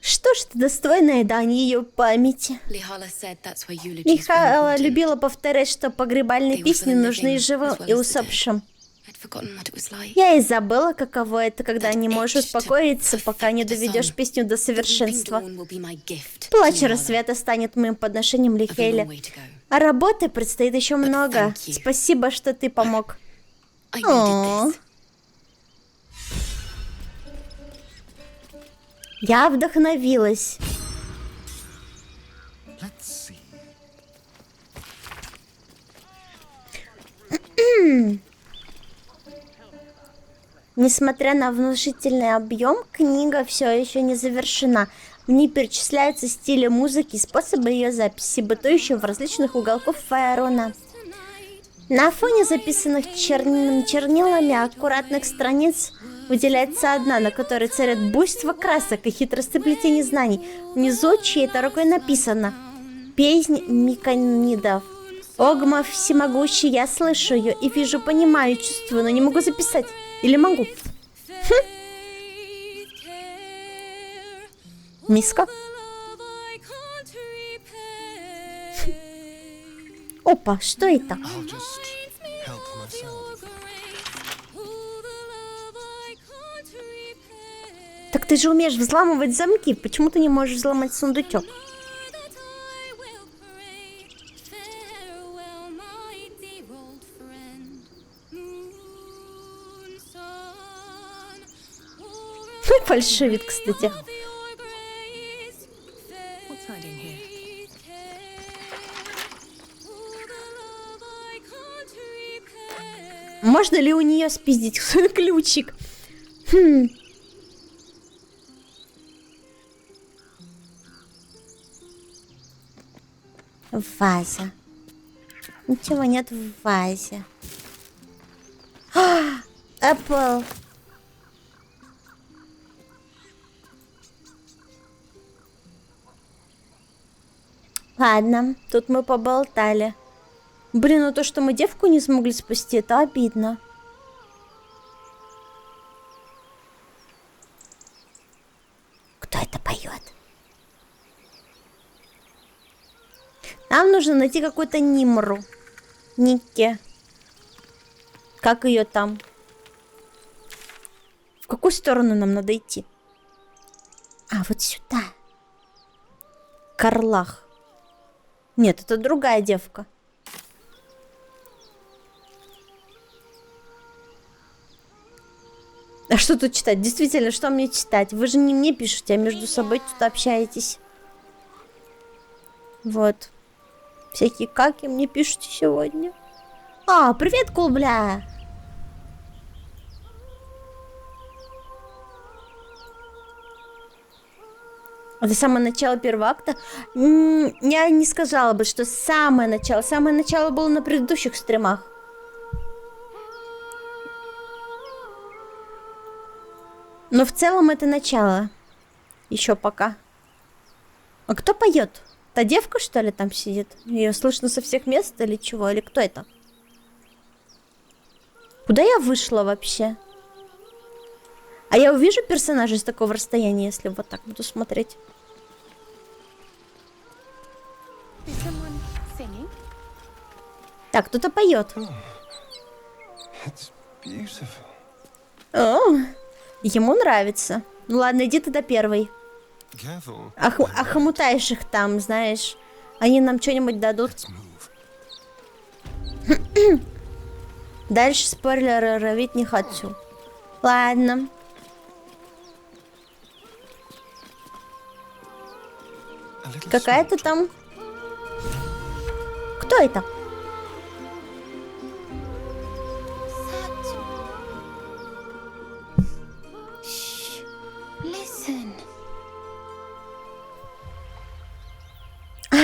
Что ж, это достойное дань ее памяти. Lihala said that's why eulogies were Михаила important. любила повторять, что погребальные They were песни for the нужны и living живым, as well и as the усопшим. I'd forgotten what it was like. Я и забыла, каково это, когда That не можешь itch to успокоиться, пока не perfect the доведешь song. песню до The weeping совершенства. dawn will be my gift to Плач Lihala. рассвета станет моим подношением I've a long Лихейле. way to go. А работы предстоит еще много. thank you. Спасибо, что ты помог. I Aw. needed this. Я вдохновилась. Let's see. Несмотря на внушительный объем, книга все еще не завершена. В ней перечисляются стили музыки и способы ее записи, бытующие в различных уголках Фаэрона. На фоне записанных чернилами аккуратных страниц выделяется одна, на которой царят буйство красок и хитросплетение знаний. Внизу чьей-то рукой написано «Песнь Миконидов». Огма всемогущий, я слышу ее и вижу, понимаю, чувствую, но не могу записать. Или могу? Миска? Опа, что это? I'll just help myself. Так ты же умеешь взламывать замки. Почему ты не можешь взломать сундучок? Фальшивит, кстати. What's hiding here? Можно ли у нее спиздить ключик? Ваза. Ничего нет в вазе. Apple. Ладно, тут мы поболтали. Блин, ну то, что мы девку не смогли спасти, это обидно. Кто это поет? Нам нужно найти какую-то Нимру. Никки. Как ее там? В какую сторону нам надо идти? А, вот сюда. Карлах. Нет, это другая девка. А что тут читать? Действительно, что мне читать? Вы же не мне пишете, а между собой тут общаетесь. Вот. Всякие каки мне пишете сегодня. А, привет, Кулбля! Это самое начало первого акта. Я не сказала бы, что самое начало. Самое начало было на предыдущих стримах. Но в целом это начало. Еще пока. А кто поет? Та девка, что ли, там сидит? Ее слышно со всех мест или чего? Или кто это? Куда я вышла вообще? А я увижу персонажа с такого расстояния, если вот так буду смотреть. Так, кто-то поет. It's beautiful. О, ему нравится. Ну ладно, иди тогда первый. Careful. Охмутаешь их там, знаешь. Они нам что-нибудь дадут. Let's move. Дальше спойлеры ловить не хочу. Ладно. A little Какая-то small там... Кто это?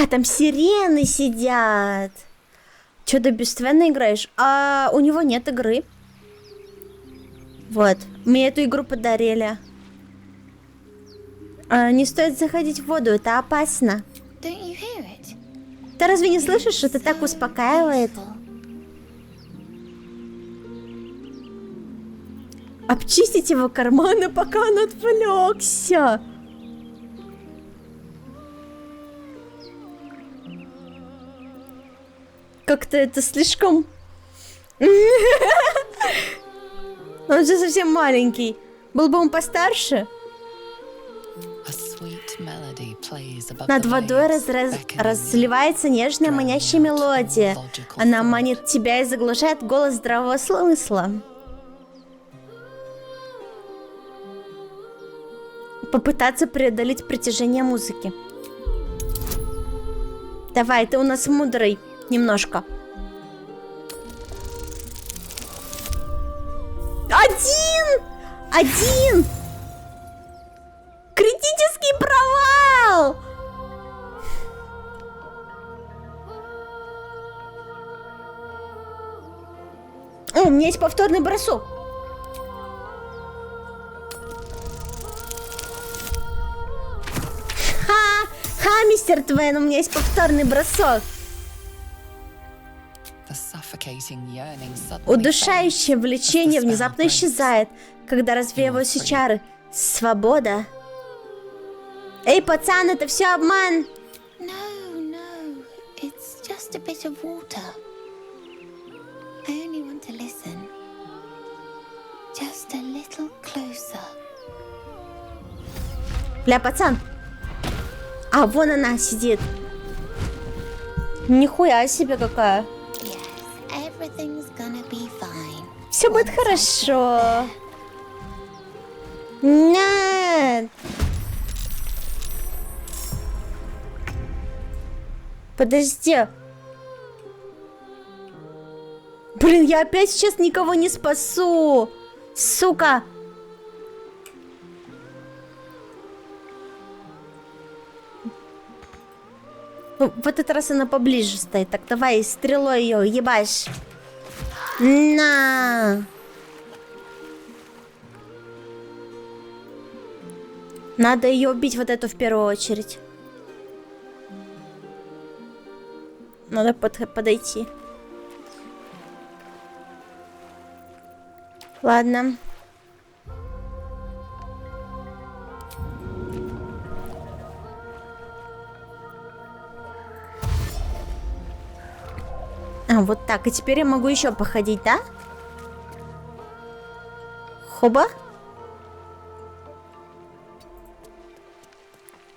А, там сирены сидят. Че, ты бесственно играешь? А у него нет игры. Вот. Мне эту игру подарили. Не стоит заходить в воду, это опасно. Don't you hear it? Ты разве не слышишь, что это так успокаивает? Обчистить его карманы, пока он отвлекся. Как-то это слишком... Он же совсем маленький. Был бы он постарше. Над водой разливается нежная манящая мелодия. Она манит тебя и заглушает голос здравого смысла. Попытаться преодолеть притяжение музыки. Давай, ты у нас мудрый немножко. Один! Критический провал! О, у меня есть повторный бросок. Ха, мистер Твен, у меня есть повторный бросок. Удушающее влечение внезапно исчезает, когда развеиваются чары. Свобода. Эй, пацан, это все обман. No, it's just a bit of water. I only want to listen. Just a little closer. Бля, пацан. А, вон она сидит. Нихуя себе какая. Everything's gonna be fine. Все будет хорошо. Нет. Подожди. Блин, я опять сейчас никого не спасу. Сука. Ну, в этот раз она поближе стоит. Так, давай стрелой ее ебашь. На. Надо ее убить, вот эту в первую очередь. Надо подойти. Ладно. А, вот так. И теперь я могу еще походить, да? Хоба.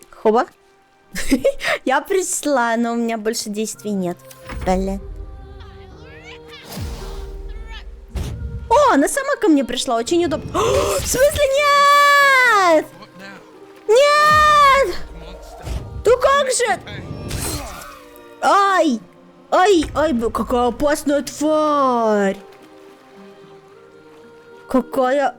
Хоба. Я пришла, но у меня больше действий нет. Блин. О, она сама ко мне пришла. Очень удобно. О, в смысле нет? Нет! Ну как же? Ай! Ай, какая опасная тварь! Какая...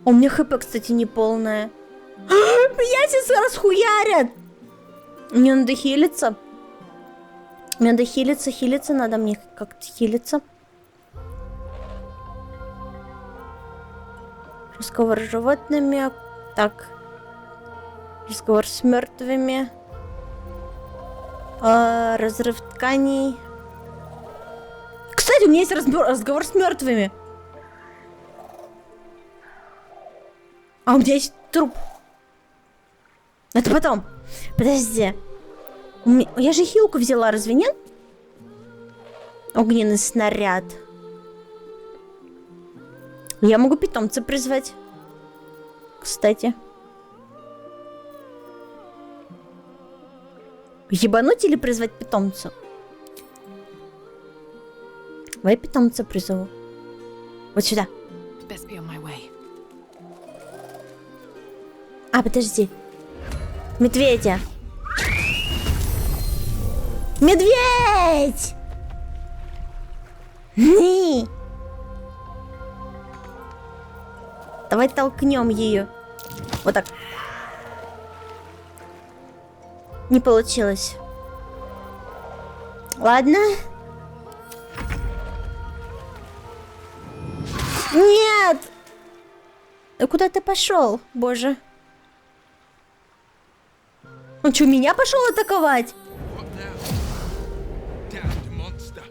У меня хп, кстати, не полная. Меня сейчас расхуярят! Мне надо хилиться. Мне надо хилиться надо мне как-то хилиться. Разговор с животными. Так. Разговор с мертвыми. Разрыв тканей. Кстати, у меня есть разговор с мертвыми. А у меня есть труп. Это потом. Подожди. Я же хилку взяла, разве нет? Огненный снаряд. Я могу питомца призвать. Кстати. Ебануть или призвать питомца? Давай питомца призову. Вот сюда. А, подожди. Медведя. Медведь! Ни! Давай толкнем ее. Вот так. Не получилось. Ладно. Нет! Да куда ты пошел, боже? Он что, меня пошел атаковать? What now? Damned monster.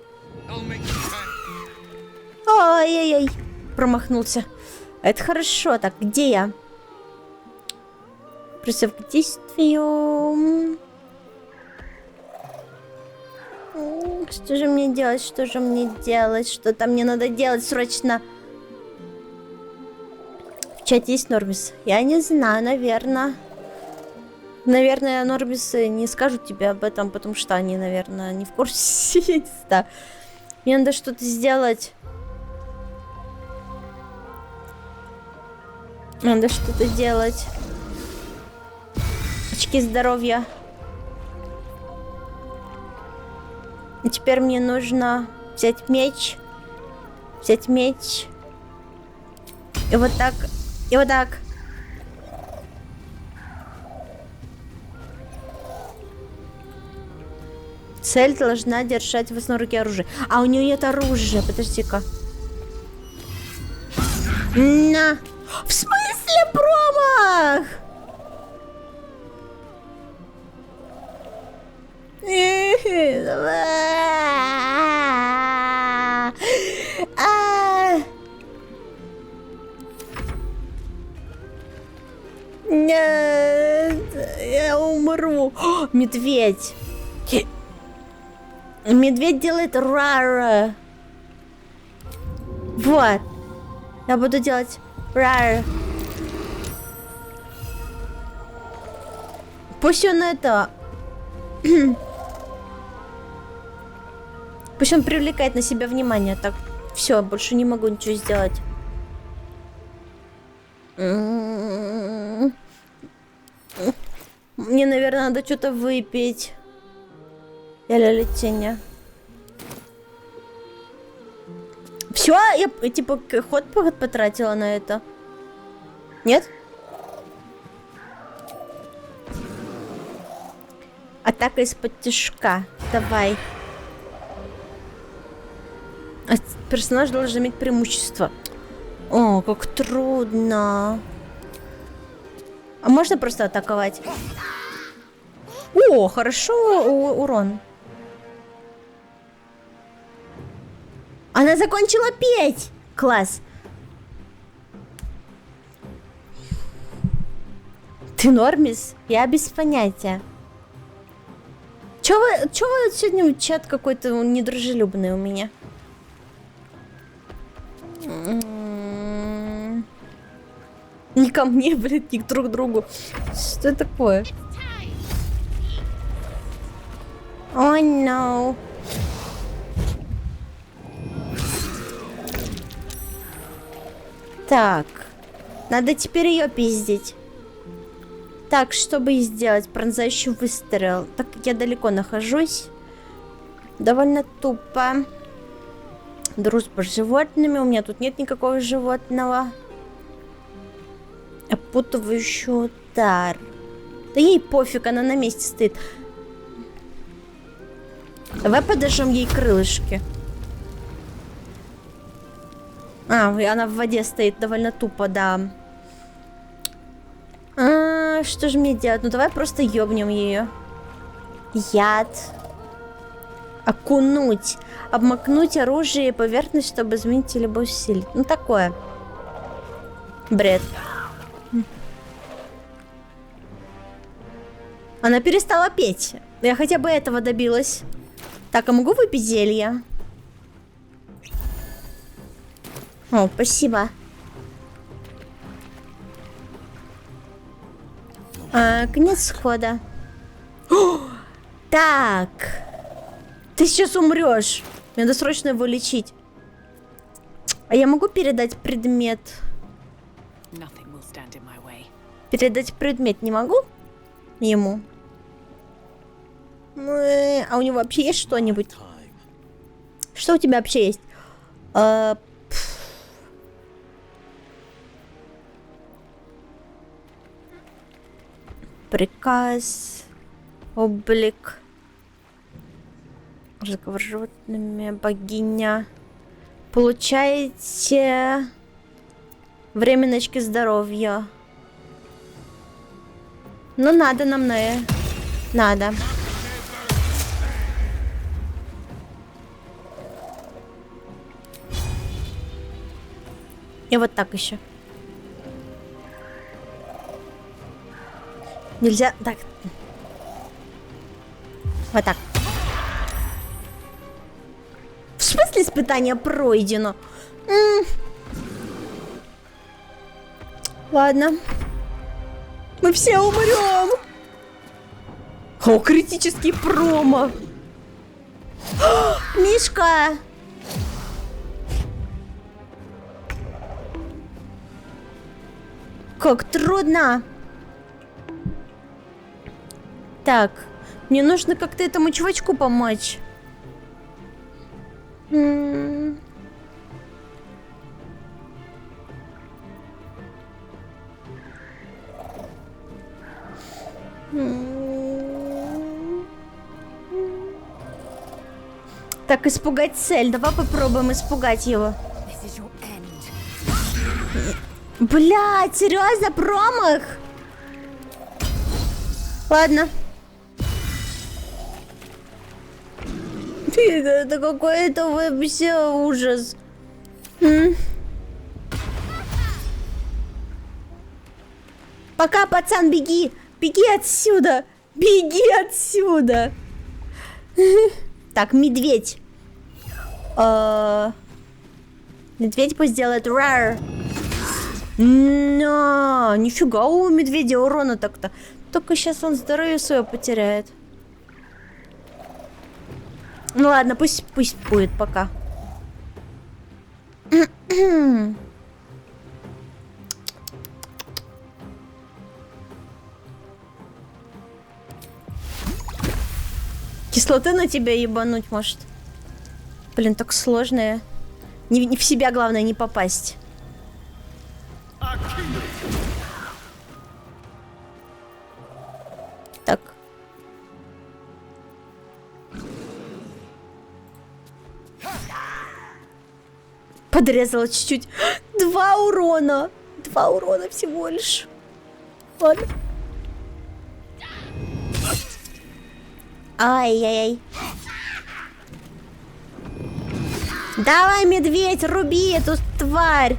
I'll make you pay. Ай-яй-яй. Промахнулся. Это хорошо. Так, где я? Призыв к действию. Что же мне делать? Что же мне делать? Что-то мне надо делать срочно. В чате есть Нормис? Я не знаю, наверное. Наверное, Нормисы не скажут тебе об этом, потому что они, наверное, не в курсе. Я не знаю. Мне надо что-то сделать. Надо что-то делать. Очки здоровья. И теперь мне нужно взять меч. Взять меч. И вот так. И вот так. Цель должна держать в одной руке оружие. А у нее нет оружия. Подожди-ка. На. В смысле промах? Нет, я умру. О, медведь. Медведь делает рар. Вот. Я буду делать рар. Пусть он это... Пусть он привлекает на себя внимание. Так, все, больше не могу ничего сделать. Мне, наверное, надо что-то выпить. Или летение. Все, я типа ход потратила на это. Нет? Атака из-под тишка. Давай. Персонаж должен иметь преимущество. О, как трудно. А можно просто атаковать? О, хорошо, урон. Она закончила петь! Класс. Ты Нормис? Я без понятия. Чё вы сегодня чат какой-то недружелюбный у меня? Не ко мне, блин, не друг к другу. Что такое? Ой, no. Так. Надо теперь ее пиздить. Так, чтобы сделать пронзающий выстрел. Так, я далеко нахожусь. Довольно тупо. Дружба с животными. У меня тут нет никакого животного. Опутывающий удар. Да ей пофиг, она на месте стоит. Давай подожжем ей крылышки. А, она в воде стоит, довольно тупо, да. Что же мне делать? Ну давай просто ёбнем ее. Яд. Окунуть. Обмакнуть оружие и поверхность, чтобы изменить или усилить. Ну такое. Бред. Она перестала петь. Я хотя бы этого добилась. Так, а могу выпить зелье? О, спасибо. Конец хода. О, так. Ты сейчас умрешь. Мне надо срочно его лечить. А я могу передать предмет? Передать предмет не могу? Ему. А у него вообще есть что-нибудь? Что у тебя вообще есть? Приказ. Облик. Разговор с животными. Богиня. Получаете временные очки здоровья. Ну, надо нам на... Надо. И вот так еще. Нельзя... Так. Вот так. В смысле испытание пройдено? Ладно. Мы все умрем. О, критический промах. Мишка. Как трудно. Так, мне нужно как-то этому чувачку помочь. Так, испугать цель. Давай попробуем испугать его. Блядь, серьезно, промах? Ладно. Это какой-то вообще ужас. Пока, пацан, беги. Беги отсюда. Беги отсюда. Так, медведь. Медведь пусть сделает рар. Но, нифига у медведя урона так-то. Только сейчас он здоровье свое потеряет. Ну ладно, пусть будет пока. Кислоты на тебя ебануть может. Блин, так сложно. Не в себя главное не попасть. Так. Подрезала чуть-чуть. 2 урона. 2 урона всего лишь. Ладно. Ай-яй-яй. Давай, медведь, руби эту тварь.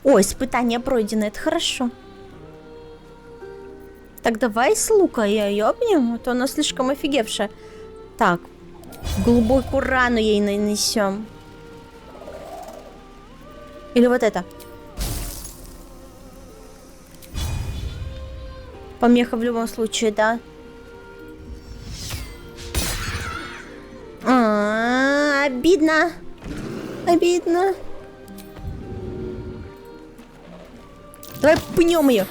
Ой, испытание пройдено, это хорошо. Так, давай с лука я ее обниму, а то она слишком офигевшая. Так, глубокую рану ей нанесем. Или вот это. Помеха в любом случае, да. Обидно. Обидно. Давай пнем ее.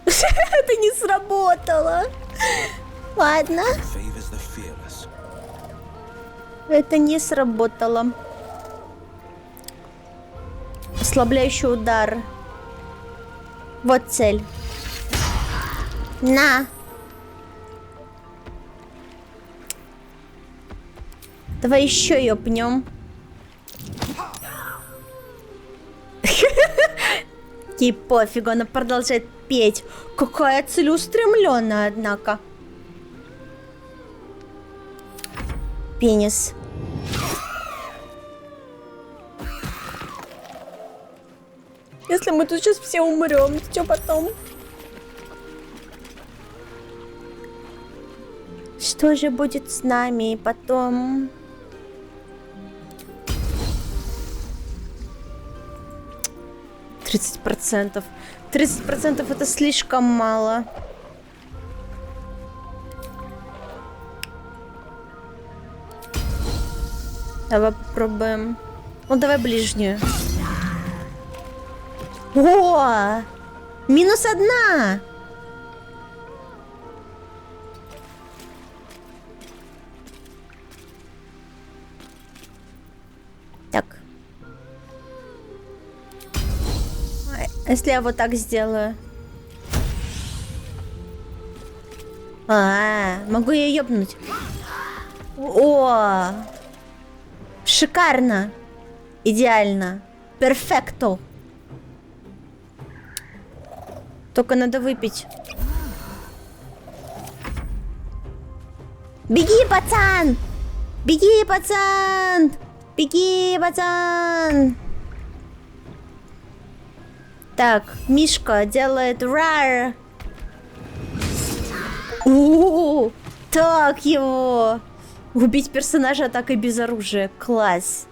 Это не сработало. Ладно. Это не сработало. Ослабляющий удар. Вот цель. На. Давай еще ее пнем. Ей пофигу, она продолжает петь. Какая целеустремленная, однако. Пенис. Если мы тут сейчас все умрем, что потом? Что же будет с нами потом? %. 30% это слишком мало. Давай попробуем. Ну, давай ближнюю. О! -1! Так. Если я вот так сделаю. Могу ее ёбнуть. О! Шикарно. Идеально. Перфекто. Только надо выпить. Беги, пацан! Беги, пацан! Беги, пацан! Так, Мишка делает рар. О, так его. Убить персонажа атакой без оружия. Класс.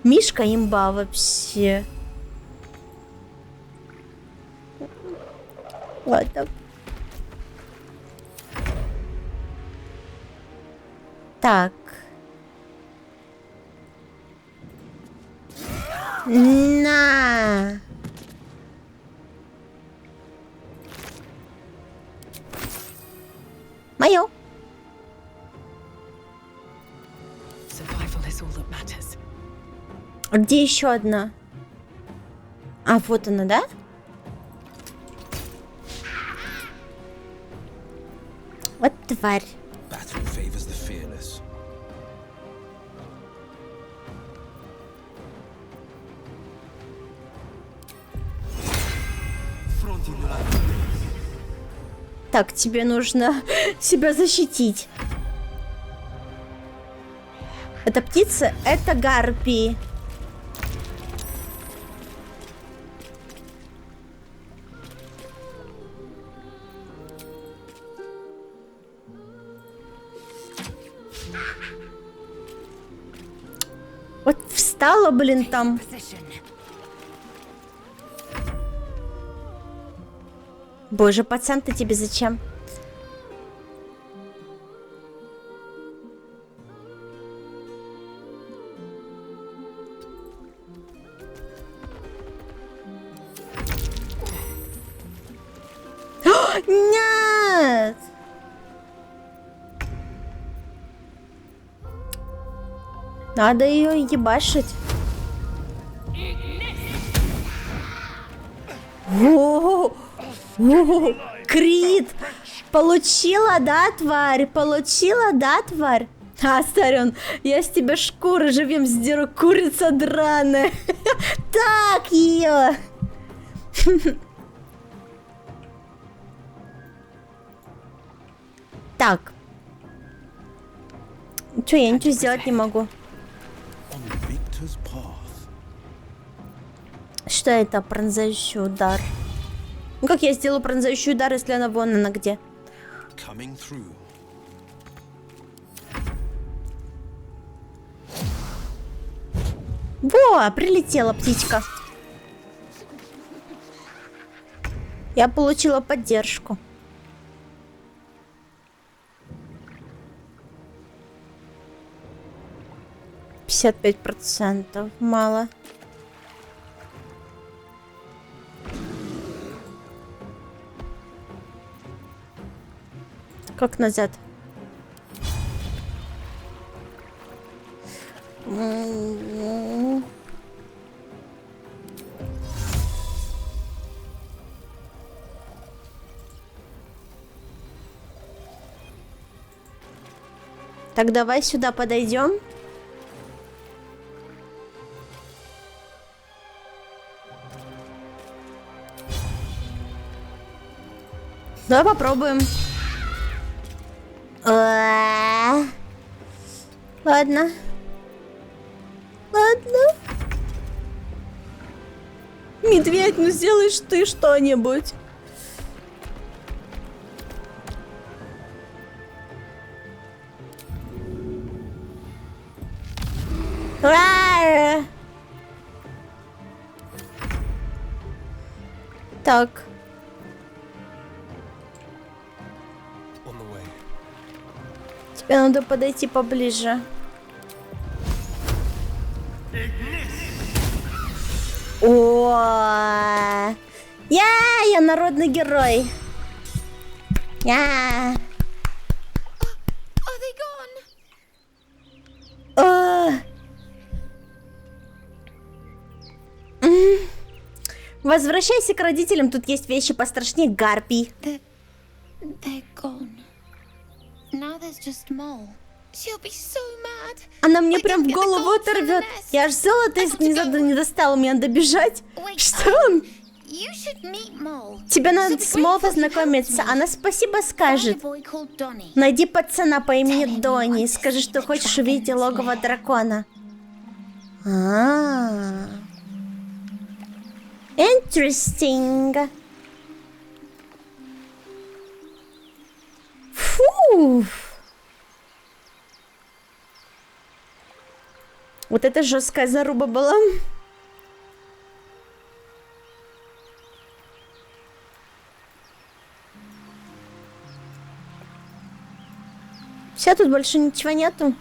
Мишка имба вообще. Ладно. Так. На. Моё. Survival is all that matters. А где еще одна? А, вот она, да? Вот тварь. Battle favors the fearless. Так, тебе нужно себя защитить. Это птица, это гарпии. Вот встала, блин, там. Боже, пацан, ты тебе зачем? Нет! Надо ее ебашить. О, Крит! Получила, да, тварь? Получила, да, тварь? А, Старен, я с тебя шкуры живьем сдеру, курица драная. Так ее. Так. Че, я ничего сделать не могу. Что это? Пронзающий удар. Ну как я сделаю пронзающий удар, если она вон она где? Во, прилетела птичка. Я получила поддержку. %, мало. Как назад? Так, давай сюда подойдем. Давай попробуем. Ладно. Ладно. Медведь, ну сделаешь ты что-нибудь. Так. Тебе надо подойти поближе. О, я народный герой. Я. Возвращайся к родителям, тут есть вещи пострашнее гарпий. They're gone. Now there's just Mole. She'll be so mad. Она мне прям в голову оторвет. Я аж золото из гнезда не достала, мне надо бежать. Что он? You should meet Mole. Тебе надо с Мол познакомиться, она спасибо скажет. Find a boy called Donny. Найди пацана по имени Донни и скажи, что хочешь увидеть логово дракона. Interesting. Фу. Вот это жесткая заруба была. Все, тут больше ничего нету.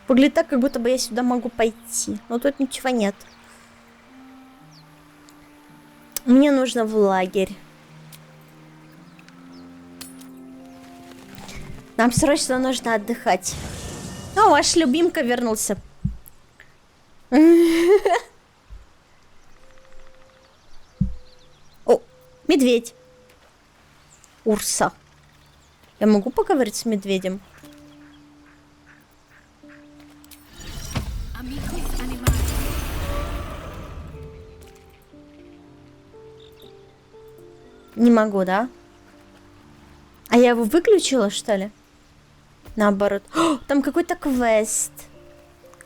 Выглядит так, как будто бы я сюда могу пойти. Но тут ничего нет. Мне нужно в лагерь. Нам срочно нужно отдыхать. О, ваш любимка вернулся. О, медведь. Урса. Я могу поговорить с медведем? Не могу, да? А я его выключила, что ли? Наоборот. О, там какой-то квест.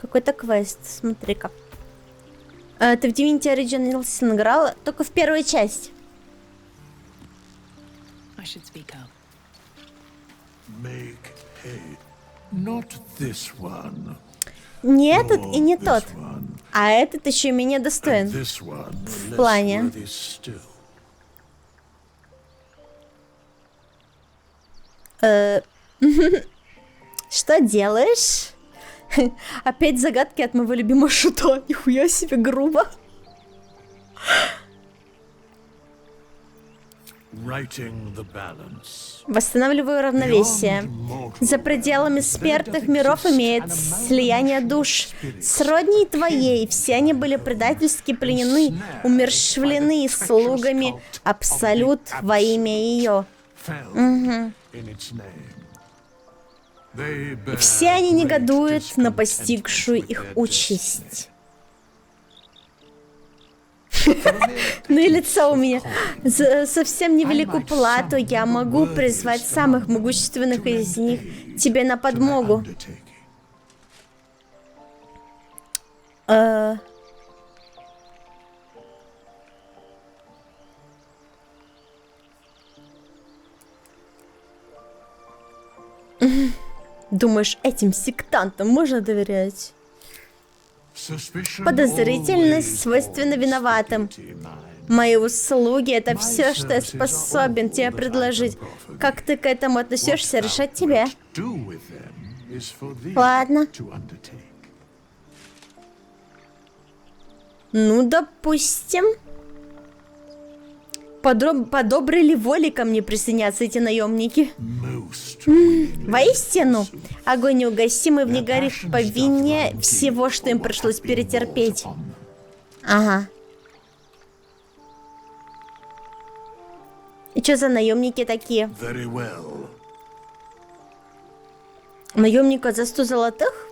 Какой-то квест, смотри-ка. Ты в Divinity Originals играла? Только в первую часть. Make hay. Not this one. Не этот и не тот. This one. А этот еще и менее достоин. This one. В less плане. worthy still. Что делаешь? Опять загадки от моего любимого шута. Нихуя себе грубо. Righting the balance. Восстанавливаю равновесие. За пределами смертных миров имеет слияние душ. Сродни твоей, все они были предательски пленены, умерщвлены слугами Абсолют во имя ее. И все они негодуют на постигшую их участь. Ну и лицо у меня. За совсем невеликую плату я могу призвать самых могущественных из них тебе на подмогу. Думаешь, этим сектантам можно доверять? Подозрительность свойственна виноватым. Мои услуги — это все, что я способен тебе предложить. Как ты к этому относишься, решать тебе. Ладно. Ну, допустим. По доброй ли воле ко мне присоединятся эти наемники? Воистину, огонь неугасимый в них горит по вине всего, что им пришлось перетерпеть. Ага. И что за наемники такие? Наемника за 100 золотых?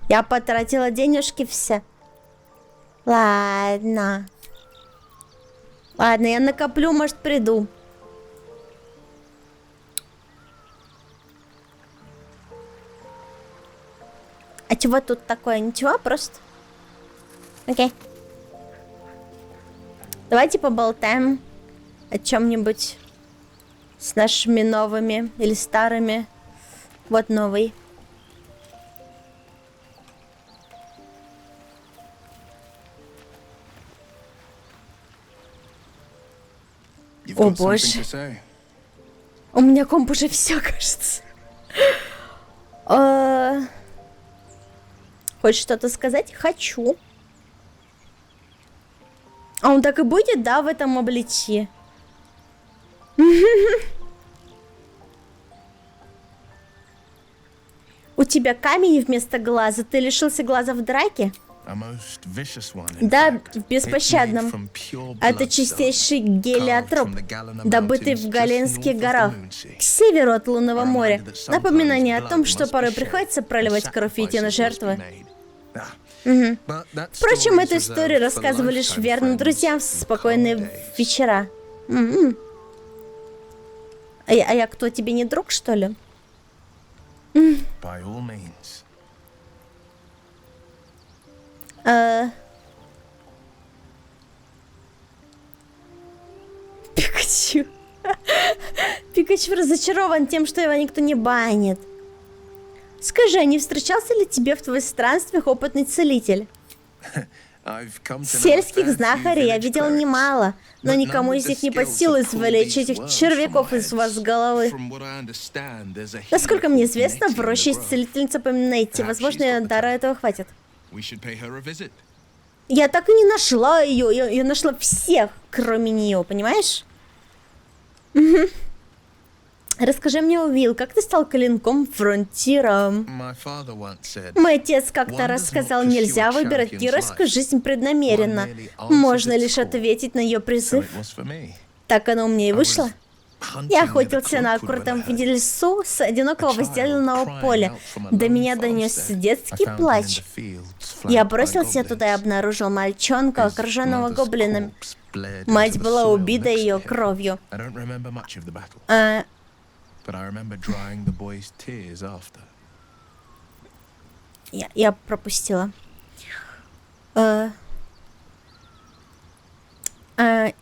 Я потратила денежки все. Ладно. Ладно, я накоплю, может, приду. А чего тут такое? Ничего, просто. Окей. Давайте поболтаем о чем-нибудь с нашими новыми или старыми. Вот новый. О боже. У меня комп уже все, кажется. Хочешь что-то сказать? Хочу. А он так и будет, да, в этом обличье? тебя камень вместо глаза? Ты лишился глаза в драке? Да, в беспощадном. Это чистейший гелиотроп, добытый в Галенских горах, к северу от Лунного моря. Напоминание о том, что порой приходится проливать кровь и идти на жертвы. Угу. Впрочем, эту историю рассказывали лишь верным друзьям в спокойные вечера. А я кто, тебе не друг, что ли? Пикачу. Пикачу разочарован тем, что его никто не банит. Скажи, а не встречался ли тебе в твоих странствиях опытный целитель? Сельских знахарей я видел немало, но никому из них не под силу извлечь этих червяков из вас головы. Насколько мне известно, в роще есть целительница по имени Нетти. Возможно, дара этого хватит. Я так и не нашла ее. Я нашла всех, кроме нее, понимаешь? Расскажи мне, Уилл, как ты стал клинком фронтира? Мой отец как-то рассказал, нельзя выбирать геройскую жизнь преднамеренно. Можно лишь ответить на ее призыв. Так оно у меня и вышло. Я охотился на аккуратном виде лесу с одинокого возделанного поля. До меня донесся детский плач. Я бросился туда и обнаружил мальчонка, окруженного гоблинами. Мать была убита ее кровью. Я пропустила.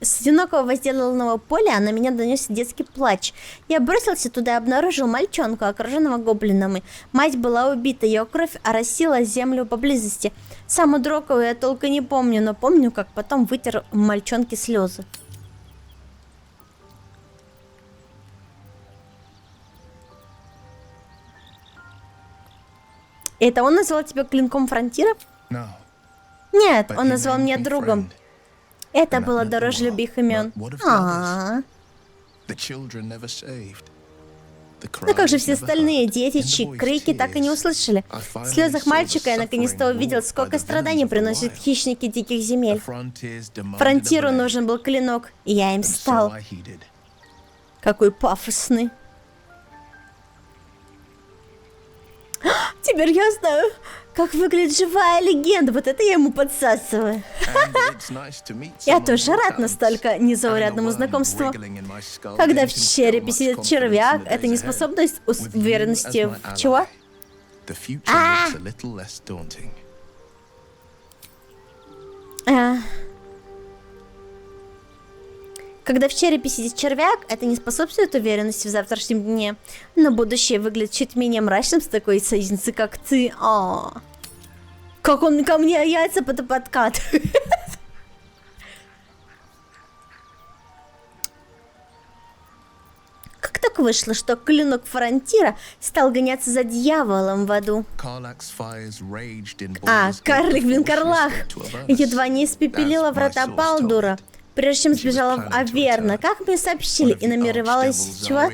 С одинокого возделанного поля на меня донесся детский плач. Я бросился туда и обнаружил мальчонку, окруженного гоблинами. Мать была убита, ее кровь оросила землю поблизости. Саму дроковую я толком не помню, но помню, как потом вытер мальчонке слезы. Это он назвал тебя клинком фронтира? Нет, он назвал меня другом. Это было дороже любых имен. Но как же все остальные дети, чьи крики так и не услышали? В слезах мальчика я наконец-то увидел, сколько страданий приносят хищники диких земель. Фронтиру нужен был клинок, и я им стал. Какой пафосный. Теперь я знаю, как выглядит живая легенда. Вот это я ему подсасываю. Я тоже рад настолько незаурядному знакомству. Когда в черепе сидит червяк, это не способность уверенности в чего? Когда в черепе сидит червяк, это не способствует уверенности в завтрашнем дне. Но будущее выглядит чуть менее мрачным с такой союзницей, как ты. Как он ко мне яйца подкатывает. Как так вышло, что клинок фронтира стал гоняться за дьяволом в аду? Карлик Карлах едва не испепелила врата Балдура, прежде чем сбежала в Аверна. Как мне сообщили, и намеревалась... Чего?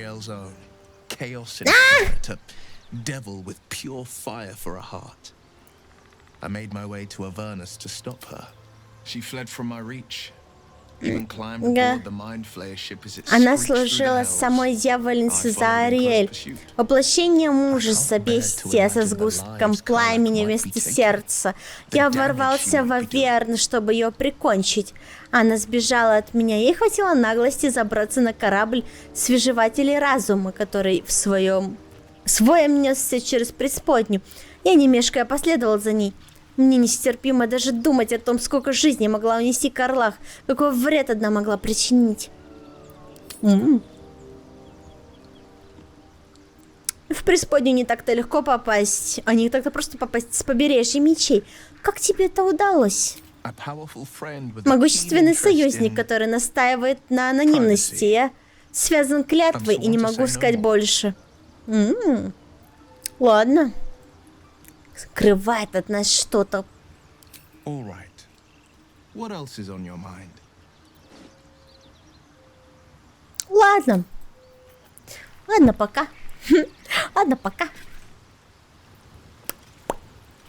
Она служила самой дьявольнице Заариэль, воплощением ужаса, бестия со сгустком пламени вместо сердца. Я ворвался в Аверн, чтобы ее прикончить. Она сбежала от меня. Ей хватило наглости забраться на корабль свежевателей разума, который в своем несся через преисподнюю. Я, не мешкая, последовал за ней. Мне нестерпимо даже думать о том, сколько жизней могла унести Карлах, какой вред одна могла причинить. В преисподнюю не так-то легко попасть, а не так-то просто попасть с побережья мечей. Как тебе это удалось? Могущественный союзник, который настаивает на анонимности. Я связан клятвой и не могу сказать больше. Ладно. Скрывает от нас что-то. Ладно. Ладно, пока. Ладно, пока.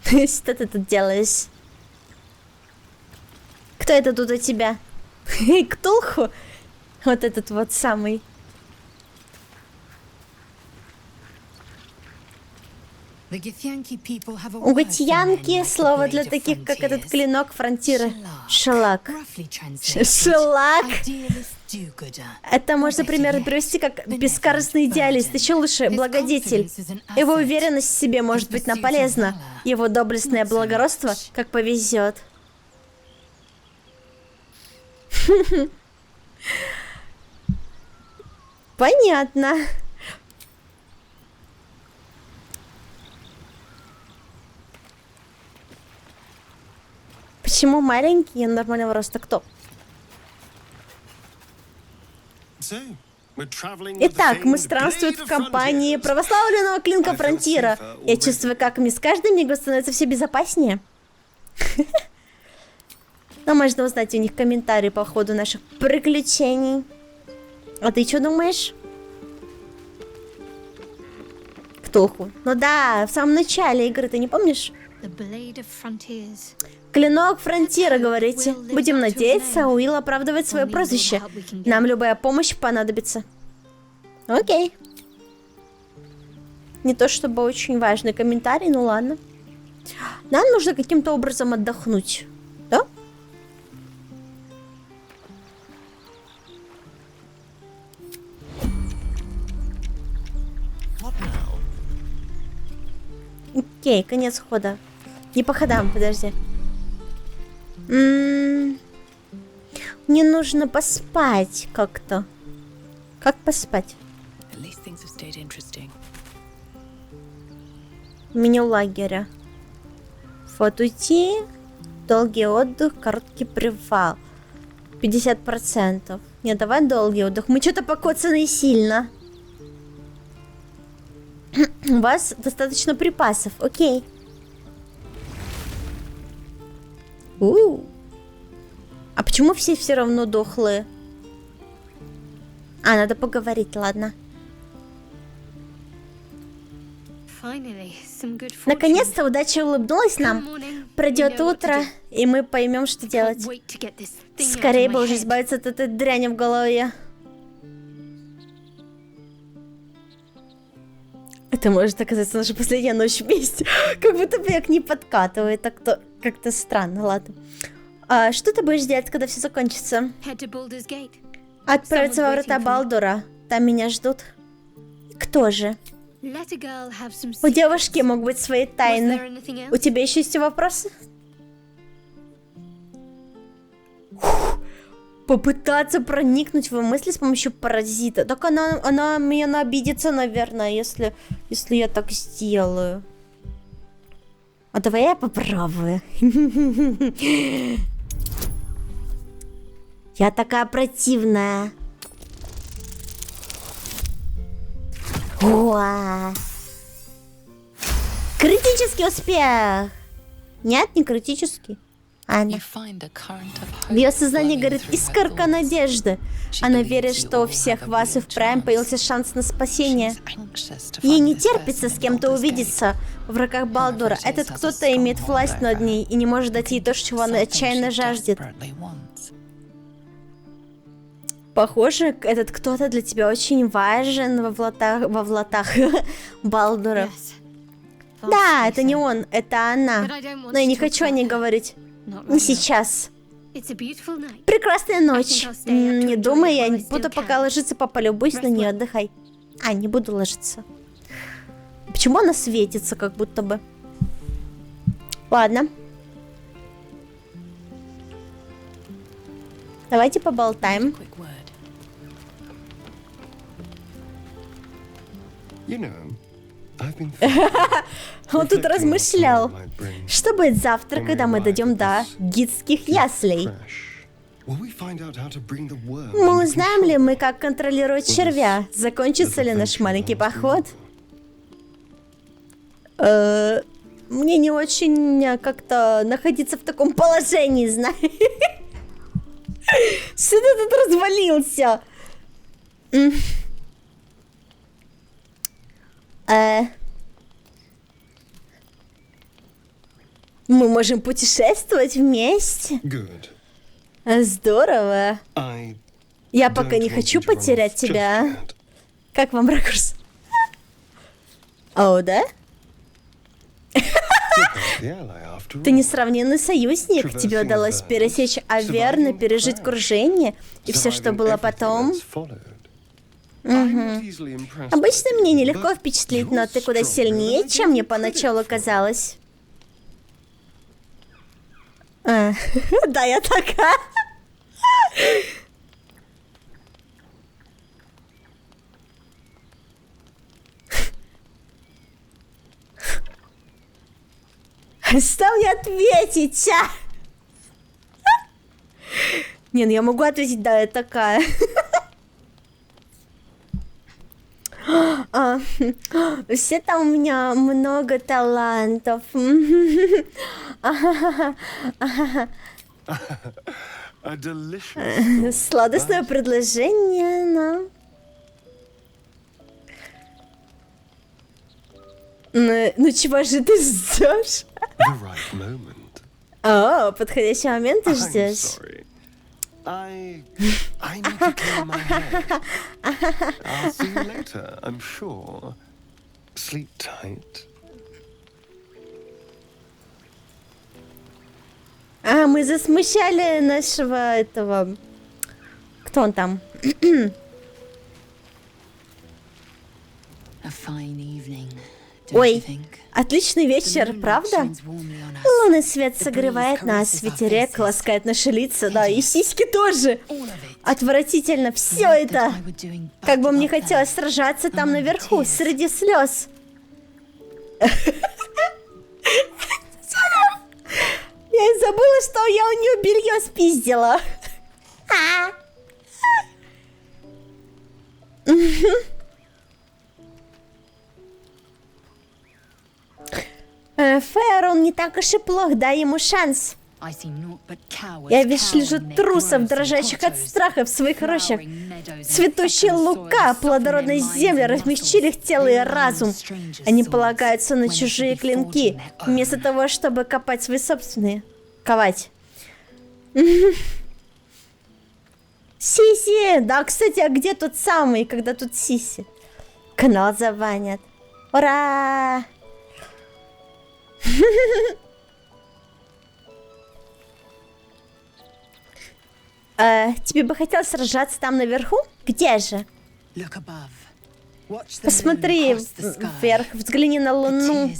Что ты тут делаешь? Кто это тут у тебя? Ктулху? Вот этот вот самый. У гатьянки слово для таких, как этот клинок фронтира. Шелак. Шелак. Это можно примерно привести как бескорыстный идеалист, еще лучше благодетель. Его уверенность в себе может быть нам полезна. Его доблестное благородство, как повезет. Понятно. Почему маленький и нормального роста? Кто? Итак, мы странствуем в компании православленного клинка Фронтира. Я чувствую, как мне с каждым мигом становится все безопаснее. Но можно узнать у них комментарии по ходу наших приключений. А ты что думаешь? Ктулху. Ну да, в самом начале игры, ты не помнишь? Клинок Фронтира, говорите. Будем надеяться, Уилл оправдывает свое прозвище. Нам любая помощь понадобится. Окей. Не то чтобы очень важный комментарий, ну ладно. Нам нужно каким-то образом отдохнуть. Да? Окей, конец хода. Не по ходам, подожди. Мне нужно поспать как-то. Как поспать? Меню лагеря. Вот уйти, долгий отдых, короткий привал. 50%. Не, давай долгий отдых. Мы что-то покоцаны сильно. У вас достаточно припасов, окей. А почему все равно дохлые? А, надо поговорить, ладно. Наконец-то удача улыбнулась нам. Пройдет утро, и мы поймем, что делать. Скорее бы уже избавиться от этой дряни в голове. Это может оказаться наша последняя ночь вместе. Как будто бег не подкатывает. Так-то как-то странно, ладно. А что ты будешь делать, когда все закончится? Отправиться во врата Балдура. Там меня ждут. Кто же? У девушки могут быть свои тайны. У тебя еще есть вопросы? Попытаться проникнуть в его мысли с помощью паразита. Так она меня обидится, наверное, если я так сделаю. А давай я попробую. Я такая противная. Уа. Критический успех. Нет, не критический. Она. В ее сознании горит искорка надежды. Она верит, что у всех вас и впрямь появился шанс на спасение. Ей не терпится с кем-то увидеться в руках Балдура. Этот кто-то имеет власть над ней и не может дать ей то, чего она отчаянно жаждет. Похоже, этот кто-то для тебя очень важен во влатах Балдура. Да, это не он, это она. Но я не хочу о ней говорить. Не сейчас. Прекрасная ночь. Не думай, я буду пока ложиться, полюбуюсь на нее, отдыхай. А, не буду ложиться. Почему она светится, как будто бы? Ладно. Давайте поболтаем. Он тут размышлял. Что будет завтра, когда мы дойдем до гидских яслей? Мы узнаем ли мы, как контролировать червя? Закончится ли наш маленький поход? Мне не очень как-то находиться в таком положении, знаешь. Что ты тут развалился? Мы можем путешествовать вместе. Good. Здорово. I Я пока не хочу потерять тебя. Как вам ракурс? О, да? Ты несравненный союзник. Тебе удалось пересечь Аверн и пережить крушение и все, что было потом. Обычно мне нелегко впечатлить, но ты куда сильнее, чем мне поначалу казалось. Да, я такая. Что мне ответить, а? Не, ну я могу ответить, да, я такая. Все там у меня много талантов. Сладостное предложение, но... Ну чего же ты ждешь? О, подходящий момент ты ждешь. I need to clear my head. I'll see you later, I'm sure. Sleep tight. Мы засмущали нашего этого... Кто он там? Ой, отличный вечер, правда? Лунный свет согревает нас, ветерок ласкает наши лица, да, и сиськи тоже. Отвратительно все это. Как бы мне хотелось сражаться там наверху, среди слез. Я и забыла, что я у нее белье спиздила. Фэр, он не так уж и плох, дай ему шанс. Я лишь вижу трусов, дрожащих от страха в своих рощах. Цветущие лука, плодородные земли размягчили их тело и разум. Они полагаются на чужие клинки, вместо того, чтобы копать свои собственные. Ковать. Сиси! Да, кстати, а где тот самый, когда тут Сиси? Канал забанят. Ура! Тебе бы хотелось сражаться там наверху? Где же? Посмотри вверх, взгляни на луну.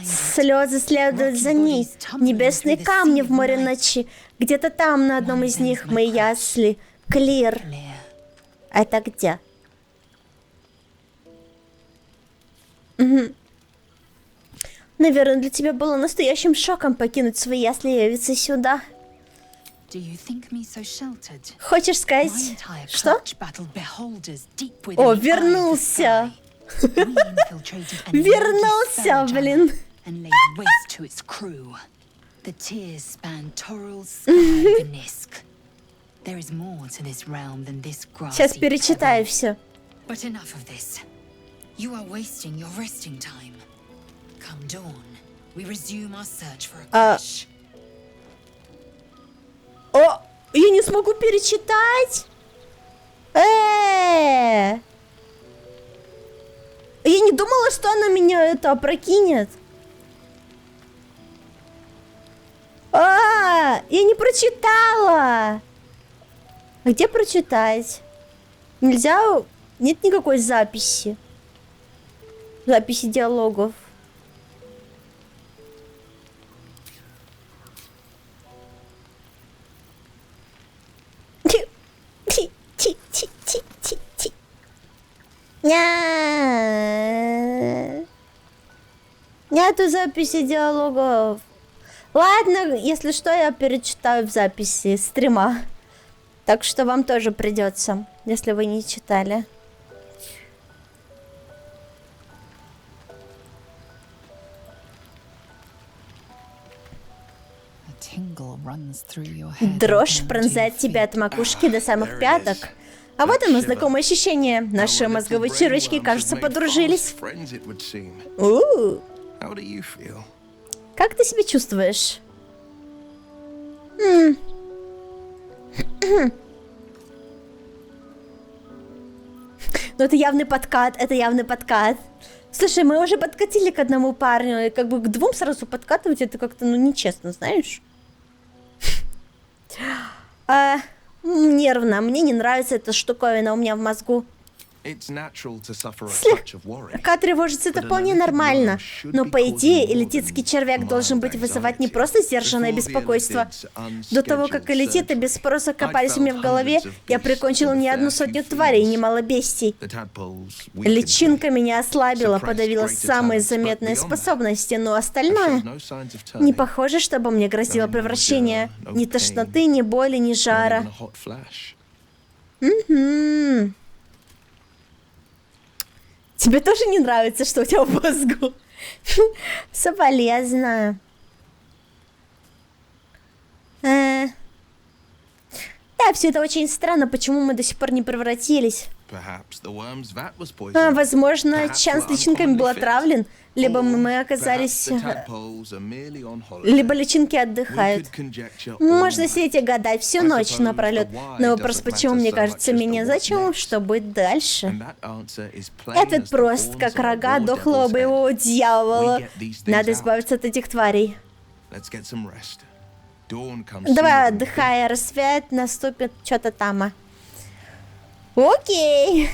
Слезы следуют за ней. Небесные камни в море ночи. Где-то там, на одном из них, мои ясли. Клир. Это где? Наверное, для тебя было настоящим шоком покинуть свои ясли и явиться сюда. Хочешь сказать, что? О, вернулся! Вернулся, блин! Сейчас перечитаю все. О, я не смогу перечитать. Я не думала, что она меня это опрокинет. Я не прочитала. А где прочитать? Нельзя? Нет никакой записи. Записи диалогов. Нету записи диалогов. Ладно, если что, я перечитаю в записи стрима. Так что вам тоже придется, если вы не читали. Дрожь пронзает тебя от макушки до самых пяток. А вот оно, знакомое ощущение. Наши мозговые червячки, кажется, подружились. Как ты себя чувствуешь? Ну это явный подкат, это явный подкат. Слушай, мы уже подкатили к одному парню, и как бы к двум сразу подкатывать, это как-то, ну, нечестно, знаешь? Нервно, мне не нравится эта штуковина у меня в мозгу. Слегка тревожиться, это вполне нормально. Но по идее, элититский червяк должен быть вызывать не просто сдержанное беспокойство. До того, как элититы без спроса копались у меня в голове, я прикончила не одну сотню тварей и немало бестий. Личинка меня ослабила, подавила самые заметные способности, но остальное... Не похоже, чтобы мне грозило превращение. Ни тошноты, ни боли, ни жара. Угу. Тебе тоже не нравится, что у тебя в мозгу? Соболезную. Да, все это очень странно, почему мы до сих пор не превратились. Возможно, Чан с личинками был отравлен, либо мы оказались... Либо личинки отдыхают. Можно сидеть и гадать всю ночь напролет. Но вопрос, почему мне кажется менее значимым, что будет дальше? Ответ прост, как рога дохлого боевого дьявола. Надо избавиться от этих тварей. Давай отдыхай, рассвет наступит что-то там. Окей.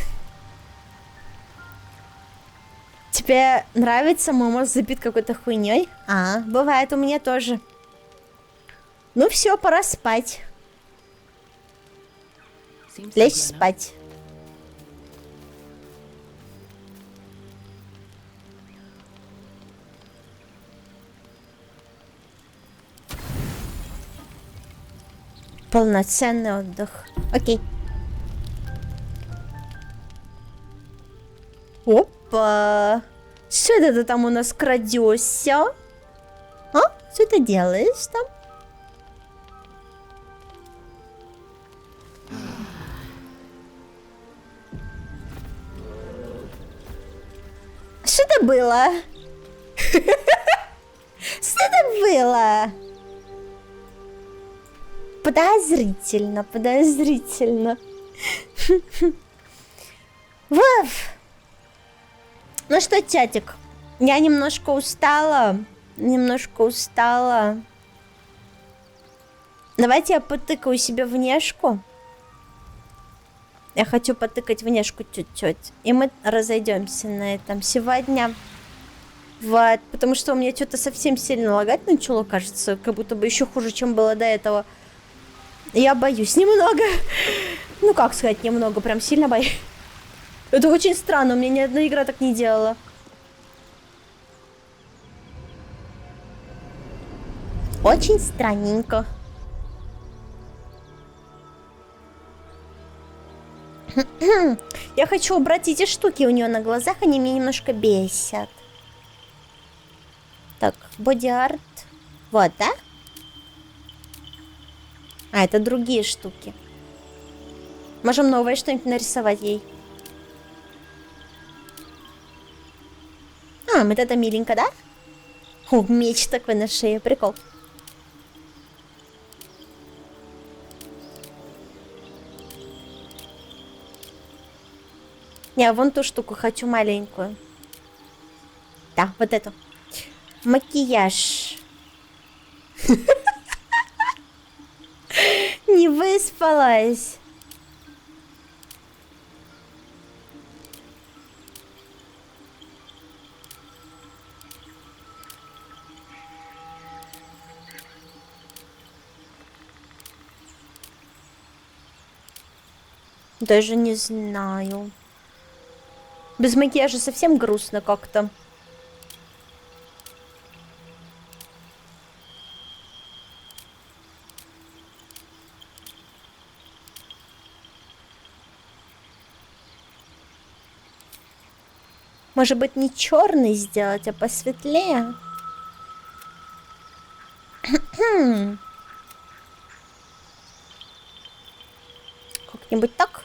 Тебе нравится, мой мозг забит какой-то хуйней? Бывает у меня тоже. Ну все, пора спать. Лечь спать. Полноценный отдых. Окей. Опа! Что это ты там у нас крадешься? Что ты делаешь там? Что это было? Что это было? Подозрительно, подозрительно. Вов! Ну что, чатик, я немножко устала. Давайте я потыкаю себе внешку. Я хочу потыкать внешку чуть-чуть. И мы разойдемся на этом сегодня. Вот, потому что у меня что-то совсем сильно лагать начало, кажется. Как будто бы еще хуже, чем было до этого. Я боюсь немного. Ну как сказать немного, прям сильно боюсь. Это очень странно, у меня ни одна игра так не делала. Очень странненько. Я хочу убрать эти штуки у нее на глазах, они меня немножко бесят. Так, боди-арт. Вот, да? Это другие штуки. Можем новое что-нибудь нарисовать ей. Вот это миленько, да? Меч такой на шее, прикол. Я вон ту штуку хочу маленькую. Да, вот эту. Макияж. Не выспалась. Даже не знаю. Без макияжа совсем грустно как-то. Может быть, не черный сделать, а посветлее? Как-нибудь так?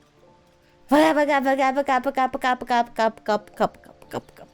Пока-пока-пока-пока-пока-пока-пока-пока-пока-пока-пока-пока.